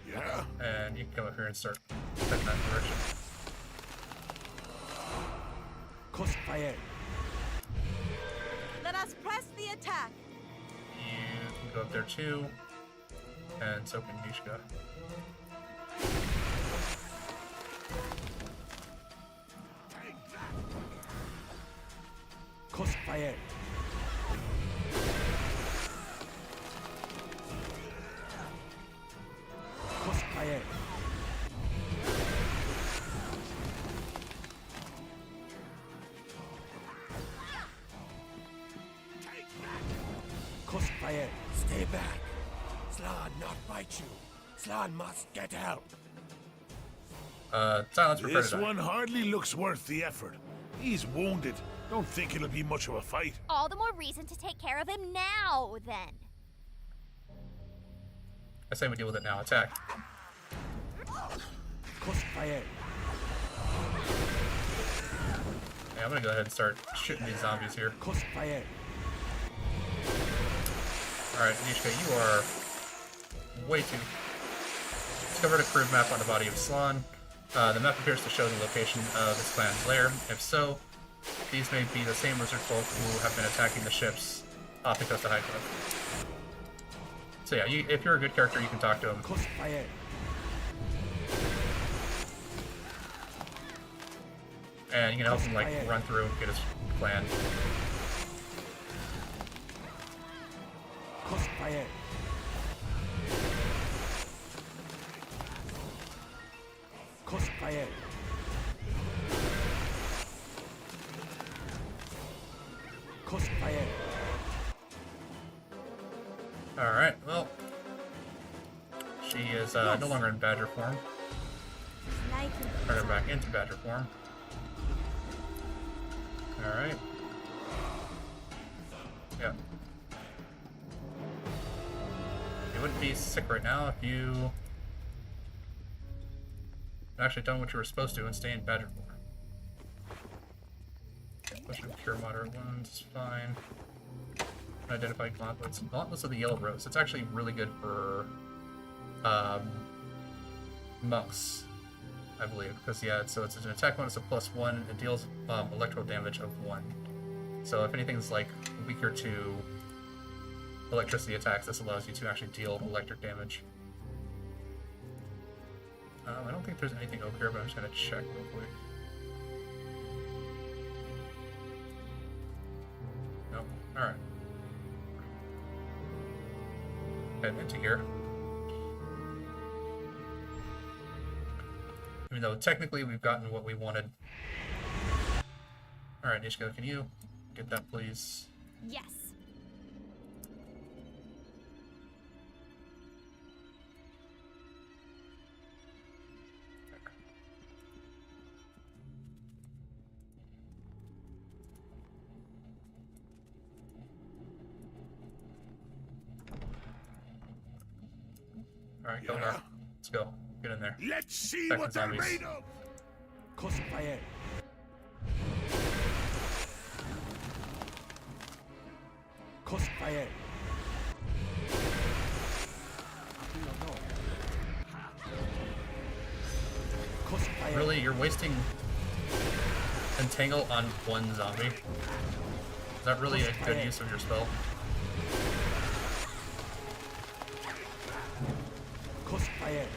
Speaker 11: Yeah.
Speaker 1: And you can come up here and start heading that direction.
Speaker 3: Let us press the attack.
Speaker 1: You can go up there too, and so can Nishka.
Speaker 2: Crossfire. Crossfire. Crossfire.
Speaker 8: Stay back. Slan not bite you. Slan must get help.
Speaker 1: Silence for
Speaker 11: This
Speaker 1: Predator.
Speaker 11: one hardly looks worth the effort. He's wounded. Don't think it'll be much of a fight.
Speaker 5: All the more reason to take care of him now, then.
Speaker 1: I say we deal with it now. Attack.
Speaker 2: Crossfire.
Speaker 1: Yeah, I'm gonna go ahead and start shooting these zombies here.
Speaker 2: Crossfire.
Speaker 1: Alright, Nishka, you are way too... Discovered a crude map on the body of Slan. The map appears to show the location of his clan's lair. If so, these may be the same lizard folk who have been attacking the ships off the coast of Highcliffe. So yeah, if you're a good character, you can talk to him.
Speaker 2: Crossfire.
Speaker 1: And you can help him like run through and get his clan.
Speaker 2: Crossfire. Crossfire. Crossfire.
Speaker 1: Alright, well. She is no longer in badger form. Turn her back into badger form. Alright. Yeah. You wouldn't be sick right now if you had actually done what you were supposed to and stay in badger form. Push and cure moderate wounds is fine. Identify gauntlets. Gauntlets of the Yellow Rose. It's actually really good for monks I believe. Because, yeah, so it's an attack bonus of +1. It deals electrical damage of 1. So if anything's, like, weaker to electricity attacks, this allows you to actually deal electric damage. I don't think there's anything over here, but I'm just going to check real quick. Nope. Alright. Heading into here. Even though technically we've gotten what we wanted. Alright, Nishiko, can you get that, please?
Speaker 5: Yes.
Speaker 1: Alright, go there. Let's go. Get in there.
Speaker 11: Let's see
Speaker 1: Attack
Speaker 11: what
Speaker 1: the
Speaker 11: they're
Speaker 1: zombies.
Speaker 11: made of!
Speaker 2: Crossfire. Crossfire. Crossfire.
Speaker 1: Really? You're wasting Entangle on one zombie? Is that really a good use of your spell?
Speaker 2: Crossfire.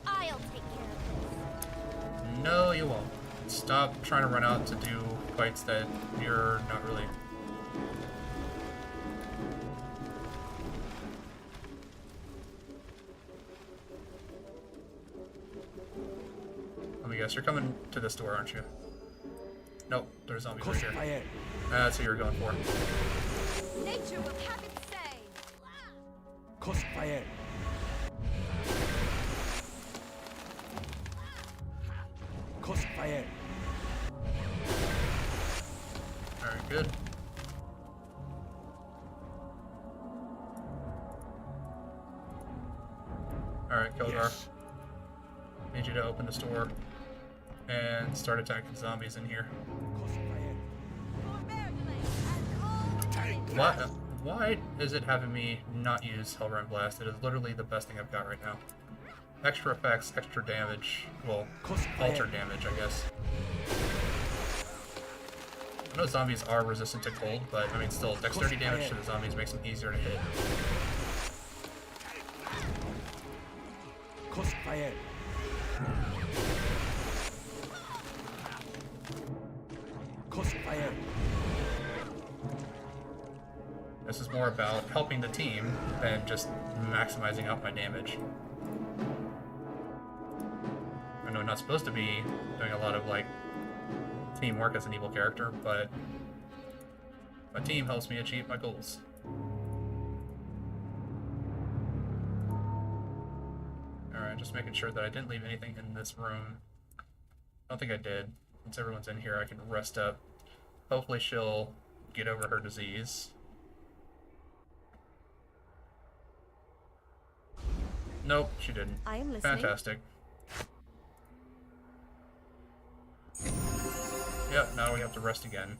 Speaker 5: I'll take care of this.
Speaker 1: No, you won't. Stop trying to run out to do fights that you're not really... Let me guess, you're coming to this door, aren't you? Nope, there's zombies right here.
Speaker 2: Crossfire.
Speaker 1: That's who you're going for.
Speaker 5: Nature will have its say.
Speaker 2: Crossfire. Crossfire.
Speaker 1: Alright, good. Alright, Keldar.
Speaker 11: Yes.
Speaker 1: Need you to open this door and start attacking zombies in here. Why is it having me not use Hellrun Blast? It is literally the best thing I've got right now. Extra effects, extra damage. Well, alter damage, I guess. I know zombies are resistant to cold, but I mean, still, dexterity damage to the zombies makes them easier to hit.
Speaker 2: Crossfire. Crossfire.
Speaker 1: This is more about helping the team than just maximizing out my damage. I know I'm not supposed to be doing a lot of, like, teamwork as an evil character, but my team helps me achieve my goals. Alright, just making sure that I didn't leave anything in this room. I don't think I did. Once everyone's in here, I can rest up. Hopefully she'll get over her disease. Nope, she didn't.
Speaker 3: I am listening.
Speaker 1: Fantastic. Yep, now we have to rest again.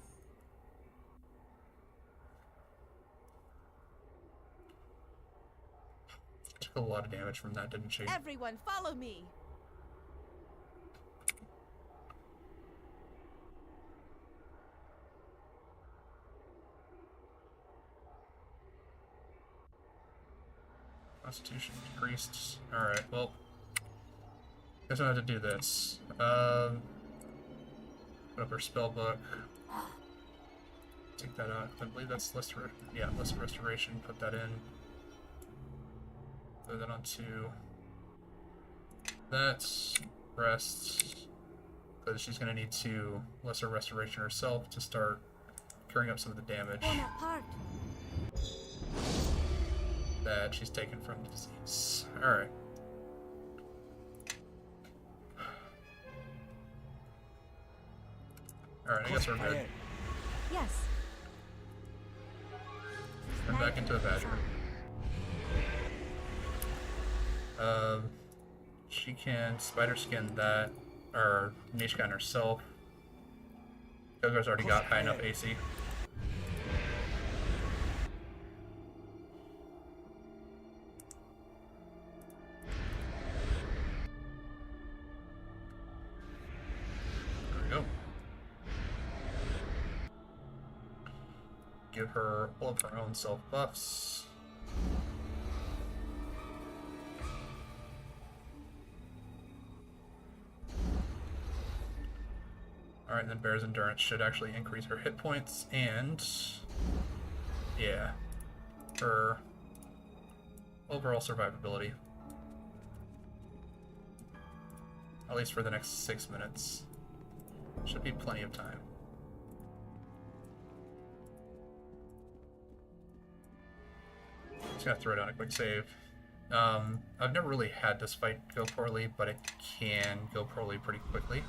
Speaker 1: Took a lot of damage from that, didn't she?
Speaker 13: Everyone, follow me.
Speaker 1: Constitution decreased. Alright, well. Guess I have to do this. Put up her spell book. Take that out. I believe that's list of restoration. Put that in. Put that onto that's rest. Because she's gonna need to lesser restoration herself to start curing up some of the damage that she's taken from the disease. Alright. Alright, I guess we're good.
Speaker 3: Yes.
Speaker 1: Turn back into a badger. She can spider skin that, or Nishka on herself. Gogo's already got high enough AC. give her all of her own self buffs. Alright, then Bear's Endurance should actually increase her hit points and, yeah, her overall survivability. At least for the next 6 minutes. Should be plenty of time. Just gonna throw down a quick save. I've never really had this fight go poorly, but it can go poorly pretty quickly.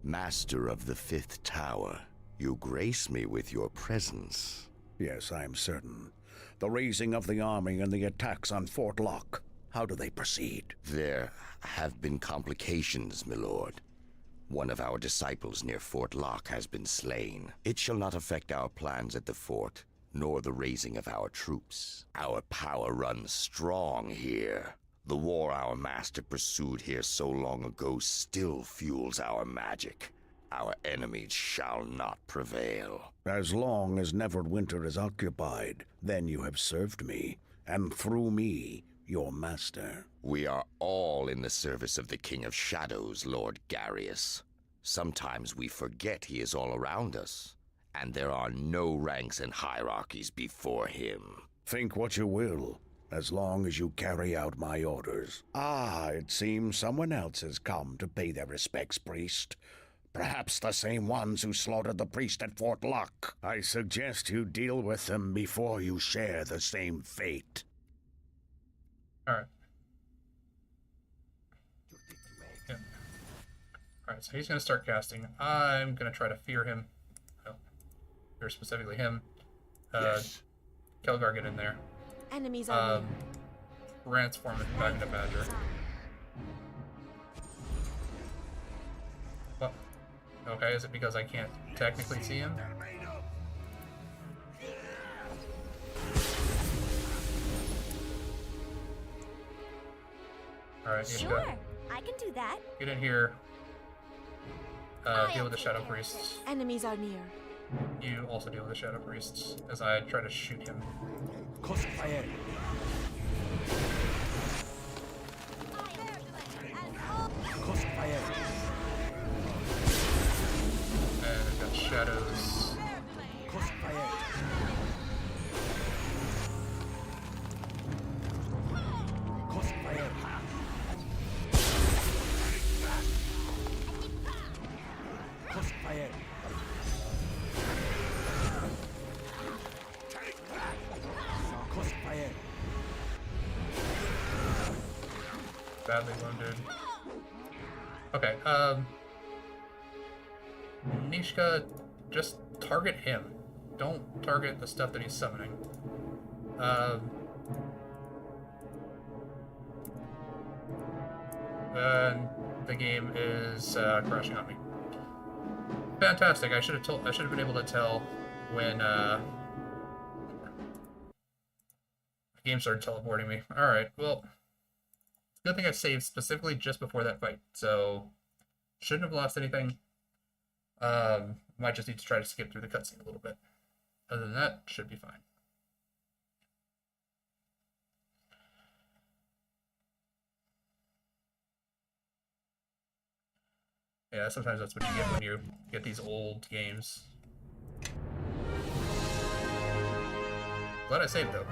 Speaker 13: Master of the Fifth Tower, you grace me with your presence.
Speaker 14: Yes, I am certain. The raising of the army and the attacks on Fort Locke, how do they proceed?
Speaker 13: There have been complications, my lord. One of our disciples near Fort Locke has been slain. It shall not affect our plans at the fort, nor the raising of our troops. Our power runs strong here. The war our master pursued here so long ago still fuels our magic. Our enemies shall not prevail.
Speaker 14: As long as Neverwinter is occupied, then you have served me, and through me, your master.
Speaker 13: We are all in the service of the King of Shadows, Lord Garius. Sometimes we forget he is all around us, and there are no ranks and hierarchies before him.
Speaker 14: Think what you will, as long as you carry out my orders. Ah, it seems someone else has come to pay their respects, priest. Perhaps the same ones who slaughtered the priest at Fort Locke. I suggest you deal with them before you share the same fate.
Speaker 1: Alright. Yep. Alright, so he's going to start casting. I'm going to try to fear him. Oh, fear specifically him.
Speaker 11: Yes.
Speaker 1: Kelgar, get in there.
Speaker 3: Enemies are near.
Speaker 1: Transform it back into Badger. What? Okay, is it because I can't technically see him? Alright,
Speaker 5: Sure, I can do that.
Speaker 1: Get in here. Deal with the Shadow Priests.
Speaker 3: Enemies are near.
Speaker 1: You also deal with the Shadow Priests as I try to shoot him.
Speaker 2: Crossfire. Crossfire.
Speaker 1: And I've got shadows.
Speaker 2: Crossfire. Crossfire. Crossfire. Crossfire.
Speaker 1: Badly wounded. Okay, Nishka, just target him. Don't target the stuff that he's summoning. And the game is crashing on me. Fantastic. I should have been able to tell when the game started teleporting me. All right. Well, good thing I saved specifically just before that fight, so shouldn't have lost anything. Might just need to try to skip through the cutscene a little bit. Other than that, should be fine. Yeah, sometimes that's what you get when you get these old games. Glad I saved, though.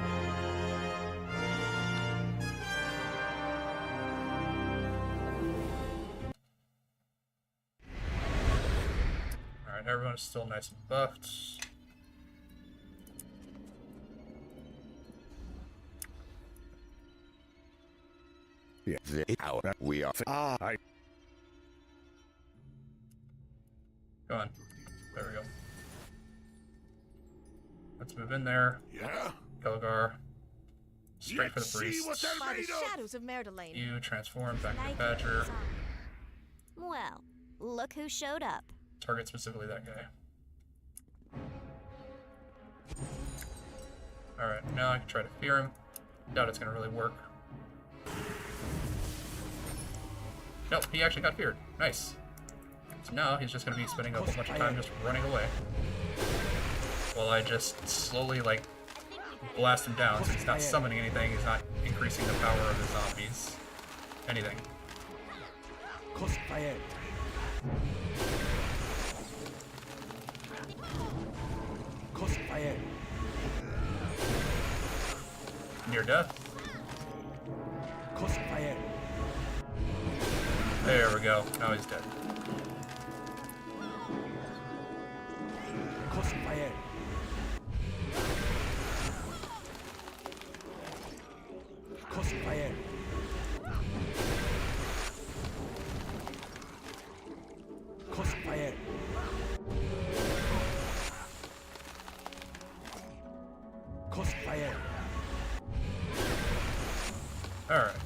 Speaker 1: Alright, everyone is still nice and buffed.
Speaker 13: Yeah, we are.
Speaker 1: Go on. There we go. Let's move in there.
Speaker 11: Yeah?
Speaker 1: Kelgar. Straight for the priest.
Speaker 3: By the shadows of Merdelaine.
Speaker 1: You transform back to Badger.
Speaker 5: Well, look who showed up.
Speaker 1: Target specifically that guy. Alright, now I can try to fear him. Doubt it's gonna really work. Nope, he actually got feared. Nice. So now he's just going to be spending a whole bunch of time just running away. While I just slowly, like, blast him down. So he's not summoning anything, he's not increasing the power of his zombies. Anything.
Speaker 2: Crossfire. Crossfire.
Speaker 1: Near death.
Speaker 2: Crossfire.
Speaker 1: There we go. Now he's dead.
Speaker 2: Crossfire. Crossfire. Crossfire. Crossfire.
Speaker 1: Alright.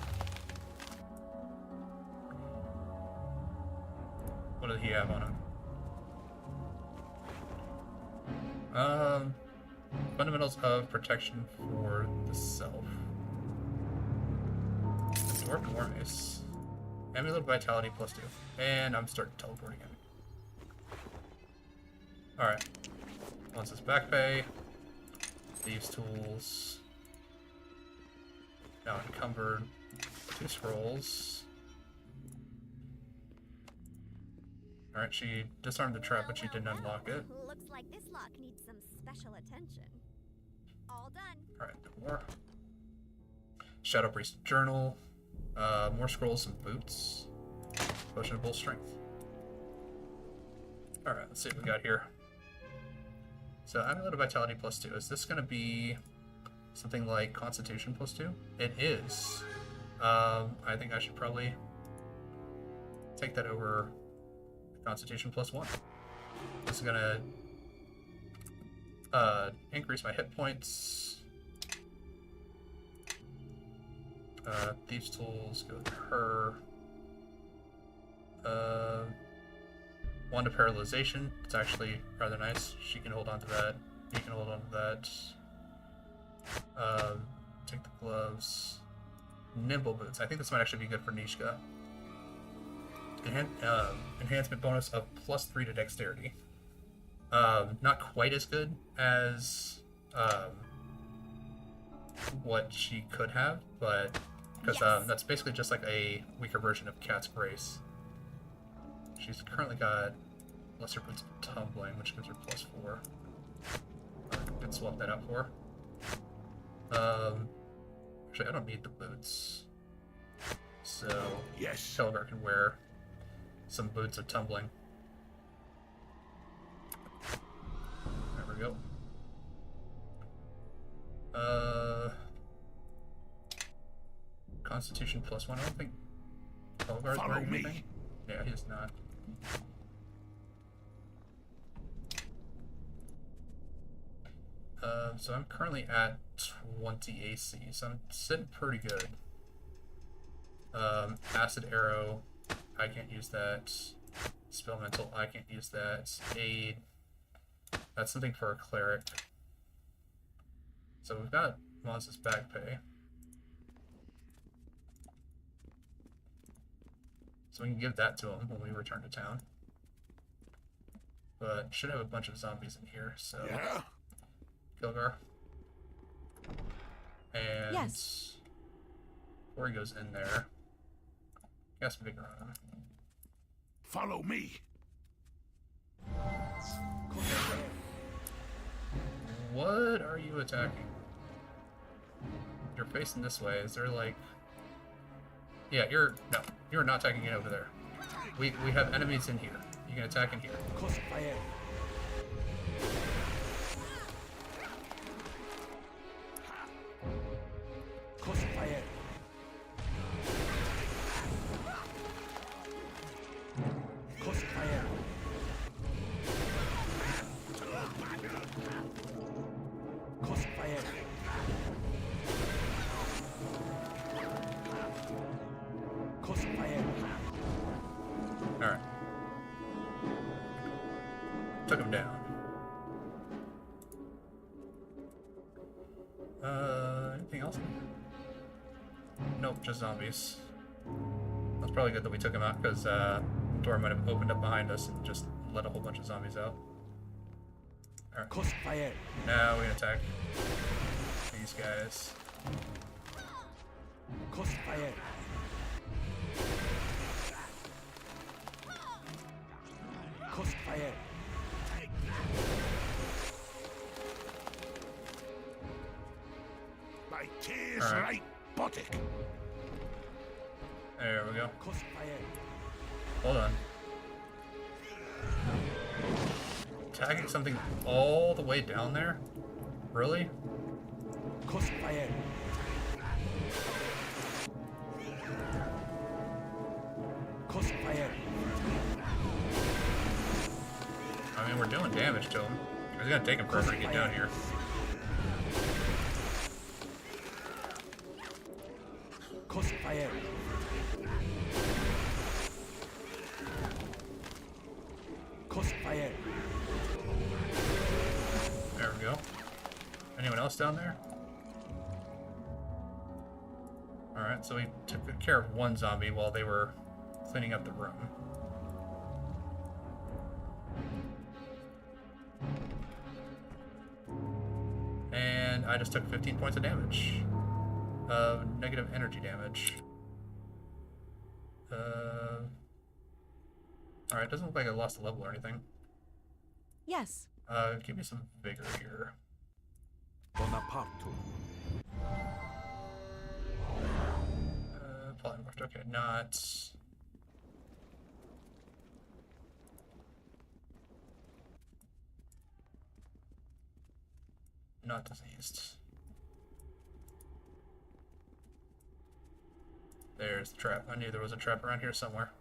Speaker 1: What did he have on him? Fundamentals of protection for the self. Dwarf War Mace. Amulet Vitality +2. And I'm starting teleporting in. Alright. Once it's back pay. Thieves Tools. Now encumbered. 2 scrolls. Alright, she disarmed the trap, but she didn't unlock it.
Speaker 5: Looks like this lock needs some special attention. All done.
Speaker 1: Alright, no more. Shadow Priest Journal. More scrolls and boots. Potion of Bull Strength. Alright, let's see what we got here. So, Amulet of Vitality +2. Is this going to be something like Constitution +2? It is. I think I should probably take that over Constitution +1. This is going to increase my hit points. Thieves Tools, go with her. Wand of Paralyzation. It's actually rather nice. She can hold on to that. You can hold on to that. Take the gloves. Nimble Boots. I think this might actually be good for Nishka. Enhancement bonus of +3 to Dexterity. Not quite as good as what she could have, but because that's basically just like a weaker version of Cat's Grace. She's currently got Lesser Boots of Tumbling, which gives her +4. I could swap that out for her. Actually, I don't need the boots. So,
Speaker 11: yes,
Speaker 1: Telegar can wear some Boots of Tumbling. There we go. Constitution +1. I don't think Telegar's wearing anything. Yeah, he's not. So I'm currently at 20 AC, so I'm sitting pretty good. Acid Arrow, I can't use that. Spellmental, I can't use that. Aid, that's something for a cleric. So we've got Maz's back pay. So we can give that to him when we return to town. But should have a bunch of zombies in here, so...
Speaker 11: Yeah?
Speaker 1: Gilgar. And...
Speaker 3: Yes.
Speaker 1: Before he goes in there... Cast Vigor on him.
Speaker 11: Follow me.
Speaker 1: What are you attacking? You're facing this way. Is there like... Yeah, you're not attacking it over there. We have enemies in here. You can attack in here.
Speaker 2: Crossfire. Crossfire. Crossfire. Crossfire. Crossfire.
Speaker 1: Alright. Took him down. Anything else? Nope, just zombies. That's probably good that we took him out, because door might have opened up behind us and just let a whole bunch of zombies out. Alright.
Speaker 2: Crossfire.
Speaker 1: Now we attack these guys.
Speaker 2: Crossfire. Crossfire.
Speaker 11: My tears
Speaker 1: All right.
Speaker 11: right buttock.
Speaker 1: There we go.
Speaker 2: Crossfire.
Speaker 1: Hold on. Tagging something all the way down there? Really?
Speaker 2: Crossfire. Crossfire.
Speaker 1: I mean, we're doing damage to him. It's gonna take him forever to get down here.
Speaker 2: Crossfire. Crossfire.
Speaker 1: There we go. Anyone else down there? Alright, so we took good care of one zombie while they were cleaning up the room. And I just took 15 points of damage. Negative energy damage. Alright, doesn't look like I lost a level or anything.
Speaker 3: Yes.
Speaker 1: Give me some vigor here.
Speaker 2: Bonaparte.
Speaker 1: Polymorphed, okay, not... Not diseased. There's the trap. I knew there was a trap around here somewhere.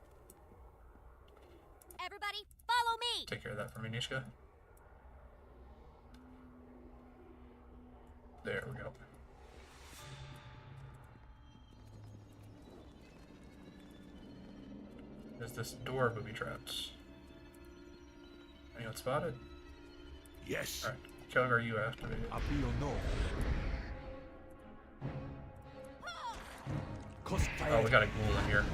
Speaker 5: Everybody, follow me!
Speaker 1: Take care of that for me, Nishka. There we go. Is this door booby trapped? Anyone spotted?
Speaker 11: Yes.
Speaker 1: Alright, Kelgar, you activated.
Speaker 2: Appui au nord. Crossfire.
Speaker 1: Oh, we got a ghoul in here.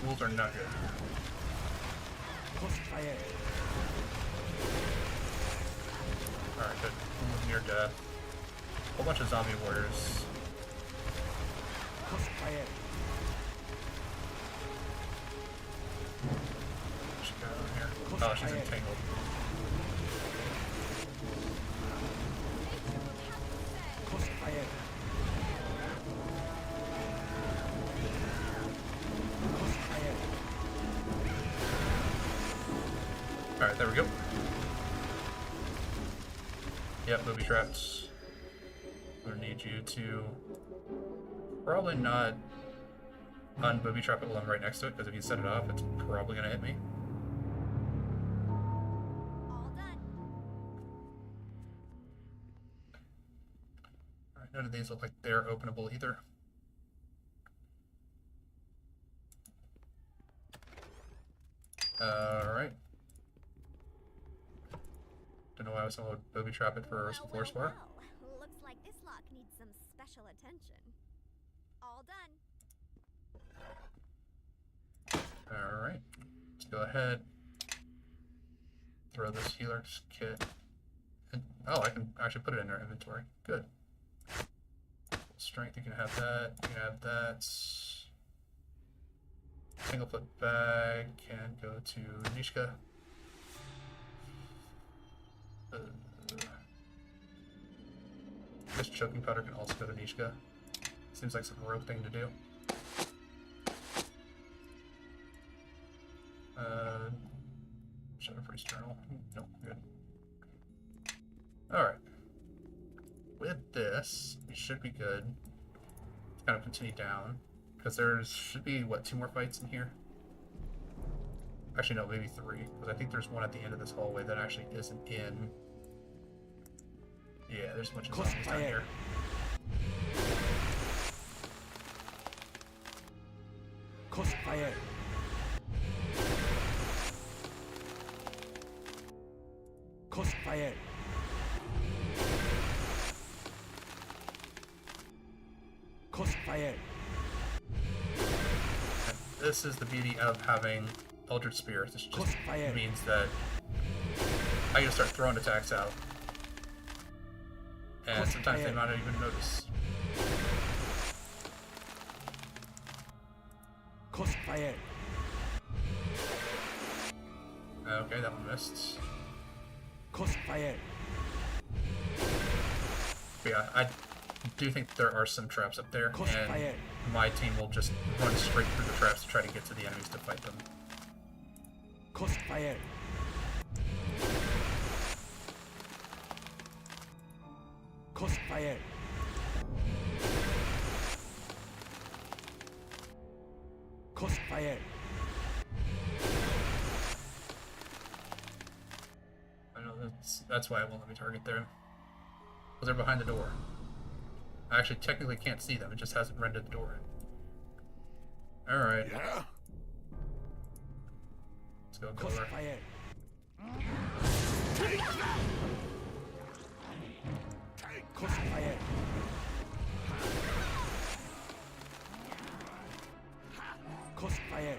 Speaker 1: Ghouls are not good.
Speaker 2: Crossfire.
Speaker 1: Alright, good. Ghoul near death. Whole bunch of zombie warriors.
Speaker 2: Crossfire.
Speaker 1: She got on here. Oh, she's entangled.
Speaker 2: Crossfire. Crossfire.
Speaker 1: Alright, there we go. Yep, booby traps. I'm gonna need you to probably not unbooby trap it while I'm right next to it, because if you set it off, it's probably gonna hit me.
Speaker 5: All done.
Speaker 1: Alright, none of these look like they're openable either. Alright. Don't know why I was going to booby trap it for some floor spar.
Speaker 5: Well. Looks like this lock needs some special attention. All done.
Speaker 1: Alright. Let's go ahead. Throw this healer's kit. And, oh, I can actually put it in our inventory. Good. Strength, you can have that. You can have that. Single foot bag can go to Nishka. This choking powder can also go to Nishka. Seems like some rope thing to do. Shadow Priest Journal. Nope, good. Alright. With this, we should be good. Let's kind of continue down. Because there's should be, what, 2 more fights in here? Actually, no, maybe 3. Because I think there's one at the end of this hallway that actually isn't in. Yeah, there's a bunch of zombies down here.
Speaker 2: Crossfire. Crossfire. Crossfire.
Speaker 1: this is the beauty of having Eldritch Spear. This just means that I can start throwing attacks out. And sometimes they might not even notice. Okay, that one missed. But yeah, I do think there are some traps up there, and my team will just run straight through the traps to try to get to the enemies to fight them.
Speaker 2: Crossfire. Crossfire. Crossfire.
Speaker 1: I know that's why it won't let me target there. Because they're behind the door. I actually technically can't see them, it just hasn't rendered the door. Alright.
Speaker 11: Yeah?
Speaker 1: Let's go, Goler.
Speaker 11: Take that! Take
Speaker 2: Crossfire. Crossfire.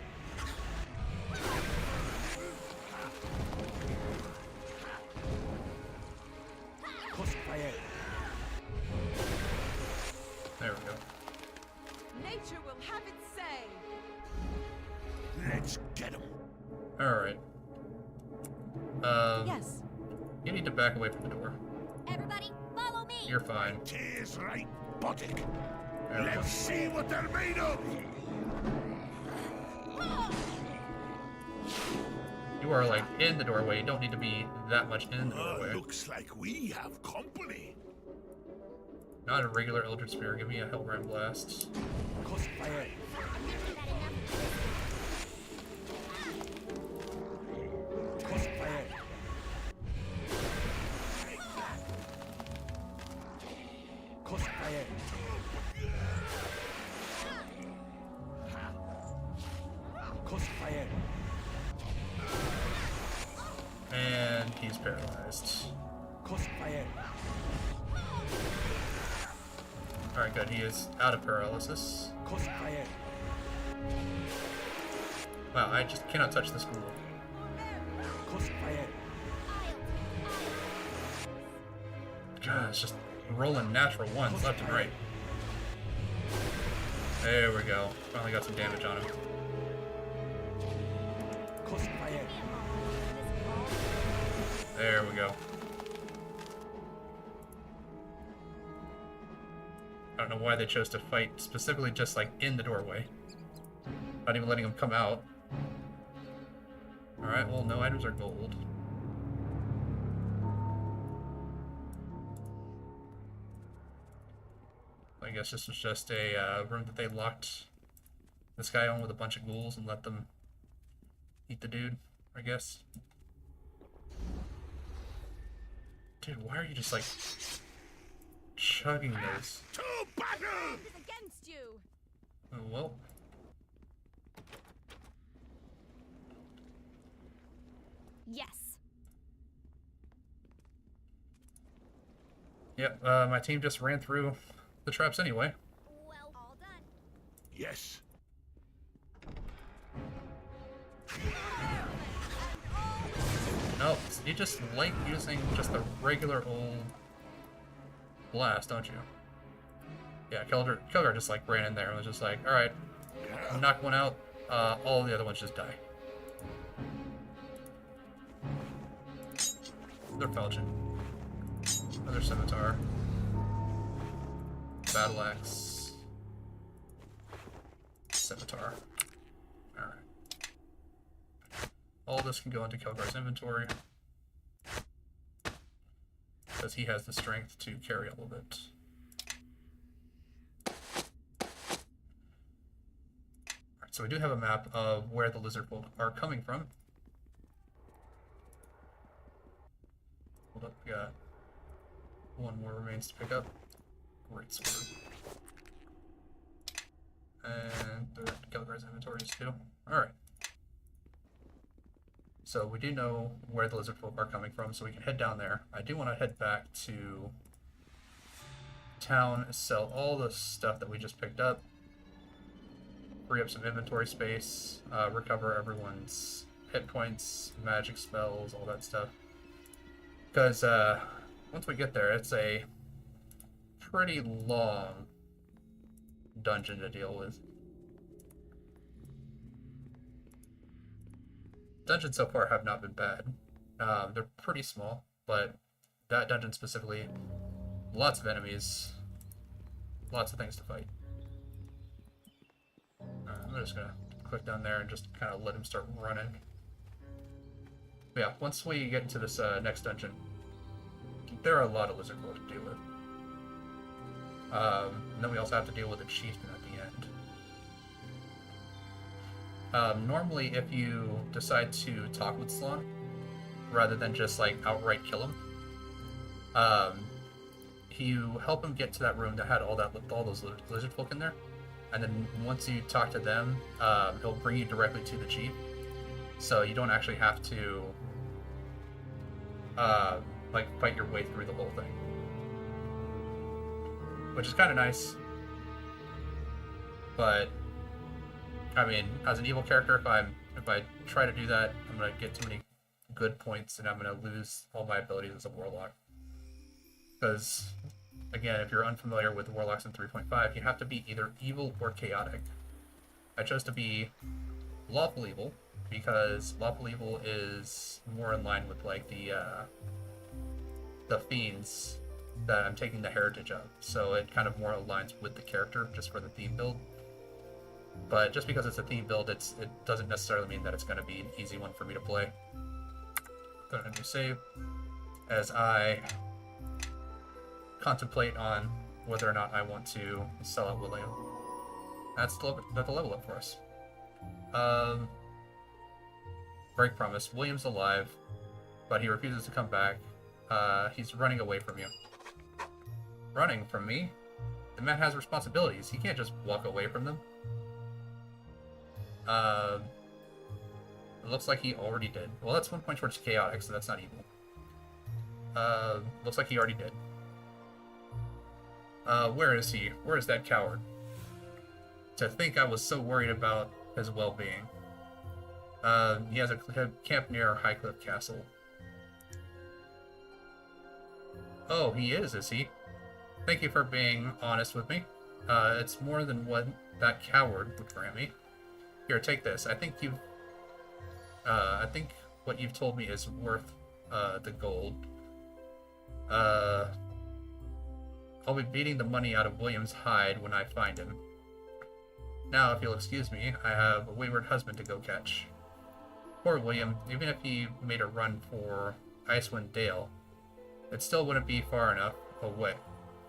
Speaker 2: Crossfire.
Speaker 1: There we go.
Speaker 15: Nature will have its say.
Speaker 11: Let's get him.
Speaker 1: Alright.
Speaker 3: Yes.
Speaker 1: You need to back away from the door.
Speaker 5: Everybody, follow me.
Speaker 1: You're fine.
Speaker 11: Tis right, Buttick.
Speaker 1: There we go.
Speaker 11: Let's see what they're made of.
Speaker 1: You are like in the doorway. You don't need to be that much in the doorway.
Speaker 11: Looks like we have company.
Speaker 1: Not a regular Eldritch Spear. Give me a Hellbrand Blast.
Speaker 2: Crossfire. Crossfire. Crossfire. Crossfire.
Speaker 1: And he's paralyzed.
Speaker 2: Crossfire.
Speaker 1: Alright, good. He is out of paralysis.
Speaker 2: Crossfire.
Speaker 1: Wow, I just cannot touch this ghoul.
Speaker 2: Crossfire.
Speaker 1: God, it's just rolling natural ones left and right. There we go. Finally got some damage on him.
Speaker 2: Crossfire.
Speaker 1: There we go. I don't know why they chose to fight specifically just like in the doorway. Not even letting them come out. Alright, well, no items are gold. I guess this was just a room that they locked this guy on with a bunch of ghouls and let them eat the dude, I guess. Dude, why are you just like chugging those?
Speaker 11: To battle!
Speaker 15: Against you.
Speaker 1: Oh, well.
Speaker 5: Yes.
Speaker 1: Yep, my team just ran through the traps anyway.
Speaker 5: Well, all done.
Speaker 11: Yes.
Speaker 1: No, you just like using just the regular old blast, don't you? Yeah, Kilgar just like ran in there and was just like, alright, knock one out, all the other ones just die. They're Felgen. Another Scimitar. Battle Axe. Scimitar. Alright. All this can go into Kilgar's inventory. Because he has the strength to carry all of it. Alright, so we do have a map of where the lizard folk are coming from. Hold up, we got one more remains to pick up. Great sword. And they're in Kilgar's inventories too. Alright. So we do know where the lizard folk are coming from, so we can head down there. I do want to head back to town, sell all the stuff that we just picked up. free up some inventory space, recover everyone's hit points, magic spells, all that stuff. Because once we get there, it's a pretty long dungeon to deal with. Dungeons so far have not been bad. They're pretty small, but that dungeon specifically, lots of enemies, lots of things to fight. I'm just gonna click down there and just kind of let him start running. But yeah, once we get into this next dungeon, there are a lot of lizard folk to deal with. And then we also have to deal with the chieftain at the end. Normally, if you decide to talk with Slon, rather than just like outright kill him, you help him get to that room that had all those lizard folk in there, and then once you talk to them, he'll bring you directly to the chief, so you don't actually have to like fight your way through the whole thing, which is kind of nice. But I mean, as an evil character, if I try to do that, I'm gonna get too many good points, and I'm gonna lose all my abilities as a warlock. Because again, if you're unfamiliar with warlocks in 3.5, you have to be either evil or chaotic. I chose to be lawful evil because lawful evil is more in line with like the fiends that I'm taking the heritage of, so it kind of more aligns with the character just for the theme build. But just because it's a theme build, it doesn't necessarily mean that it's going to be an easy one for me to play. Go to a new save as I contemplate on whether or not I want to sell out William. That's the level up for us. Break promise. William's alive, but he refuses to come back. He's running away from you. Running from me? The man has responsibilities. He can't just walk away from them. It looks like he already did. Well, that's 1 point towards chaotic, so that's not evil. Looks like he already did. Where is he? Where is that coward? To think I was so worried about his well-being. He has a camp near Highcliff Castle. Oh, he is he? Thank you for being honest with me. It's more than what that coward would grant me. Here, take this. I think what you've told me is worth the gold. I'll be beating the money out of William's hide when I find him. Now, if you'll excuse me, I have a wayward husband to go catch. Poor William, even if he made a run for Icewind Dale, it still wouldn't be far enough away.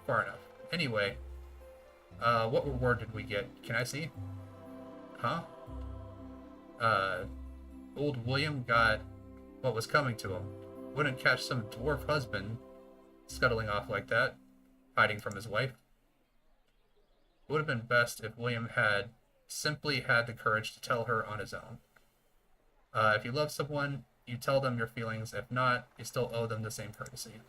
Speaker 1: Far enough. Anyway, what reward did we get? Can I see? Huh? Old William got what was coming to him. Wouldn't catch some dwarf husband scuttling off like that, hiding from his wife. It would have been best if William had simply had the courage to tell her on his own. If you love someone, you tell them your feelings. If not, you still owe them the same courtesy.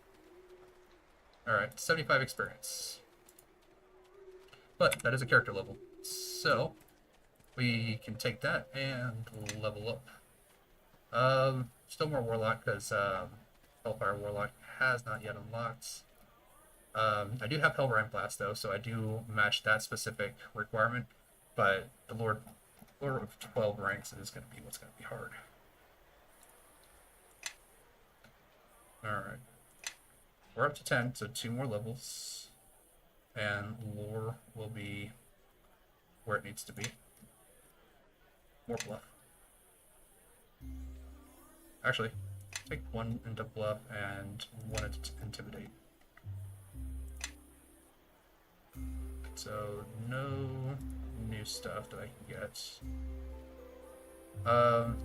Speaker 1: Alright, 75 experience. But that is a character level. So, we can take that and level up. Still more Warlock, because Hellfire Warlock has not yet unlocked. I do have Hellbrand Blast, though, so I do match that specific requirement. But the Lord of 12 ranks is going to be what's going to be hard. Alright. We're up to 10, so 2 more levels. And lore will be where it needs to be. More bluff. Actually, take 1 into bluff and 1 into intimidate. So, no new stuff that I can get. How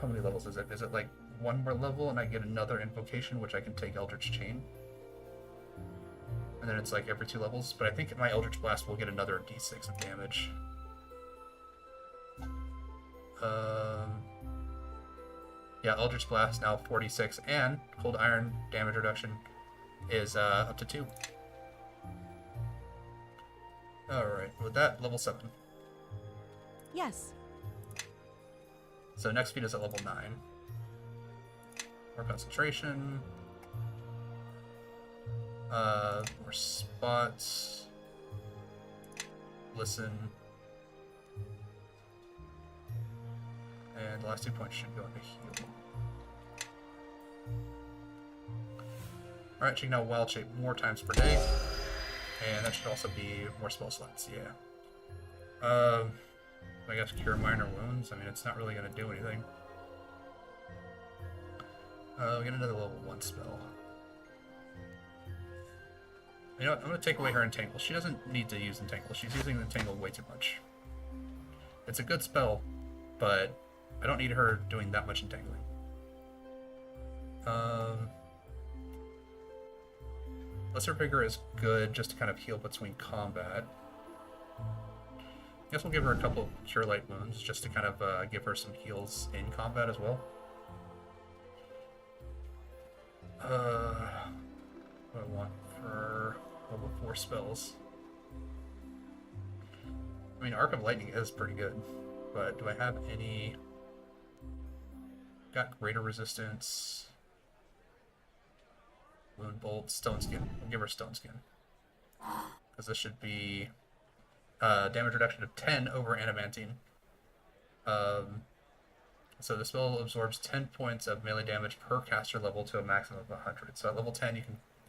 Speaker 1: many levels is it? Is it like 1 more level and I get another invocation, which I can take Eldritch Chain? And then it's like every 2 levels, but I think my Eldritch Blast will get another d6 of damage. Yeah, Eldritch Blast now 46, and Cold Iron damage reduction is up to 2. Alright, with that, level 7.
Speaker 3: Yes.
Speaker 1: So next speed is at level 9. More concentration. More spots. Listen. And the last 2 points should go into heal. Alright, she can now wild shape more times per day. And that should also be more spell slots, yeah. I guess cure minor wounds. I mean, it's not really going to do anything. We get another level 1 spell. You know what? I'm going to take away her Entangle. She doesn't need to use Entangle. She's using Entangle way too much. It's a good spell, but I don't need her doing that much Entangling. Lesser Vigor is good just to kind of heal between combat. I guess we'll give her a couple of Cure Light Wounds just to kind of give her some heals in combat as well. What do I want for level 4 spells? I mean, Arc of Lightning is pretty good, but do I have any... Got Greater Resistance... Wound Bolt, Stone Skin. We'll give her Stone Skin. Because this should be damage reduction of 10 over Adamantine. So the spell absorbs 10 points of melee damage per caster level to a maximum of 100. So at level 10,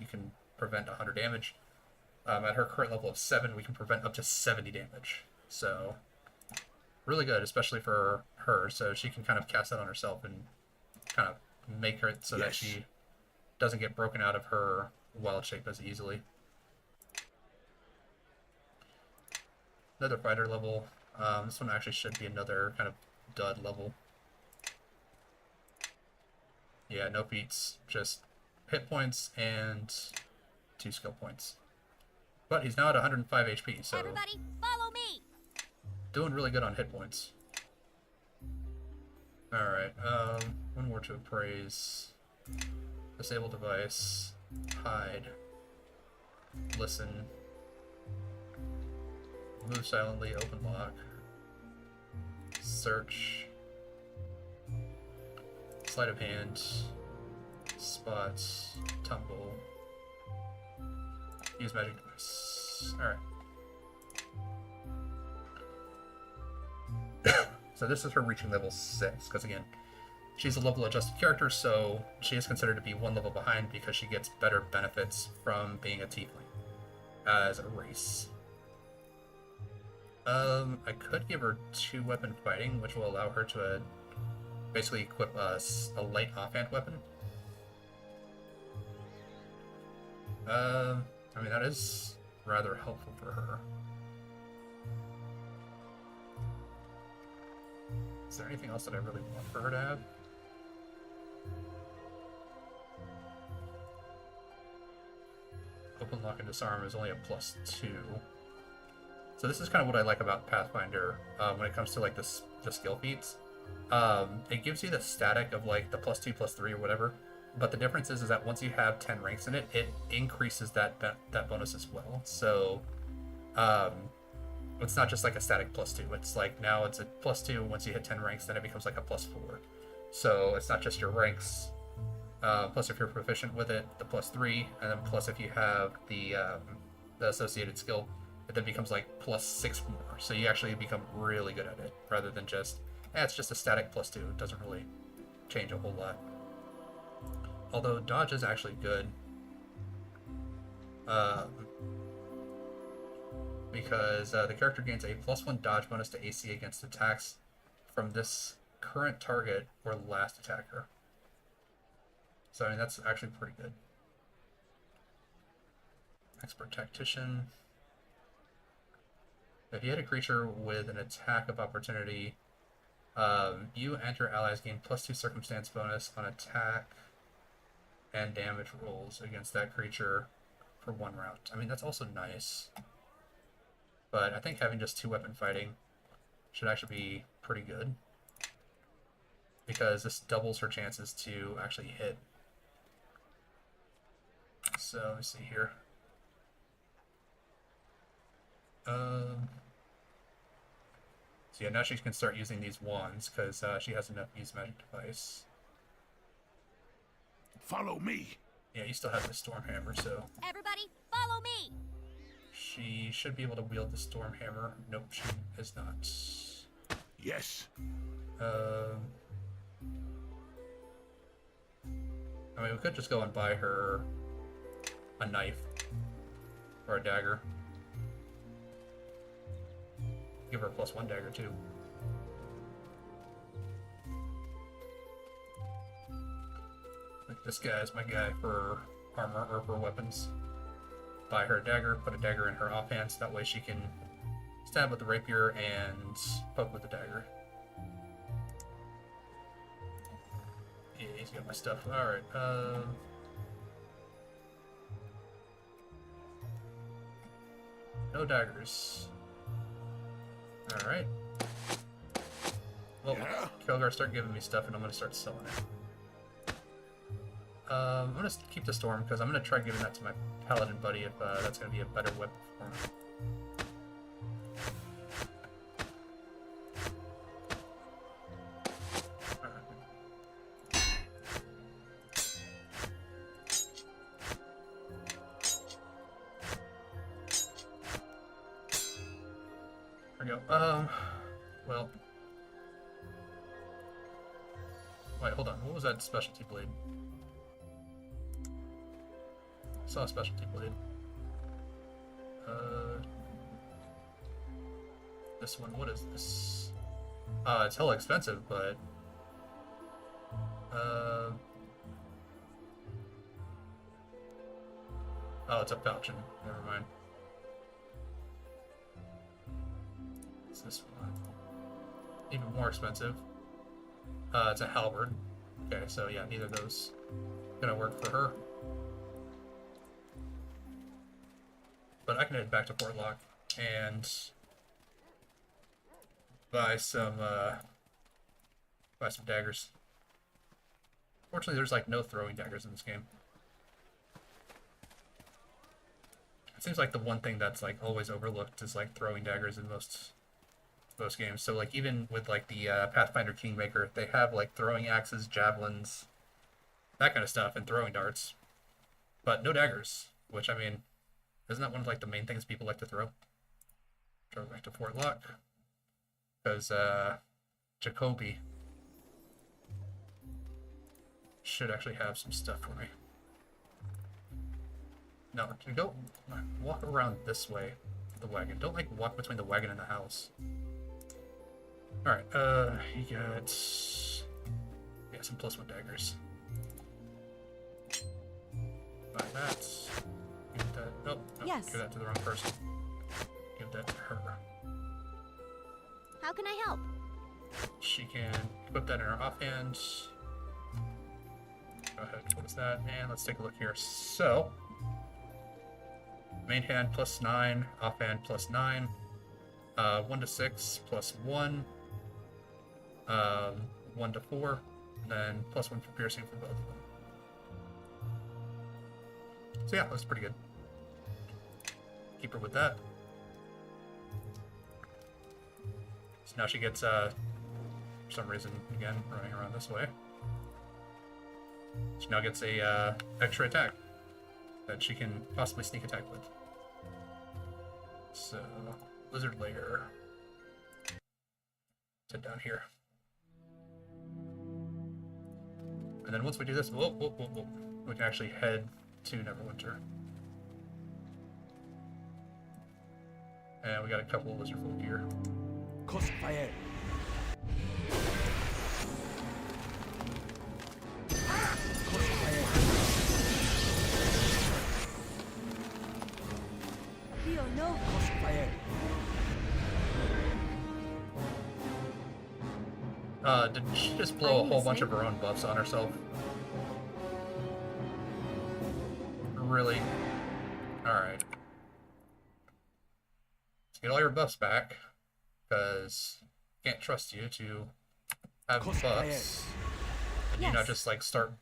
Speaker 1: you can prevent 100 damage. At her current level of 7, we can prevent up to 70 damage. So really good, especially for her. So she can kind of cast that on herself and kind of make her so that she doesn't get broken out of her wild shape as easily. Another fighter level. This one actually should be another kind of dud level. Yeah, no feats, just hit points and 2 skill points. But he's now at 105 HP, so
Speaker 5: Everybody, follow me.
Speaker 1: Doing really good on hit points. Alright, one more to appraise. Disable device, hide, listen, move silently, open lock, search, sleight of hand, spots, tumble, use magic device. Alright. So this is her reaching level 6, because again, she's a level adjusted character, so she is considered to be 1 level behind because she gets better benefits from being a tiefling as a race. I could give her 2 weapon fighting, which will allow her to basically equip a light offhand weapon. I mean, that is rather helpful for her. Is there anything else that I really want for her to have? Open lock and disarm is only a +2. So this is kind of what I like about Pathfinder when it comes to like the skill feats. It gives you the static of like the +2, +3, or whatever. But the difference is that once you have 10 ranks in it, it increases that bonus as well. So it's not just like a static +2. It's like now it's a +2. Once you hit 10 ranks, then it becomes like a +4. So it's not just your ranks. Plus if you're proficient with it, the +3, and then plus if you have the associated skill, it then becomes like +6 more. So you actually become really good at it, rather than just, it's just a static +2. It doesn't really change a whole lot. Although dodge is actually good. Because the character gains a +1 dodge bonus to AC against attacks from this current target or last attacker. So I mean, that's actually pretty good. Expert Tactician. If you hit a creature with an attack of opportunity, you and your allies gain +2 circumstance bonus on attack and damage rolls against that creature for 1 round. I mean, that's also nice. But I think having just 2 weapon fighting should actually be pretty good, because this doubles her chances to actually hit. So let me see here. So yeah, now she can start using these wands, because she has enough use magic device.
Speaker 11: Follow me.
Speaker 1: Yeah, you still have the storm hammer, so...
Speaker 5: Everybody, follow me!
Speaker 1: She should be able to wield the storm hammer. Nope, she is not.
Speaker 11: Yes.
Speaker 1: I mean, we could just go and buy her a knife or a dagger. Give her a +1 dagger too. Like this guy is my guy for armor or for weapons. Buy her a dagger, put a dagger in her offhand, so that way she can stab with the rapier and poke with the dagger. Yeah, he's got my stuff. Alright, no daggers. Alright. Well, Kilgar, start giving me stuff and I'm gonna start selling it. I'm gonna keep the storm because I'm gonna try giving that to my paladin buddy if that's gonna be a better weapon for him. There we go. Well. Wait, hold on. What was that specialty blade? I saw a specialty blade. This one, what is this? It's hella expensive, but... oh, it's a falchion. Never mind. What's this one? Even more expensive. It's a halberd. Okay, so yeah, neither of those gonna work for her. But I can head back to Fort Lock and buy some daggers. Fortunately, there's like no throwing daggers in this game. It seems like the one thing that's like always overlooked is like throwing daggers in most games. So like even with like the Pathfinder Kingmaker, they have like throwing axes, javelins, that kind of stuff, and throwing darts, but no daggers. Which, I mean, isn't that one of like the main things people like to throw? Go back to Fort Lock, because Jacoby should actually have some stuff for me. No, can go walk around this way, the wagon. Don't like walk between the wagon and the house. Alright, you got some +1 daggers. Buy that. Give that. Oh, no,
Speaker 3: Yes.
Speaker 1: give that to the wrong person. Give that to her.
Speaker 5: How can I help?
Speaker 1: She can equip that in her offhand. Go ahead, what is that? And let's take a look here. So, main hand +9, offhand +9, 1 to 6 +1, 1 to 4, and then +1 for piercing for both of them. So yeah, that's pretty good. Keep her with that. So now she gets, for some reason, again, running around this way. She now gets a extra attack that she can possibly sneak attack with. So, Lizard Lair. Sit down here. And then once we do this, we can actually head to Neverwinter. And we got a couple of lizard folk here.
Speaker 2: Crossfire.
Speaker 1: Did she just blow a whole bunch of her own buffs on herself? Really? Alright. Let's get all your buffs back, because can't trust you to have buffs. And you not just like start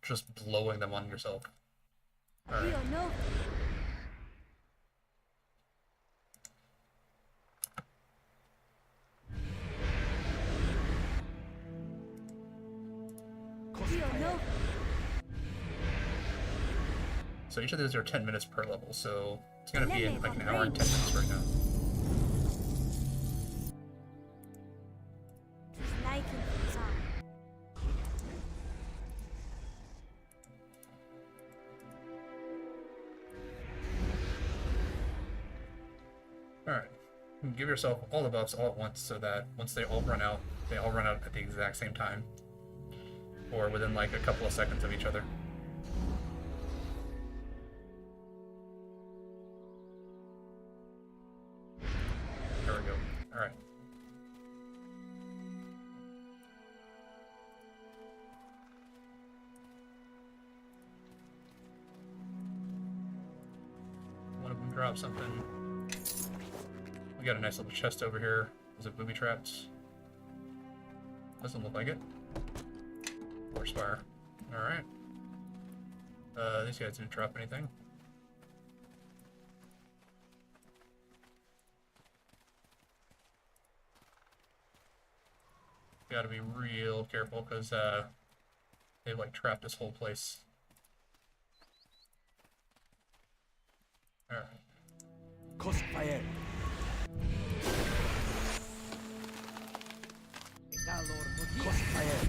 Speaker 1: just blowing them on yourself. Alright. So each of these are 10 minutes per level, so it's gonna be in like an hour and 10 minutes right now. Alright. Give yourself all the buffs all at once so that once they all run out at the exact same time. Or within like a couple of seconds of each other. There we go. Alright. One of them dropped something. We got a nice little chest over here. Is it booby trapped? Doesn't look like it. Force fire. Alright. These guys didn't drop anything. Gotta be real careful because they like trapped this whole place. Alright.
Speaker 2: Crossfire. Crossfire.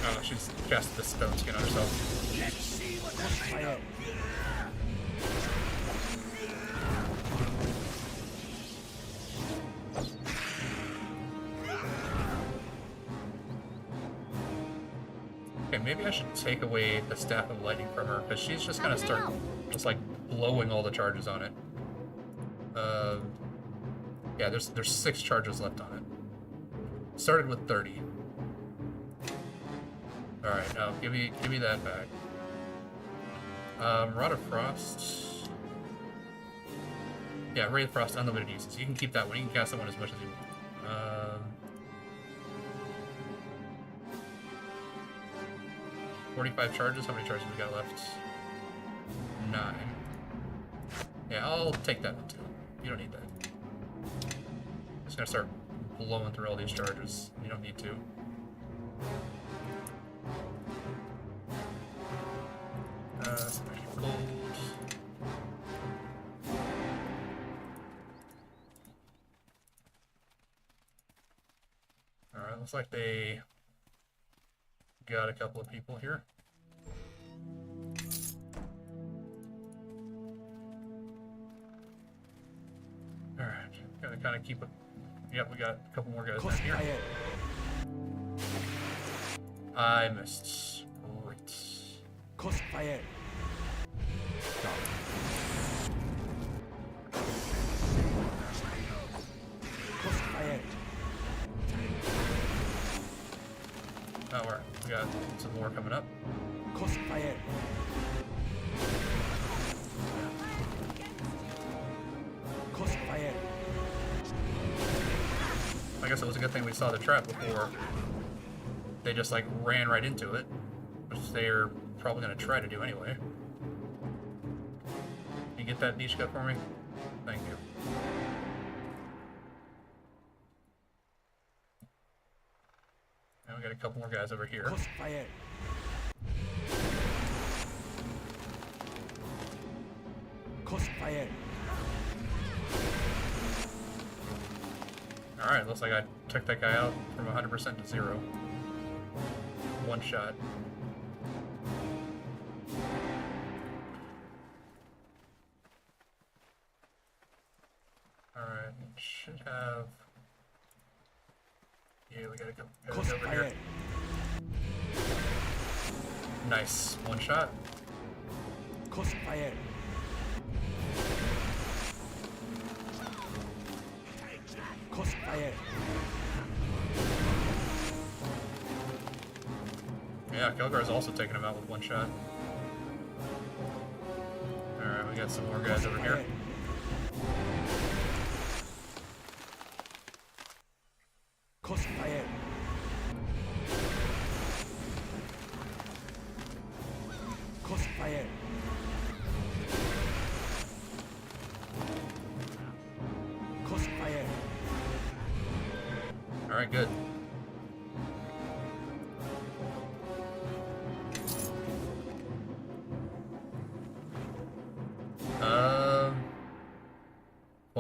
Speaker 1: Oh, she's cast the stone skin on herself.
Speaker 2: Let's see what Crossfire.
Speaker 1: Okay, maybe I should take away the Staff of Lightning from her, because she's just gonna start just like blowing all the charges on it. Yeah, there's 6 charges left on it. Started with 30. Alright, now give me that back. Rod of Frost. Yeah, Ray of Frost, unlimited uses. You can keep that one. You can cast that one as much as you want. 45 charges. How many charges we got left? 9. Yeah, I'll take that one too. You don't need that. Just gonna start blowing through all these charges. You don't need to. Some extra gold. Alright, looks like they got a couple of people here. Alright, gotta kind of keep it. Yep, we got a couple more guys down here. I missed. Great.
Speaker 2: Crossfire. Crossfire.
Speaker 1: Oh, alright. We got some more coming up.
Speaker 2: Crossfire. Crossfire.
Speaker 1: I guess it was a good thing we saw the trap before they just like ran right into it, which they're probably going to try to do anyway. Can you get that niche cut for me? Thank you. And we got a couple more guys over here.
Speaker 2: Crossfire. Crossfire.
Speaker 1: Alright, looks like I took that guy out from 100% to 0. One shot. Alright, should have... Yeah, we got a couple guys over here. Nice. One shot.
Speaker 2: Crossfire. Crossfire.
Speaker 1: Yeah, Kelgar's also taking him out with one shot. Alright, we got some more guys over here.
Speaker 2: Crossfire. Crossfire. Crossfire.
Speaker 1: Alright, good.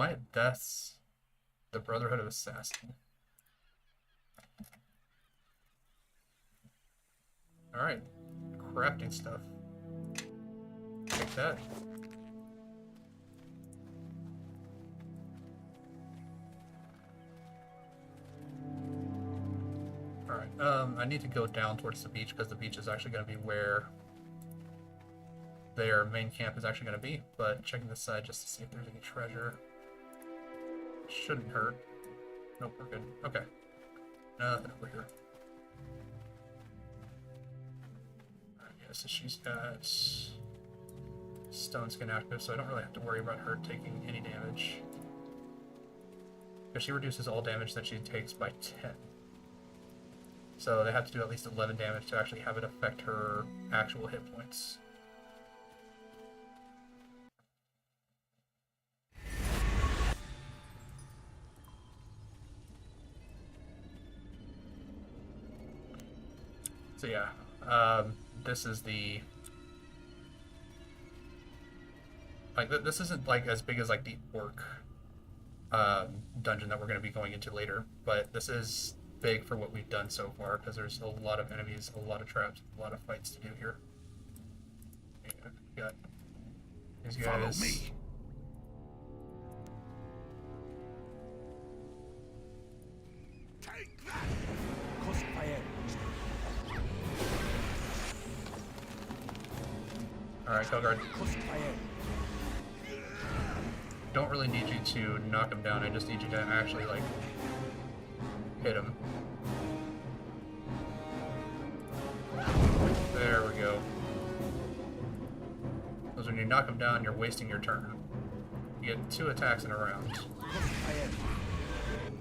Speaker 1: Quiet Deaths, the Brotherhood of Assassins. Alright, crafting stuff. Take that. Alright, I need to go down towards the beach because the beach is actually going to be where their main camp is actually going to be. But checking this side just to see if there's any treasure. Shouldn't hurt. Nope, we're good. Okay. Nothing over here. Alright, yeah, so she's got stone skin active, so I don't really have to worry about her taking any damage. Because she reduces all damage that she takes by 10. So they have to do at least 11 damage to actually have it affect her actual hit points. So yeah, this is the... Like, this isn't, like, as big as, like, the Orc dungeon that we're going to be going into later, but this is big for what we've done so far, because there's a lot of enemies, a lot of traps, a lot of fights to do here. Yeah, we got these guys.
Speaker 11: Follow me.
Speaker 2: Take that! Crossfire.
Speaker 1: Alright, Kelgard.
Speaker 2: Crossfire.
Speaker 1: Don't really need you to knock him down, I just need you to actually, like, hit him. There we go. Because when you knock him down, you're wasting your turn. You get 2 attacks in a round.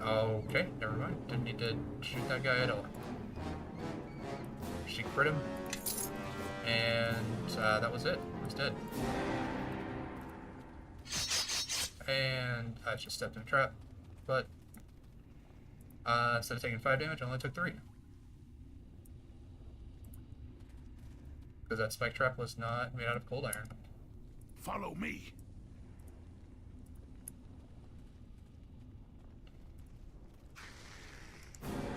Speaker 1: Okay, never mind. Didn't need to shoot that guy at all. She crit him. And that was it. He was dead. And I just stepped in a trap. But instead of taking 5 damage, I only took 3. Because that spike trap was not made out of cold iron.
Speaker 11: Follow me.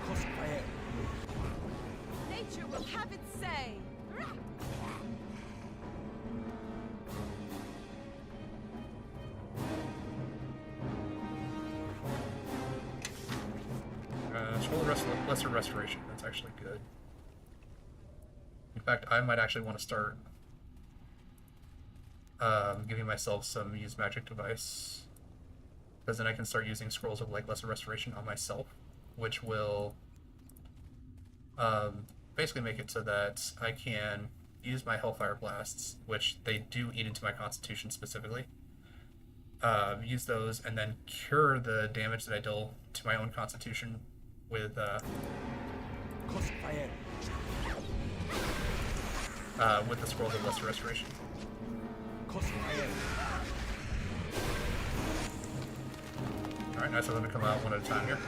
Speaker 2: Crossfire.
Speaker 15: Nature will have its say.
Speaker 1: Scroll Lesser Restoration. That's actually good. In fact, I might actually want to start giving myself some Use Magic Device. Because then I can start using Scrolls of like Lesser Restoration on myself, which will basically make it so that I can use my Hellfire Blasts, which they do eat into my Constitution specifically. Use those and then cure the damage that I deal to my own Constitution with
Speaker 2: Crossfire.
Speaker 1: With the Scrolls of Lesser Restoration.
Speaker 2: Crossfire.
Speaker 1: Alright, nice of them to come out one at a time here.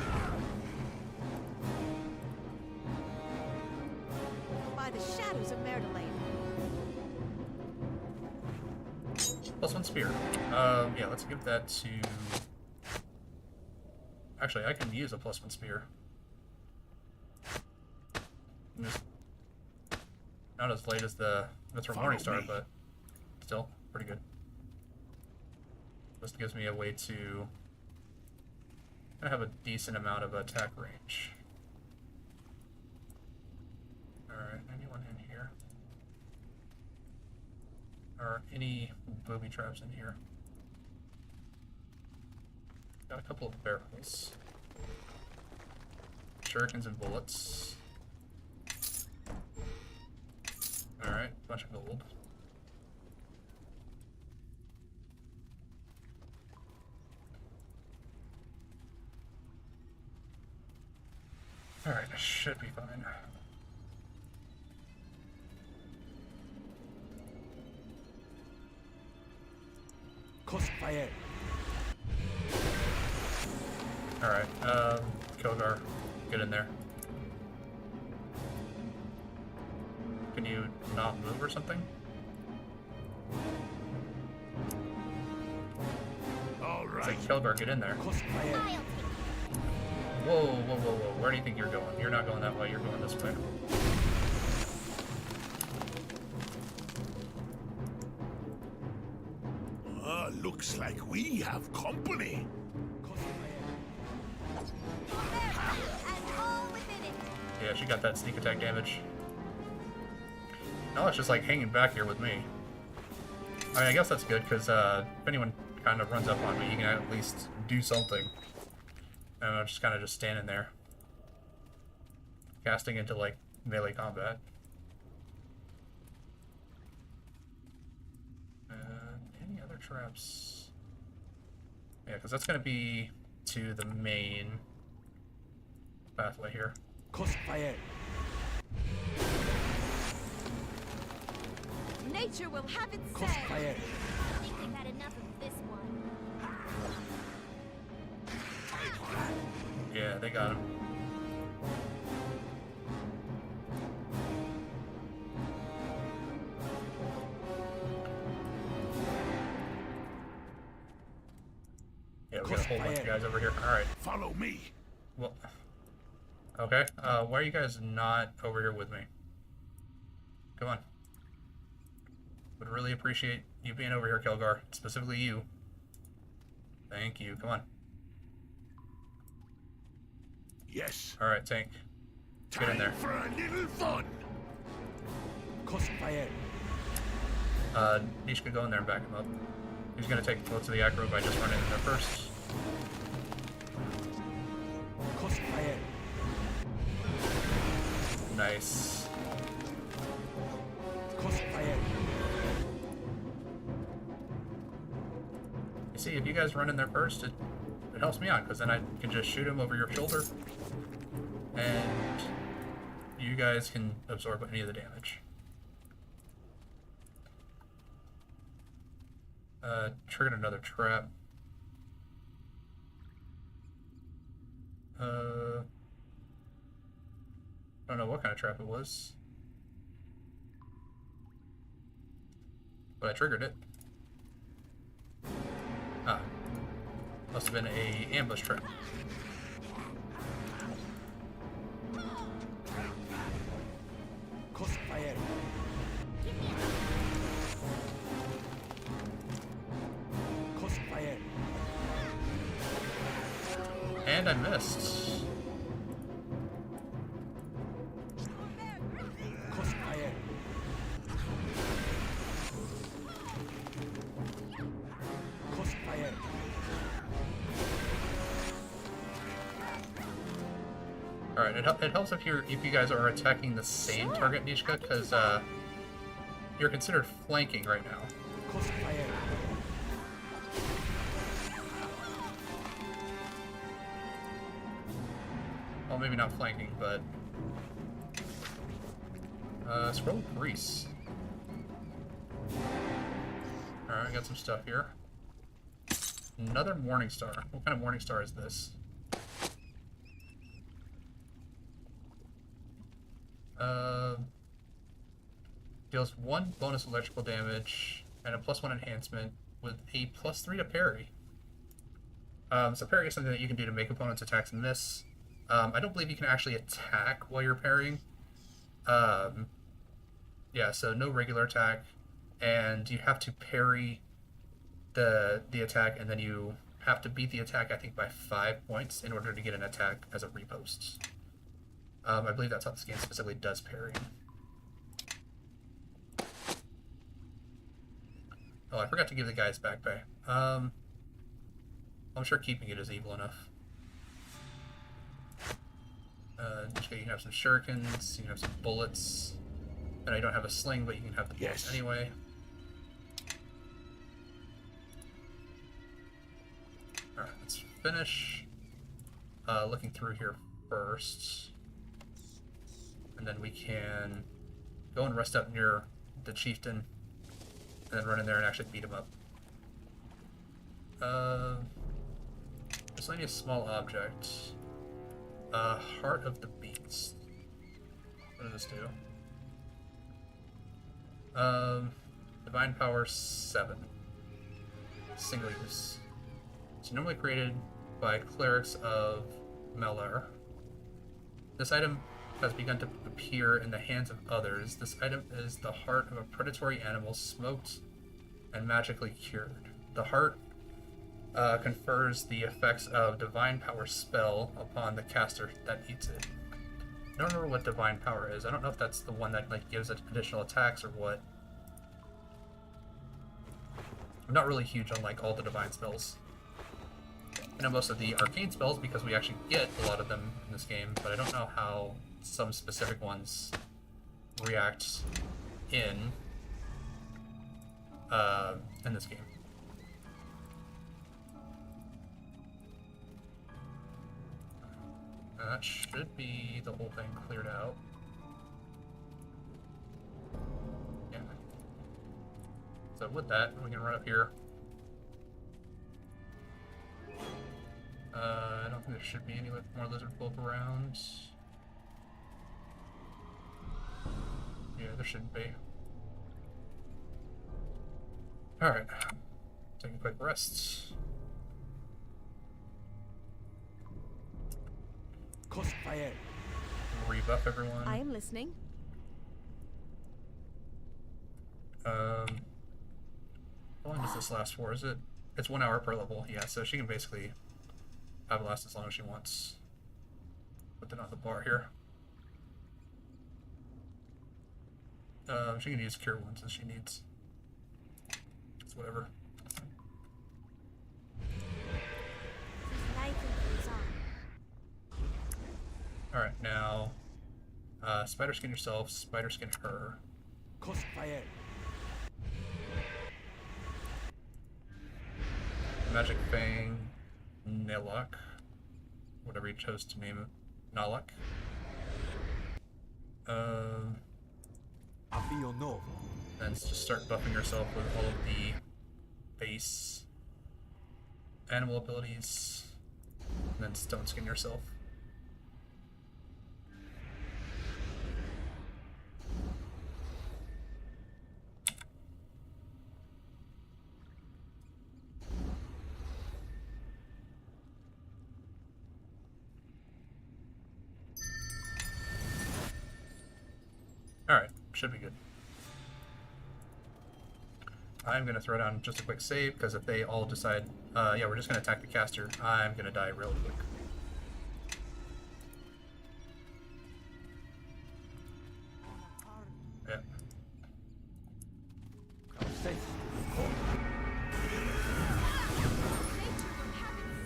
Speaker 15: By the shadows of Merdelaine.
Speaker 1: +1 spear. Yeah, let's give that to... Actually, I can use a +1 spear. Just not as late as the Mithril Morningstar, but still pretty good. This gives me a way to have a decent amount of attack range. Alright, anyone in here? Or any booby traps in here? Got a couple of barrels. Shurikens and bullets. Alright, bunch of gold. Alright, I should be fine.
Speaker 2: Crossfire.
Speaker 1: Alright, Kelgar, get in there. Can you not move or something?
Speaker 11: All
Speaker 1: It's like, Kelgar, get in there.
Speaker 5: I'll take it.
Speaker 1: Whoa, whoa, whoa, whoa. Where do you think you're going? You're not going that way, you're going this way.
Speaker 11: Looks like we have company.
Speaker 5: And all within it.
Speaker 1: Yeah, she got that sneak attack damage. Now it's just like hanging back here with me. I mean, I guess that's good, because if anyone kind of runs up on me, you can at least do something. And I'm just kind of just standing there. Casting into, like, melee combat. Any other traps? Yeah, because that's going to be to the main pathway here.
Speaker 2: Crossfire.
Speaker 15: Nature will have its say.
Speaker 2: Crossfire.
Speaker 5: I think we've had enough of this one.
Speaker 1: Yeah, they got him. Yeah, we got a whole bunch of guys over here. Alright.
Speaker 11: Follow me.
Speaker 1: Well, okay. Why are you guys not over here with me? Come on. Would really appreciate you being over here, Kelgar. Specifically you. Thank you. Come on.
Speaker 11: Yes.
Speaker 1: Alright, Tank. Get in there.
Speaker 11: For a little fun.
Speaker 2: Crossfire.
Speaker 1: Nish could go in there and back him up. He's gonna take most of the aggro by just running in there first.
Speaker 2: Crossfire.
Speaker 1: Nice.
Speaker 2: Crossfire.
Speaker 1: You see, if you guys run in there first, it helps me out, because then I can just shoot him over your shoulder. And you guys can absorb any of the damage. Triggered another trap. I don't know what kind of trap it was, but I triggered it. Ah, must have been a ambush trap.
Speaker 2: Crossfire. Crossfire.
Speaker 1: And I missed.
Speaker 2: Crossfire. Crossfire.
Speaker 1: Alright, it helps if you guys are attacking the same target, Nishka, because you're considered flanking right now.
Speaker 2: Crossfire.
Speaker 1: Well, maybe not flanking, but scroll grease. Alright, I got some stuff here. Another Morning Star. What kind of Morning Star is this? Deals 1 bonus electrical damage and a +1 enhancement with a +3 to parry. So parry is something that you can do to make opponents' attacks miss. I don't believe you can actually attack while you're parrying. Yeah, so no regular attack, and you have to parry the attack, and then you have to beat the attack, I think, by 5 points in order to get an attack as a repost. I believe that's how this game specifically does parry. Oh, I forgot to give the guys back pay. I'm sure keeping it is evil enough. You can have some shurikens, you can have some bullets. And I don't have a sling, but you can have the bullets anyway. Alright, let's finish looking through here first. And then we can go and rest up near the chieftain, and then run in there and actually beat him up. Miscellaneous small object. Heart of the Beast. What does this do? Divine Power 7. Single use. It's normally created by clerics of Melar. This item has begun to appear in the hands of others. This item is the heart of a predatory animal smoked and magically cured. The heart confers the effects of divine power spell upon the caster that eats it. I don't remember what divine power is. I don't know if that's the one that like gives it additional attacks or what. I'm not really huge on like all the divine spells. I know most of the arcane spells because we actually get a lot of them in this game, but I don't know how some specific ones react in this game. That should be the whole thing cleared out. Yeah. So with that, we can run up here. I don't think there should be any more lizard folk around. Yeah, there shouldn't be. Alright. Take a quick rest.
Speaker 2: Crossfire.
Speaker 1: Rebuff everyone.
Speaker 15: I am listening.
Speaker 1: How long does this last for? Is it? It's 1 hour per level. Yeah, so she can basically have it last as long as she wants. Put that on the bar here. She can use cure wounds as she needs. It's whatever. Alright, now spider skin yourself, spider skin her.
Speaker 2: Crossfire.
Speaker 1: Magic Fang, Nilok, whatever you chose to name it, Nalok. Then just start buffing yourself with all of the base animal abilities, and then stone skin yourself. Alright, should be good. I'm going to throw down just a quick save, because if they all decide, yeah, we're just going to attack the caster, I'm going to die real quick. Yeah.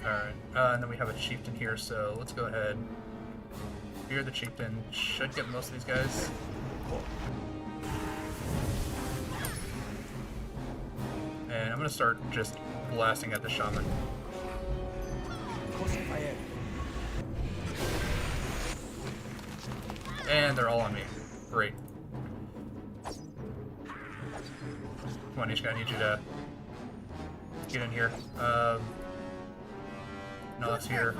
Speaker 1: Alright, and then we have a chieftain here, so let's go ahead. Fear the chieftain should get most of these guys. And I'm gonna start just blasting at the shaman. And they're all on me. Great. Come on, Ishka, I need you to get in here. No, that's here.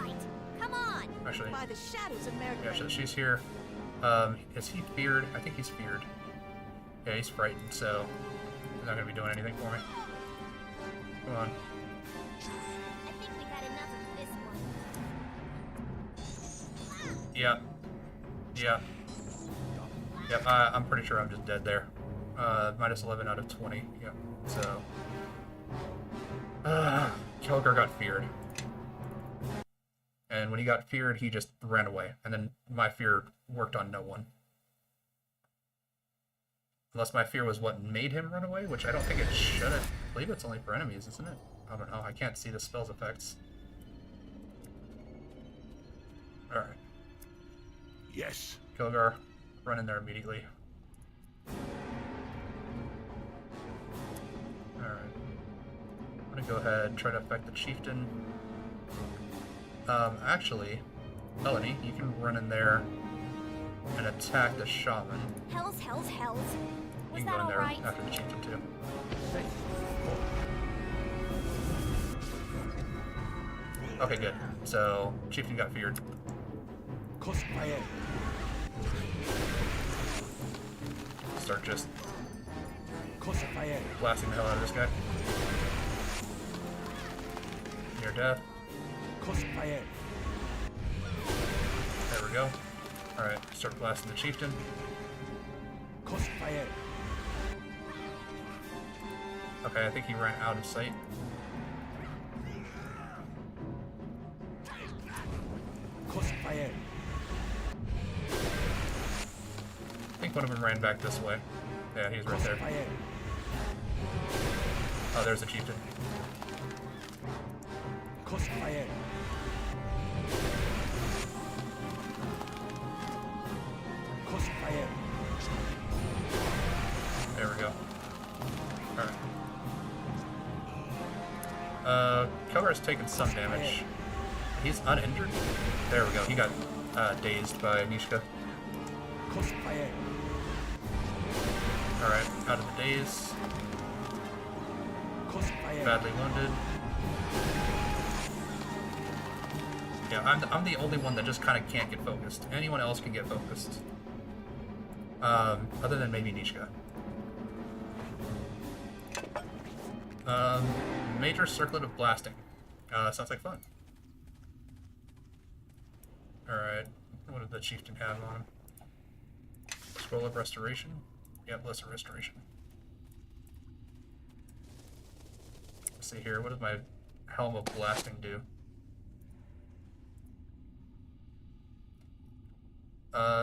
Speaker 5: Come on.
Speaker 1: Actually,
Speaker 15: By the shadows of Meredith.
Speaker 1: yeah, so she's here. Is he feared? I think he's feared. Yeah, he's frightened, so he's not gonna be doing anything for me. Come on.
Speaker 5: I think we've had enough of this one.
Speaker 1: Yeah. Yeah. Yep, I'm pretty sure I'm just dead there. Minus 11 out of 20. Yep, so... Kelgar got feared. And when he got feared, he just ran away. And then my fear worked on no one. Unless my fear was what made him run away, which I don't think it should. I believe it's only for enemies, isn't it? I don't know. I can't see the spell's effects. Alright.
Speaker 11: Yes.
Speaker 1: Kelgar, run in there immediately. Alright. I'm gonna go ahead and try to affect the chieftain. Actually, Melanie, you can run in there and attack the shaman.
Speaker 5: Hells.
Speaker 1: You
Speaker 5: Was
Speaker 1: can
Speaker 5: that
Speaker 1: go in there
Speaker 5: alright?
Speaker 1: after the chieftain too. Okay, good. So, chieftain got feared. Start just blasting the hell out of this guy. Here, your death.
Speaker 2: Crossfire.
Speaker 1: There we go. Alright, start blasting the chieftain.
Speaker 2: Crossfire.
Speaker 1: Okay, I think he ran out of sight.
Speaker 2: Crossfire.
Speaker 1: I think one of them ran back this way. Yeah, he's right there.
Speaker 2: Crossfire.
Speaker 1: Oh, there's the chieftain.
Speaker 2: Crossfire. Crossfire.
Speaker 1: There we go. Alright. Kogar's taken some damage. He's uninjured? There we go. He got dazed by Nishka.
Speaker 2: Crossfire.
Speaker 1: Alright, out of the daze.
Speaker 2: Crossfire.
Speaker 1: Badly wounded. Yeah, I'm the only one that just kind of can't get focused. Anyone else can get focused. Other than maybe Nishka. Major circlet of blasting. Sounds like fun. Alright, what did the chieftain have on him? Scroll of restoration? Yep, lesser restoration. Let's see here, what does my helm of blasting do?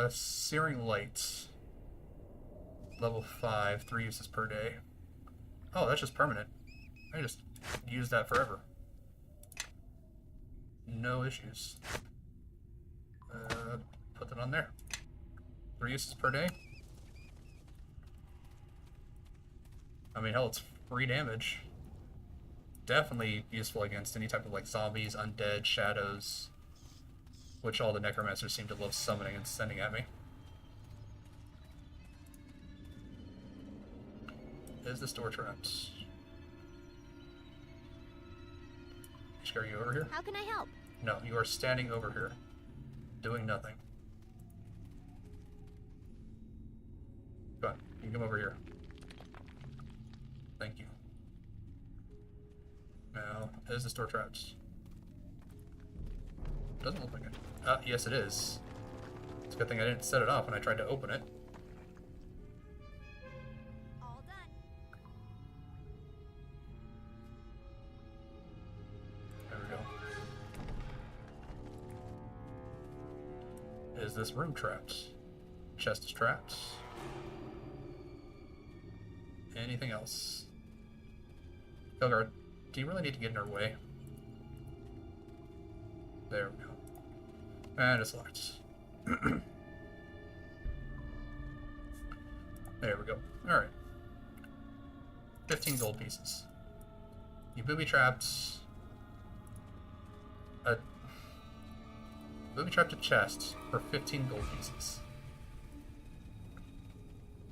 Speaker 1: Searing lights. Level 5, 3 uses per day. Oh, that's just permanent. I just use that forever. No issues. Put that on there. 3 uses per day. I mean, hell, it's free damage. Definitely useful against any type of like zombies, undead, shadows, which all the necromancers seem to love summoning and sending at me. Is this door trapped? Are you over here?
Speaker 5: How can I help?
Speaker 1: No, you are standing over here, doing nothing. Come on, you can come over here. Thank you. Now, is this door trapped? Doesn't look like it. Yes it is. It's a good thing I didn't set it off when I tried to open it.
Speaker 5: All done.
Speaker 1: There we go. Is this room trapped? Chest is trapped. Anything else? Kogar, do you really need to get in her way? There we go. And it's locked. There we go. Alright. 15 gold pieces. You booby-trapped... Booby-trapped a chest for 15 gold pieces.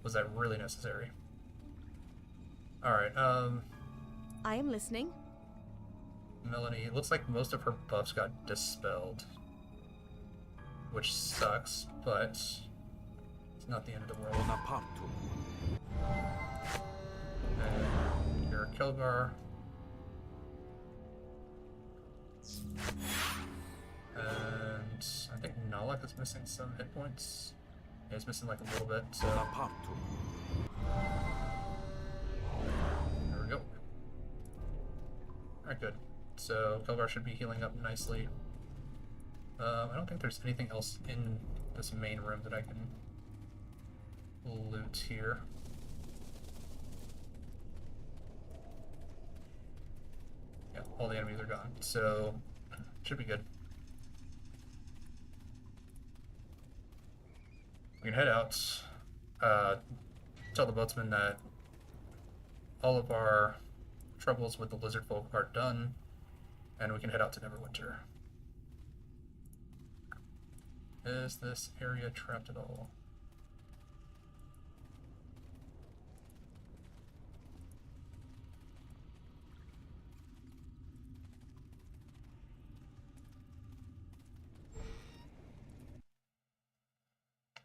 Speaker 1: Was that really necessary? Alright,
Speaker 3: I am listening.
Speaker 1: Melanie, it looks like most of her buffs got dispelled. Which sucks, but it's not the end of the world. And you're Kilgar. And I think Nalak is missing some hit points. Yeah, he's missing like a little bit, so... There we go. Alright, good. So, Kilgar should be healing up nicely. I don't think there's anything else in this main room that I can loot here. Yeah, all the enemies are gone, so should be good. We can head out, tell the boatsman that all of our troubles with the lizard folk are done, and we can head out to Neverwinter. Is this area trapped at all?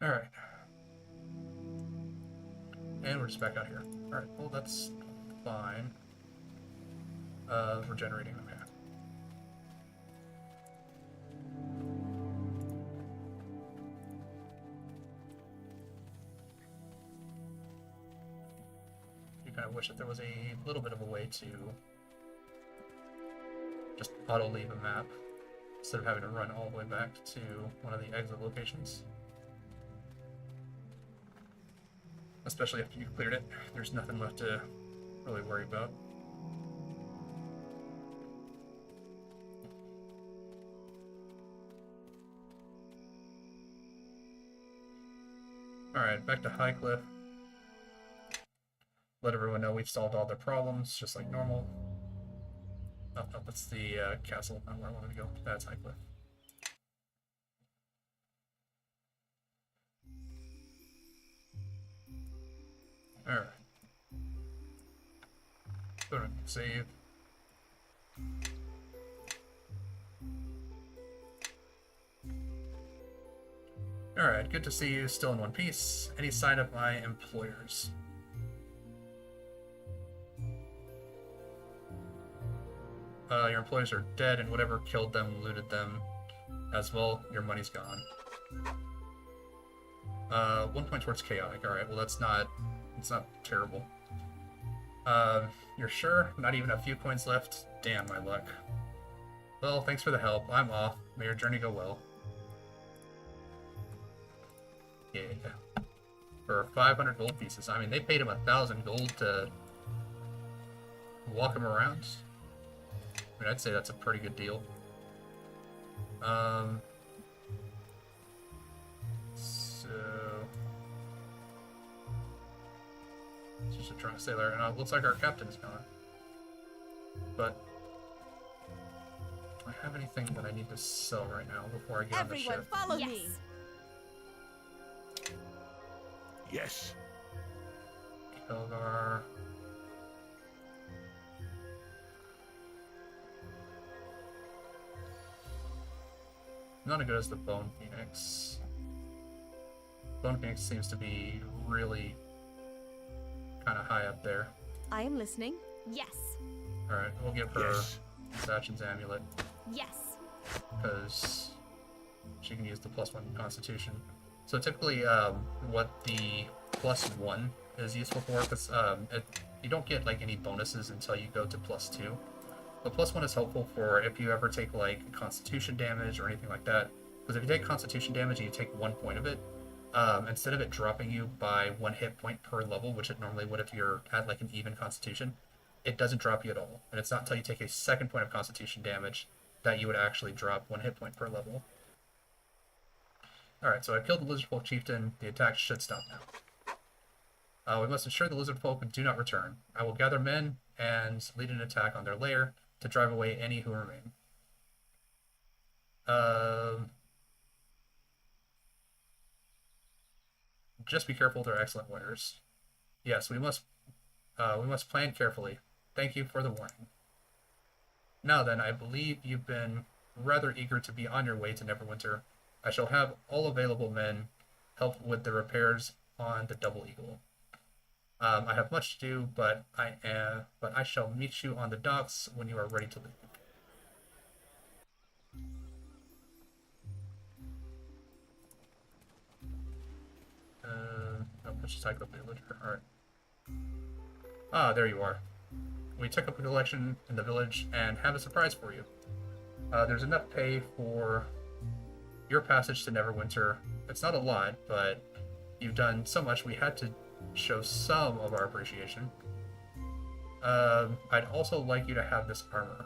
Speaker 1: Alright. And we're just back out here. Alright, well that's fine. Regenerating, okay. wish that there was a little bit of a way to just auto-leave a map instead of having to run all the way back to one of the exit locations. Especially after you've cleared it, there's nothing left to really worry about. Alright, back to Highcliff. Let everyone know we've solved all their problems, just like normal. Oh, no, that's the castle, not where I wanted to go. That's Highcliff. Alright. Go to save. Alright, good to see you still in one piece. Any sign of my employers? Your employers are dead, and whatever killed them looted them as well. Your money's gone. 1 point towards chaotic. Alright, well it's not terrible. You're sure? Not even a few coins left? Damn my luck. Well, thanks for the help. I'm off. May your journey go well. Yeah. For 500 gold pieces. I mean, they paid him 1,000 gold to walk him around. I mean, I'd say that's a pretty good deal. So... it's just a drunk sailor, and it looks like our captain's gone. But... do I have anything that I need to sell right now before I get on the ship?
Speaker 15: Everyone, follow me!
Speaker 11: Yes.
Speaker 1: Kelgar. Not as good as the Bone Phoenix. Bone Phoenix seems to be really kind of high up there.
Speaker 3: I am listening.
Speaker 5: Yes.
Speaker 1: Alright, we'll give her Sachin's Amulet.
Speaker 5: Yes.
Speaker 1: Because she can use the +1 Constitution. So typically, what the +1 is useful for, because you don't get like any bonuses until you go to +2. The +1 is helpful for if you ever take like Constitution damage or anything like that. Because if you take Constitution damage and you take 1 point of it, instead of it dropping you by 1 hit point per level, which it normally would if you're at like an even Constitution, it doesn't drop you at all. And it's not until you take a 2nd point of Constitution damage that you would actually drop 1 hit point per level. Alright, so I killed the Lizard Folk Chieftain. The attack should stop now. We must ensure the Lizard Folk do not return. I will gather men and lead an attack on their lair to drive away any who remain. Just be careful, they're excellent warriors. Yes, we must plan carefully. Thank you for the warning. Now then, I believe you've been rather eager to be on your way to Neverwinter. I shall have all available men help with the repairs on the Double Eagle. I have much to do, but I shall meet you on the docks when you are ready to leave. Let's just type up the villager. Alright. Ah, there you are. We took up a collection in the village and have a surprise for you. There's enough pay for your passage to Neverwinter. It's not a lot, but you've done so much we had to show some of our appreciation. I'd also like you to have this armor.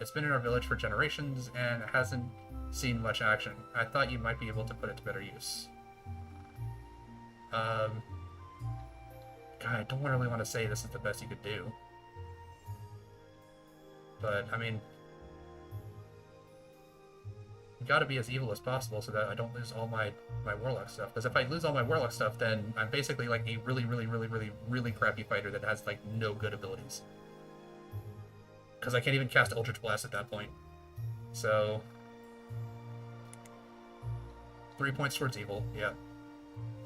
Speaker 1: It's been in our village for generations and it hasn't seen much action. I thought you might be able to put it to better use. God, I don't really want to say this is the best you could do. But, I mean, you gotta be as evil as possible so that I don't lose all my Warlock stuff. Because if I lose all my Warlock stuff, then I'm basically like a really crappy fighter that has like no good abilities. Because I can't even cast Eldritch Blast at that point. So... 3 points towards evil, yeah.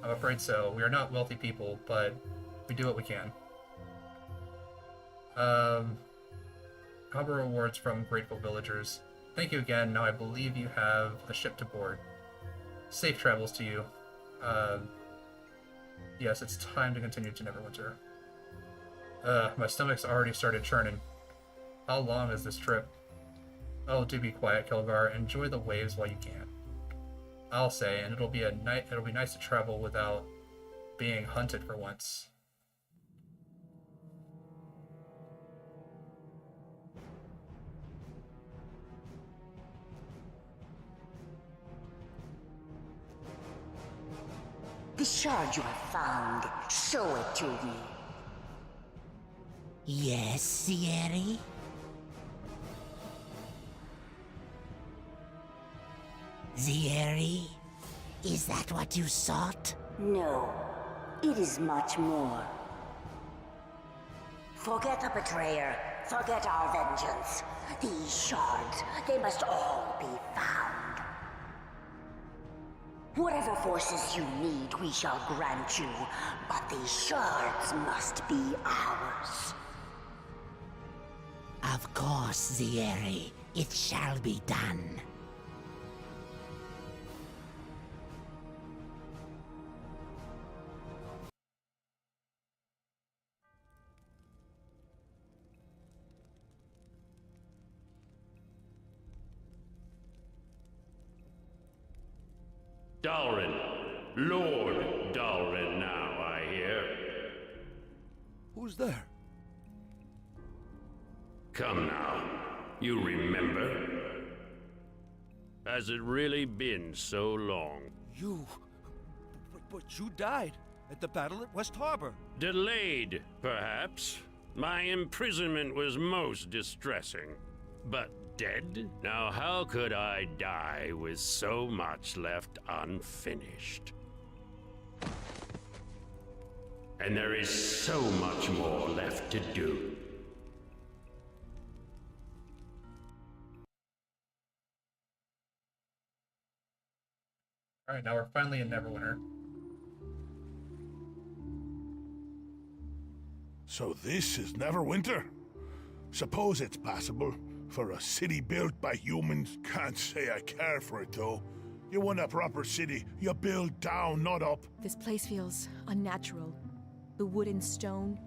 Speaker 1: I'm afraid so. We are not wealthy people, but we do what we can. Harbor rewards from grateful villagers. Thank you again. Now I believe you have the ship to board. Safe travels to you. Yes, it's time to continue to Neverwinter. My stomach's already started churning. How long is this trip? Oh, do be quiet, Kilgar. Enjoy the waves while you can. I'll say, and it'll be nice to travel without being hunted for once.
Speaker 16: The shard you have found, show it to me.
Speaker 17: Yes, Sierra? Sierra? Is that what you sought?
Speaker 16: No, it is much more. Forget the betrayer. Forget our vengeance. These shards, they must all be found. Whatever forces you need, we shall grant you, but these shards must be ours.
Speaker 17: Of course, Sierra. It shall be done.
Speaker 18: Dalrin. Lord Dalrin now, I hear.
Speaker 2: Who's there?
Speaker 18: Come now. You remember? Has it really been so long?
Speaker 2: You... But you died at the battle at West Harbor.
Speaker 18: Delayed, perhaps. My imprisonment was most distressing. But dead? Now how could I die with so much left unfinished? And there is so much more left to do.
Speaker 1: Alright, now we're finally in Neverwinter.
Speaker 11: So this is Neverwinter? Suppose it's passable for a city built by humans. Can't say I care for it, though. You want a proper city, you build down, not up.
Speaker 3: This place feels unnatural. The wood and stone,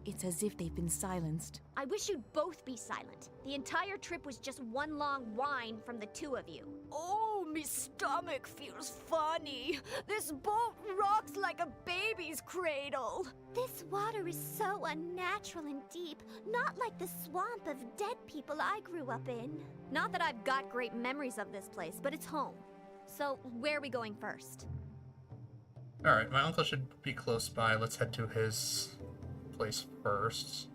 Speaker 3: it's as if they've been silenced.
Speaker 5: I wish you'd both be silent. The entire trip was just one long whine from the two of you.
Speaker 15: Oh, me stomach feels funny. This boat rocks like a baby's cradle.
Speaker 5: This water is so unnatural and deep, not like the swamp of dead people I grew up in. Not that I've got great memories of this place, but it's home. So, where are we going first?
Speaker 1: Alright, my uncle should be close by. Let's head to his place first.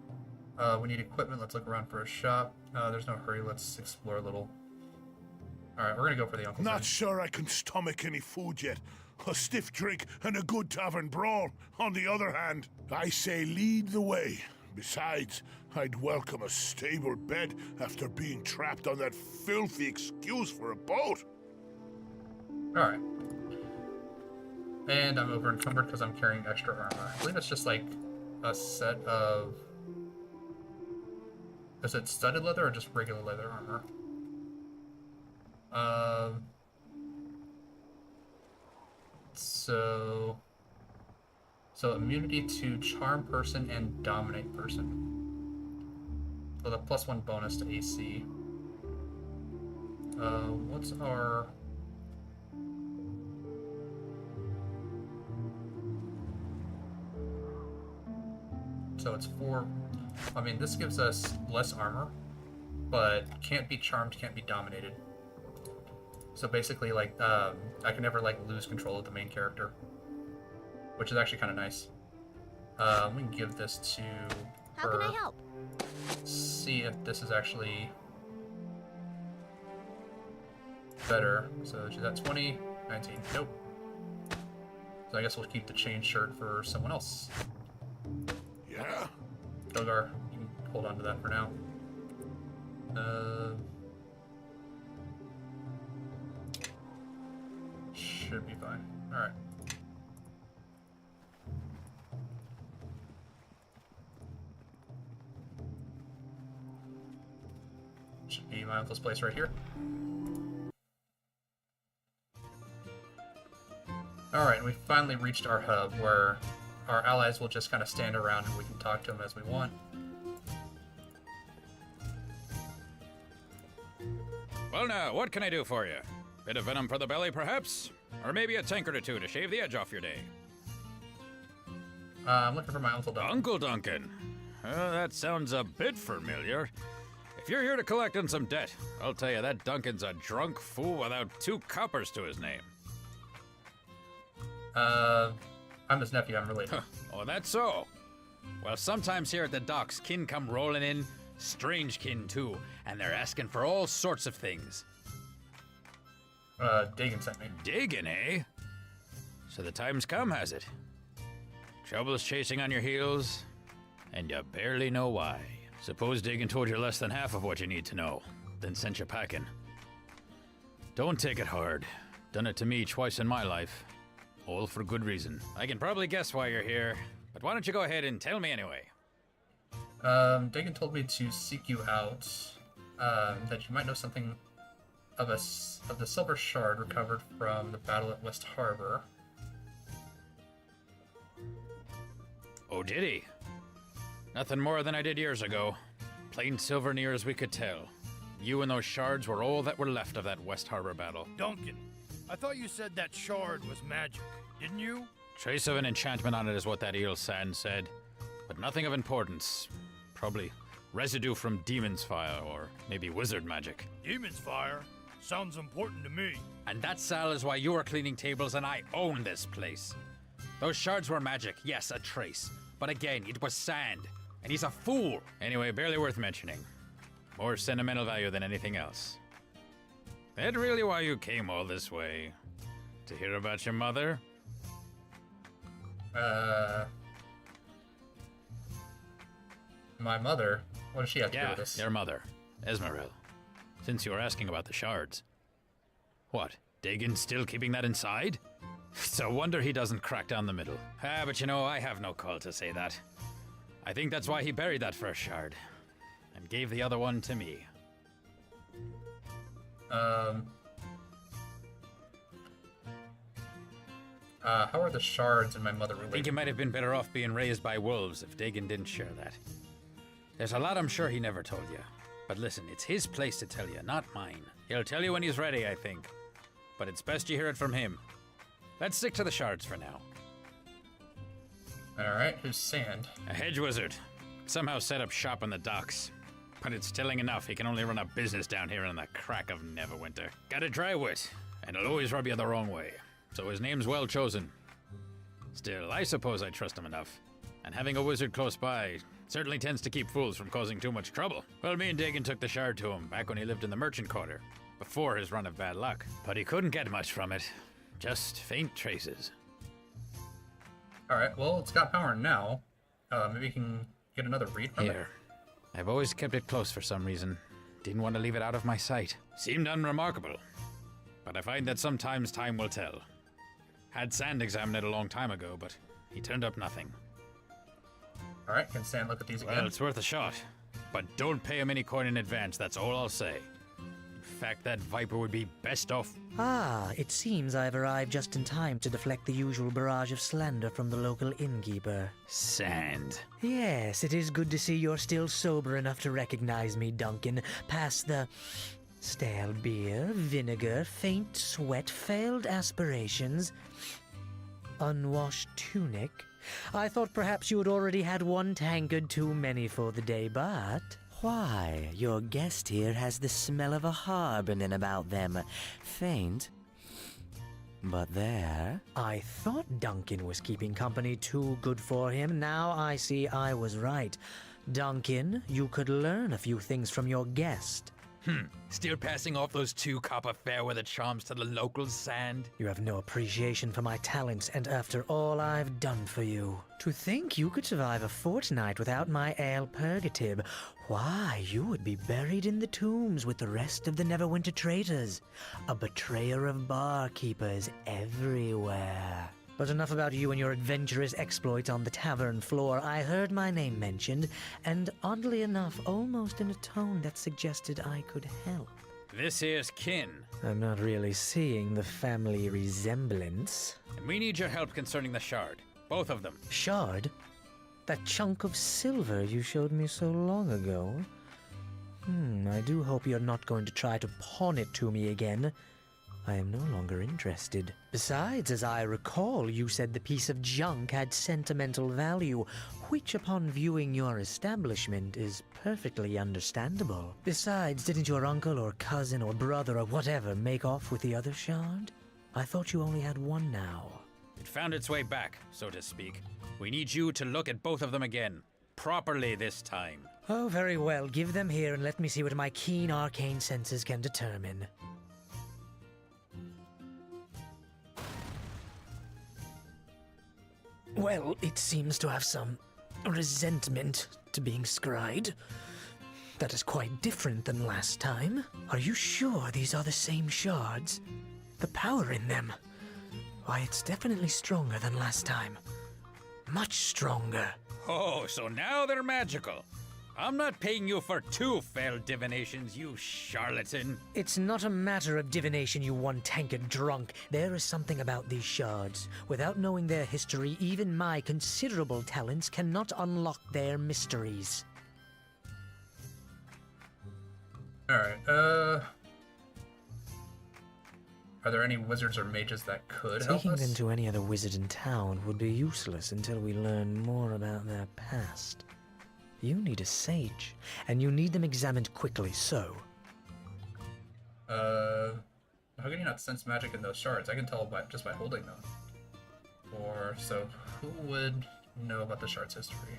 Speaker 1: We need equipment. Let's look around for a shop. There's no hurry. Let's explore a little. Alright, we're gonna go for the uncle's
Speaker 11: Not
Speaker 1: inn.
Speaker 11: sure I can stomach any food yet. A stiff drink and a good tavern brawl, on the other hand. I say lead the way. Besides, I'd welcome a stable bed after being trapped on that filthy excuse for a boat.
Speaker 1: Alright. And I'm over encumbered because I'm carrying extra armor. I believe it's just like a set of... Is it studded leather or just regular leather armor? So immunity to charm person and dominate person. With a +1 bonus to AC. What's our... So it's 4... I mean, this gives us less armor, but can't be charmed, can't be dominated. So basically, like, I can never, like, lose control of the main character. Which is actually kind of nice. We can give this to
Speaker 5: How
Speaker 1: her.
Speaker 5: can I help?
Speaker 1: See if this is actually better. So she's at 20, 19. Nope. So I guess we'll keep the chain shirt for someone else.
Speaker 11: Yeah?
Speaker 1: Dogar, you can hold on to that for now. Should be fine. Alright. Should be my uncle's place right here. Alright, we finally reached our hub where our allies will just kind of stand around and we can talk to them as we want.
Speaker 19: Well now, what can I do for you? Bit of venom for the belly, perhaps? Or maybe a tankard or two to shave the edge off your day?
Speaker 1: I'm looking for my Uncle Duncan.
Speaker 19: Uncle Duncan? That sounds a bit familiar. If you're here to collect on some debt, I'll tell you that Duncan's a drunk fool without 2 coppers to his name.
Speaker 1: I'm his nephew, I'm related.
Speaker 19: Oh, that's so? Well, sometimes here at the docks, kin come rolling in, strange kin too, and they're asking for all sorts of things.
Speaker 1: Dagon sent me.
Speaker 19: Dagon, eh? So the time's come, has it? Trouble's chasing on your heels, and you barely know why. Suppose Dagon told you less than half of what you need to know, then sent you packing. Don't take it hard. Done it to me twice in my life. All for good reason. I can probably guess why you're here, but why don't you go ahead and tell me anyway?
Speaker 1: Dagon told me to seek you out, that you might know something of the silver shard recovered from the battle at West Harbor.
Speaker 19: Oh, did he? Nothing more than I did years ago. Plain silver near as we could tell. You and those shards were all that were left of that West Harbor battle.
Speaker 20: Duncan, I thought you said that shard was magic, didn't you?
Speaker 19: Trace of an enchantment on it is what that eel sand said, but nothing of importance. Probably residue from demon's fire, or maybe wizard magic.
Speaker 20: Demon's fire? Sounds important to me.
Speaker 19: And that, Sal, is why you are cleaning tables and I own this place. Those shards were magic, yes, a trace. But again, it was sand. And he's a fool. Anyway, barely worth mentioning. More sentimental value than anything else. That really why you came all this way? To hear about your mother?
Speaker 1: My mother? What does she have to do with this?
Speaker 19: Your mother, Esmeril. Since you were asking about the shards. What, Dagon's still keeping that inside? It's a wonder he doesn't crack down the middle. But you know, I have no call to say that. I think that's why he buried that first shard. And gave the other one to me.
Speaker 1: How are the shards and my mother related?
Speaker 19: I think you might have been better off being raised by wolves if Dagon didn't share that. There's a lot I'm sure he never told you. But listen, it's his place to tell you, not mine. He'll tell you when he's ready, I think. But it's best you hear it from him. Let's stick to the shards for now.
Speaker 1: Alright, who's Sand?
Speaker 19: A hedge wizard. Somehow set up shop on the docks. But it's telling enough he can only run a business down here in the crack of Neverwinter. Got a dry wit, and he'll always rub you the wrong way. So his name's well chosen. Still, I suppose I trust him enough. And having a wizard close by certainly tends to keep fools from causing too much trouble. Well, me and Dagon took the shard to him back when he lived in the merchant quarter, before his run of bad luck. But he couldn't get much from it. Just faint traces.
Speaker 1: Alright, well, it's got power now. Maybe you can get another read from it.
Speaker 19: Here. I've always kept it close for some reason. Didn't want to leave it out of my sight. Seemed unremarkable. But I find that sometimes time will tell. Had Sand examine it a long time ago, but he turned up nothing.
Speaker 1: Alright, can Sand look at these again?
Speaker 19: Well, it's worth a shot. But don't pay him any coin in advance, that's all I'll say. In fact, that viper would be best off.
Speaker 21: Ah, it seems I've arrived just in time to deflect the usual barrage of slander from the local innkeeper.
Speaker 19: Sand.
Speaker 21: Yes, it is good to see you're still sober enough to recognize me, Duncan, past the stale beer, vinegar, faint sweat, failed aspirations, unwashed tunic. I thought perhaps you had already had one tankard too many for the day, but... Why, your guest here has the smell of a harbin about them. Faint, but there. I thought Duncan was keeping company too good for him. Now I see I was right. Duncan, you could learn a few things from your guest.
Speaker 19: Still passing off those 2 copper fairweather charms to the locals, Sand?
Speaker 21: You have no appreciation for my talents, and after all I've done for you. To think you could survive a fortnight without my ale purgative. Why, you would be buried in the tombs with the rest of the Neverwinter traitors. A betrayer of barkeepers everywhere. But enough about you and your adventurous exploits on the tavern floor. I heard my name mentioned, and oddly enough, almost in a tone that suggested I could help.
Speaker 19: This here's kin.
Speaker 21: I'm not really seeing the family resemblance.
Speaker 19: And we need your help concerning the shard. Both of them.
Speaker 21: Shard? That chunk of silver you showed me so long ago? I do hope you're not going to try to pawn it to me again. I am no longer interested. Besides, as I recall, you said the piece of junk had sentimental value, which upon viewing your establishment is perfectly understandable. Besides, didn't your uncle or cousin or brother or whatever make off with the other shard? I thought you only had one now.
Speaker 19: It found its way back, so to speak. We need you to look at both of them again. Properly this time.
Speaker 21: Oh, very well. Give them here and let me see what my keen arcane senses can determine. Well, it seems to have some resentment to being scryed. That is quite different than last time. Are you sure these are the same shards? The power in them. Why, it's definitely stronger than last time. Much stronger.
Speaker 19: Oh, so now they're magical. I'm not paying you for two failed divinations, you charlatan.
Speaker 21: It's not a matter of divination, you one-tankard drunk. There is something about these shards. Without knowing their history, even my considerable talents cannot unlock their mysteries.
Speaker 1: Alright, are there any wizards or mages that could help
Speaker 21: Taking
Speaker 1: us?
Speaker 21: them to any other wizard in town would be useless until we learn more about their past. You need a sage, and you need them examined quickly, so...
Speaker 1: How can you not sense magic in those shards? I can tell just by holding them. So who would know about the shard's history?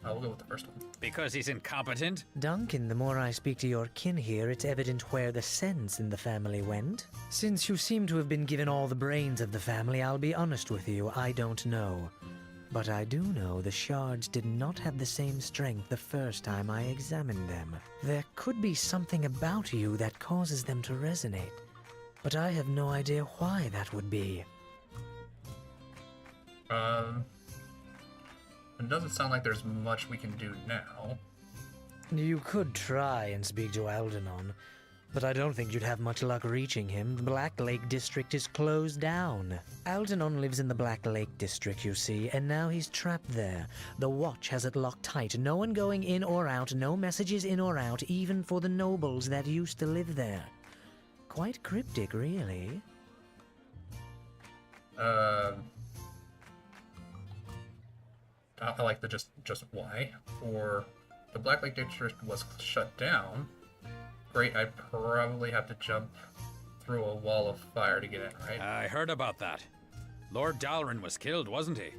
Speaker 1: We'll go with the first one.
Speaker 19: Because he's incompetent?
Speaker 21: Duncan, the more I speak to your kin here, it's evident where the sense in the family went. Since you seem to have been given all the brains of the family, I'll be honest with you, I don't know. But I do know the shards did not have the same strength the first time I examined them. There could be something about you that causes them to resonate, but I have no idea why that would be.
Speaker 1: It doesn't sound like there's much we can do now.
Speaker 21: You could try and speak to Aldenon, but I don't think you'd have much luck reaching him. The Black Lake District is closed down. Aldenon lives in the Black Lake District, you see, and now he's trapped there. The Watch has it locked tight. No one going in or out, no messages in or out, even for the nobles that used to live there. Quite cryptic, really.
Speaker 1: I like the just why. For the Black Lake District was shut down. Great, I'd probably have to jump through a wall of fire to get in, right?
Speaker 19: I heard about that. Lord Dalrin was killed, wasn't he?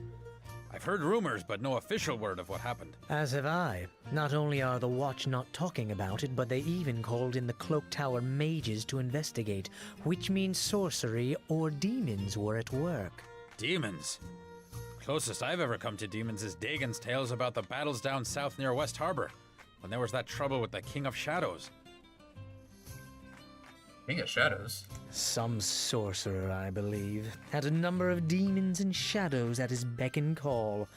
Speaker 19: I've heard rumors, but no official word of what happened.
Speaker 21: As have I. Not only are the Watch not talking about it, but they even called in the Cloak Tower mages to investigate, which means sorcery or demons were at work.
Speaker 19: Demons? Closest I've ever come to demons is Dagon's tales about the battles down south near West Harbor, when there was that trouble with the King of Shadows.
Speaker 1: King of Shadows?
Speaker 21: Some sorcerer, I believe, had a number of demons and shadows at his beck and call.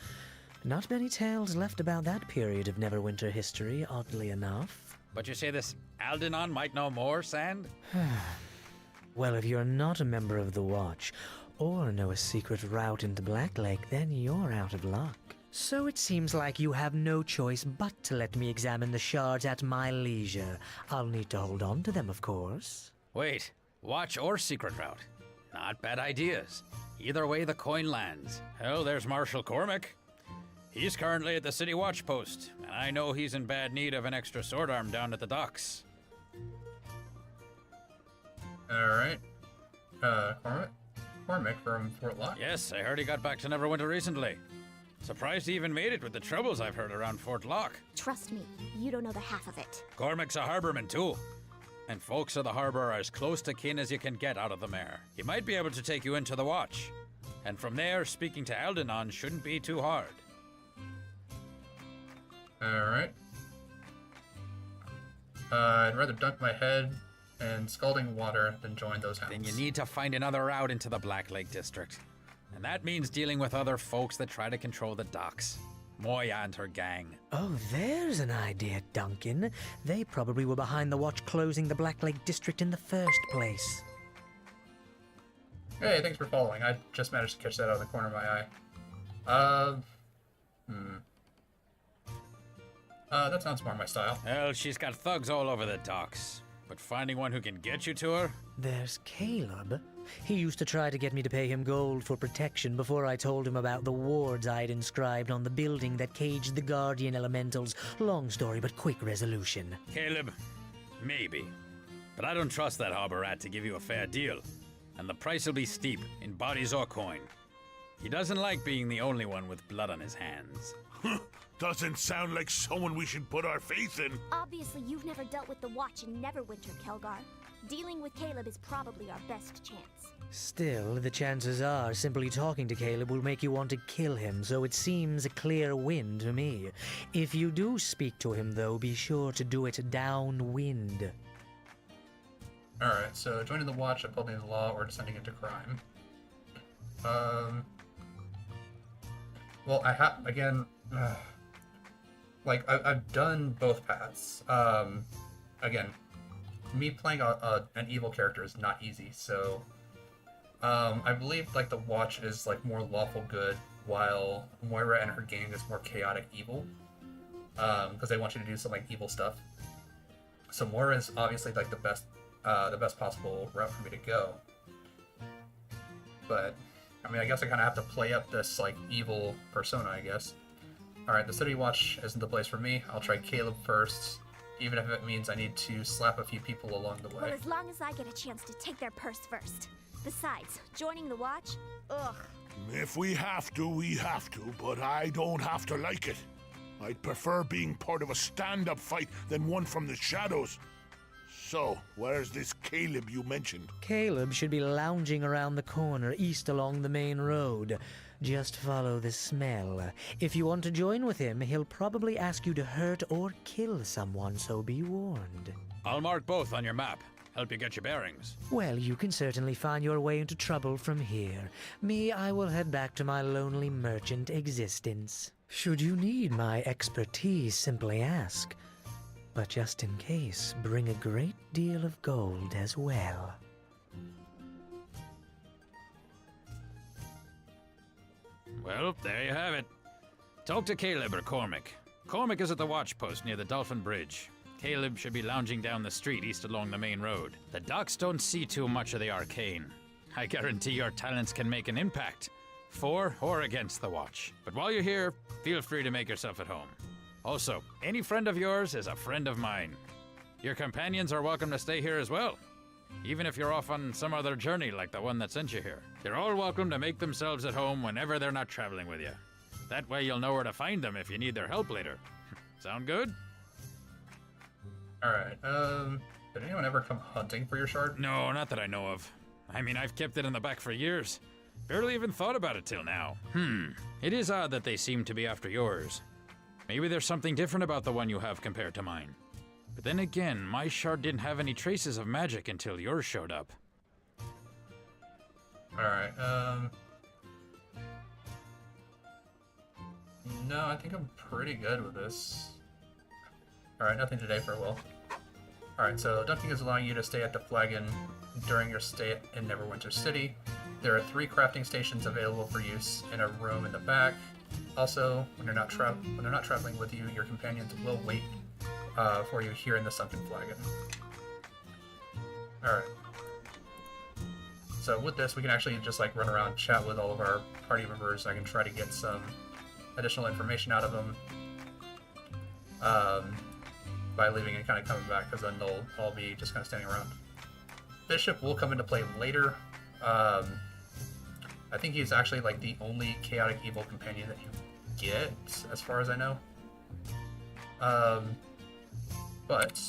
Speaker 21: Not many tales left about that period of Neverwinter history, oddly enough.
Speaker 19: But you say this Aldenon might know more, Sand?
Speaker 21: Well, if you're not a member of the Watch, or know a secret route into Black Lake, then you're out of luck. So it seems like you have no choice but to let me examine the shards at my leisure. I'll need to hold on to them, of course.
Speaker 19: Wait, Watch or secret route? Not bad ideas. Either way the coin lands. Hell, there's Marshal Cormac. He's currently at the City Watch Post, and I know he's in bad need of an extra sword arm down at the docks.
Speaker 1: Alright. Cormac from Fort Lock?
Speaker 19: Yes, I heard he got back to Neverwinter recently. Surprised he even made it with the troubles I've heard around Fort Lock.
Speaker 5: Trust me, you don't know the half of it.
Speaker 19: Cormac's a harborman too. And folks of the harbor are as close to kin as you can get out of the mare. He might be able to take you into the Watch. And from there, speaking to Aldenon shouldn't be too hard.
Speaker 1: Alright. I'd rather dunk my head in scalding water than join those hounds.
Speaker 19: Then you need to find another route into the Black Lake District. And that means dealing with other folks that try to control the docks. Moya and her gang.
Speaker 21: Oh, there's an idea, Duncan. They probably were behind the Watch closing the Black Lake District in the first place.
Speaker 1: Hey, thanks for following. I just managed to catch that out of the corner of my eye. That sounds more my style.
Speaker 19: Well, she's got thugs all over the docks. But finding one who can get you to her?
Speaker 21: There's Caleb. He used to try to get me to pay him gold for protection before I told him about the wards I'd inscribed on the building that caged the Guardian Elementals. Long story, but quick resolution.
Speaker 19: Caleb, maybe. But I don't trust that harbor rat to give you a fair deal. And the price will be steep, in bodies or coin. He doesn't like being the only one with blood on his hands.
Speaker 11: Doesn't sound like someone we should put our faith in.
Speaker 5: Obviously, you've never dealt with the Watch in Neverwinter, Kelgar. Dealing with Caleb is probably our best chance.
Speaker 21: Still, the chances are simply talking to Caleb will make you want to kill him, so it seems a clear win to me. If you do speak to him, though, be sure to do it downwind.
Speaker 1: Alright, so joining the Watch, upholding the law, or descending into crime. Well, I have, again, like, I've done both paths. Again, me playing an evil character is not easy, so I believe, like, the Watch is, like, more lawful good, while Moira and her gang is more chaotic evil, because they want you to do some, like, evil stuff. So Moira is obviously, like, the best possible route for me to go. But, I mean, I guess I kind of have to play up this, like, evil persona, I guess. Alright, the City Watch isn't the place for me. I'll try Caleb first, even if it means I need to slap a few people along the way.
Speaker 5: Well, as long as I get a chance to take their purse first. Besides, joining the Watch? Ugh.
Speaker 11: If we have to, we have to, but I don't have to like it. I'd prefer being part of a stand-up fight than one from the shadows. So, where's this Caleb you mentioned?
Speaker 21: Caleb should be lounging around the corner east along the main road. Just follow the smell. If you want to join with him, he'll probably ask you to hurt or kill someone, so be warned.
Speaker 19: I'll mark both on your map. Help you get your bearings.
Speaker 21: Well, you can certainly find your way into trouble from here. Me, I will head back to my lonely merchant existence. Should you need my expertise, simply ask. But just in case, bring a great deal of gold as well.
Speaker 19: Well, there you have it. Talk to Caleb or Cormac. Cormac is at the watch post near the Dolphin Bridge. Caleb should be lounging down the street east along the main road. The docks don't see too much of the arcane. I guarantee your talents can make an impact, for or against the watch. But while you're here, feel free to make yourself at home. Also, any friend of yours is a friend of mine. Your companions are welcome to stay here as well, even if you're off on some other journey like the one that sent you here. They're all welcome to make themselves at home whenever they're not traveling with you. That way you'll know where to find them if you need their help later. Sound good?
Speaker 1: Alright, did anyone ever come hunting for your shard?
Speaker 19: No, not that I know of. I mean, I've kept it in the back for years. Barely even thought about it till now. It is odd that they seem to be after yours. Maybe there's something different about the one you have compared to mine. But then again, my shard didn't have any traces of magic until yours showed up.
Speaker 1: Alright, no, I think I'm pretty good with this. Alright, nothing today for a while. Alright, so Dunking is allowing you to stay at the Flagon during your stay in Neverwinter City. There are 3 crafting stations available for use in a room in the back. Also, when they're not traveling with you, your companions will wait for you here in the Sunken Flagon. Alright. So with this, we can actually just like run around, chat with all of our party members. I can try to get some additional information out of them by leaving and kind of coming back, because then they'll all be just kind of standing around. Bishop will come into play later. I think he's actually like the only chaotic evil companion that you get, as far as I know. But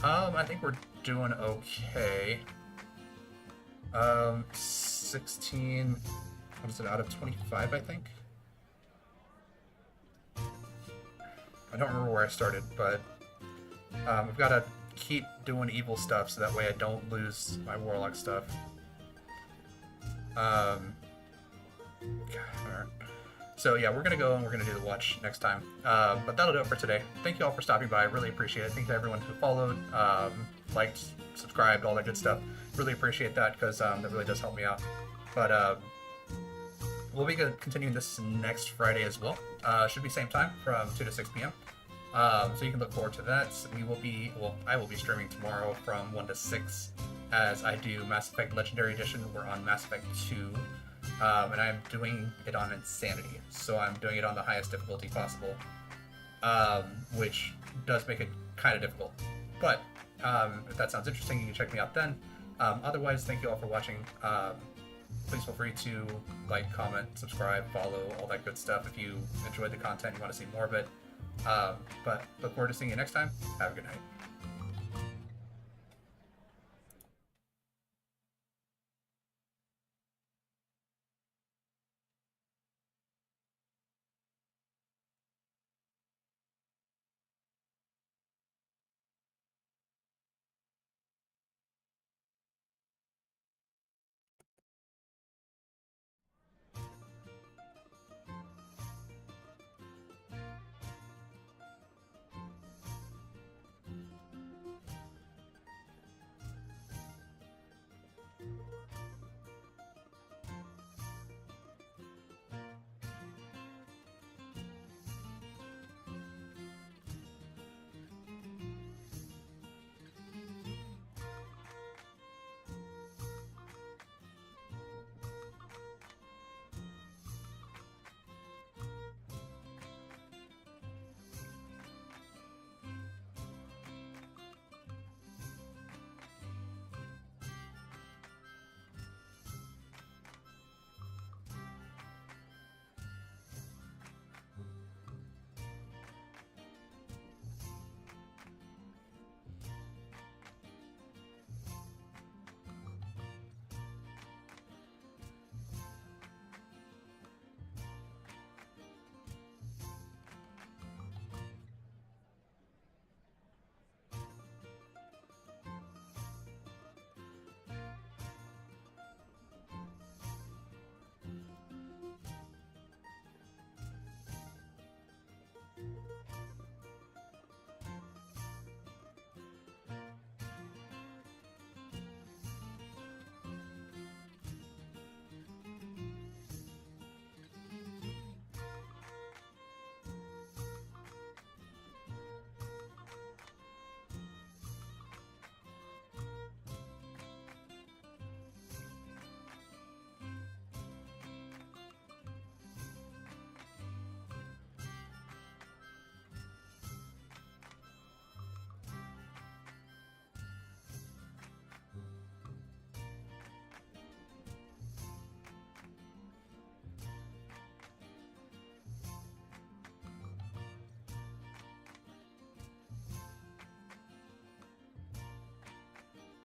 Speaker 1: I think we're doing okay. 16, what is it, out of 25, I think? I don't remember where I started, but I've got to keep doing evil stuff so that way I don't lose my warlock stuff. Alright. So yeah, we're gonna go and we're gonna do the watch next time. But that'll do it for today. Thank you all for stopping by. I really appreciate it. Thank you to everyone who followed, liked, subscribed, all that good stuff. Really appreciate that, because that really does help me out. But we'll be continuing this next Friday as well. Should be same time from 2 to 6 p.m. So you can look forward to that. I will be streaming tomorrow from 1 to 6 as I do Mass Effect Legendary Edition. We're on Mass Effect 2, and I'm doing it on Insanity. So I'm doing it on the highest difficulty possible, which does make it kind of difficult. But if that sounds interesting, you can check me out then. Otherwise, thank you all for watching. Please feel free to like, comment, subscribe, follow, all that good stuff if you enjoyed the content and you want to see more of it. But look forward to seeing you next time. Have a good night.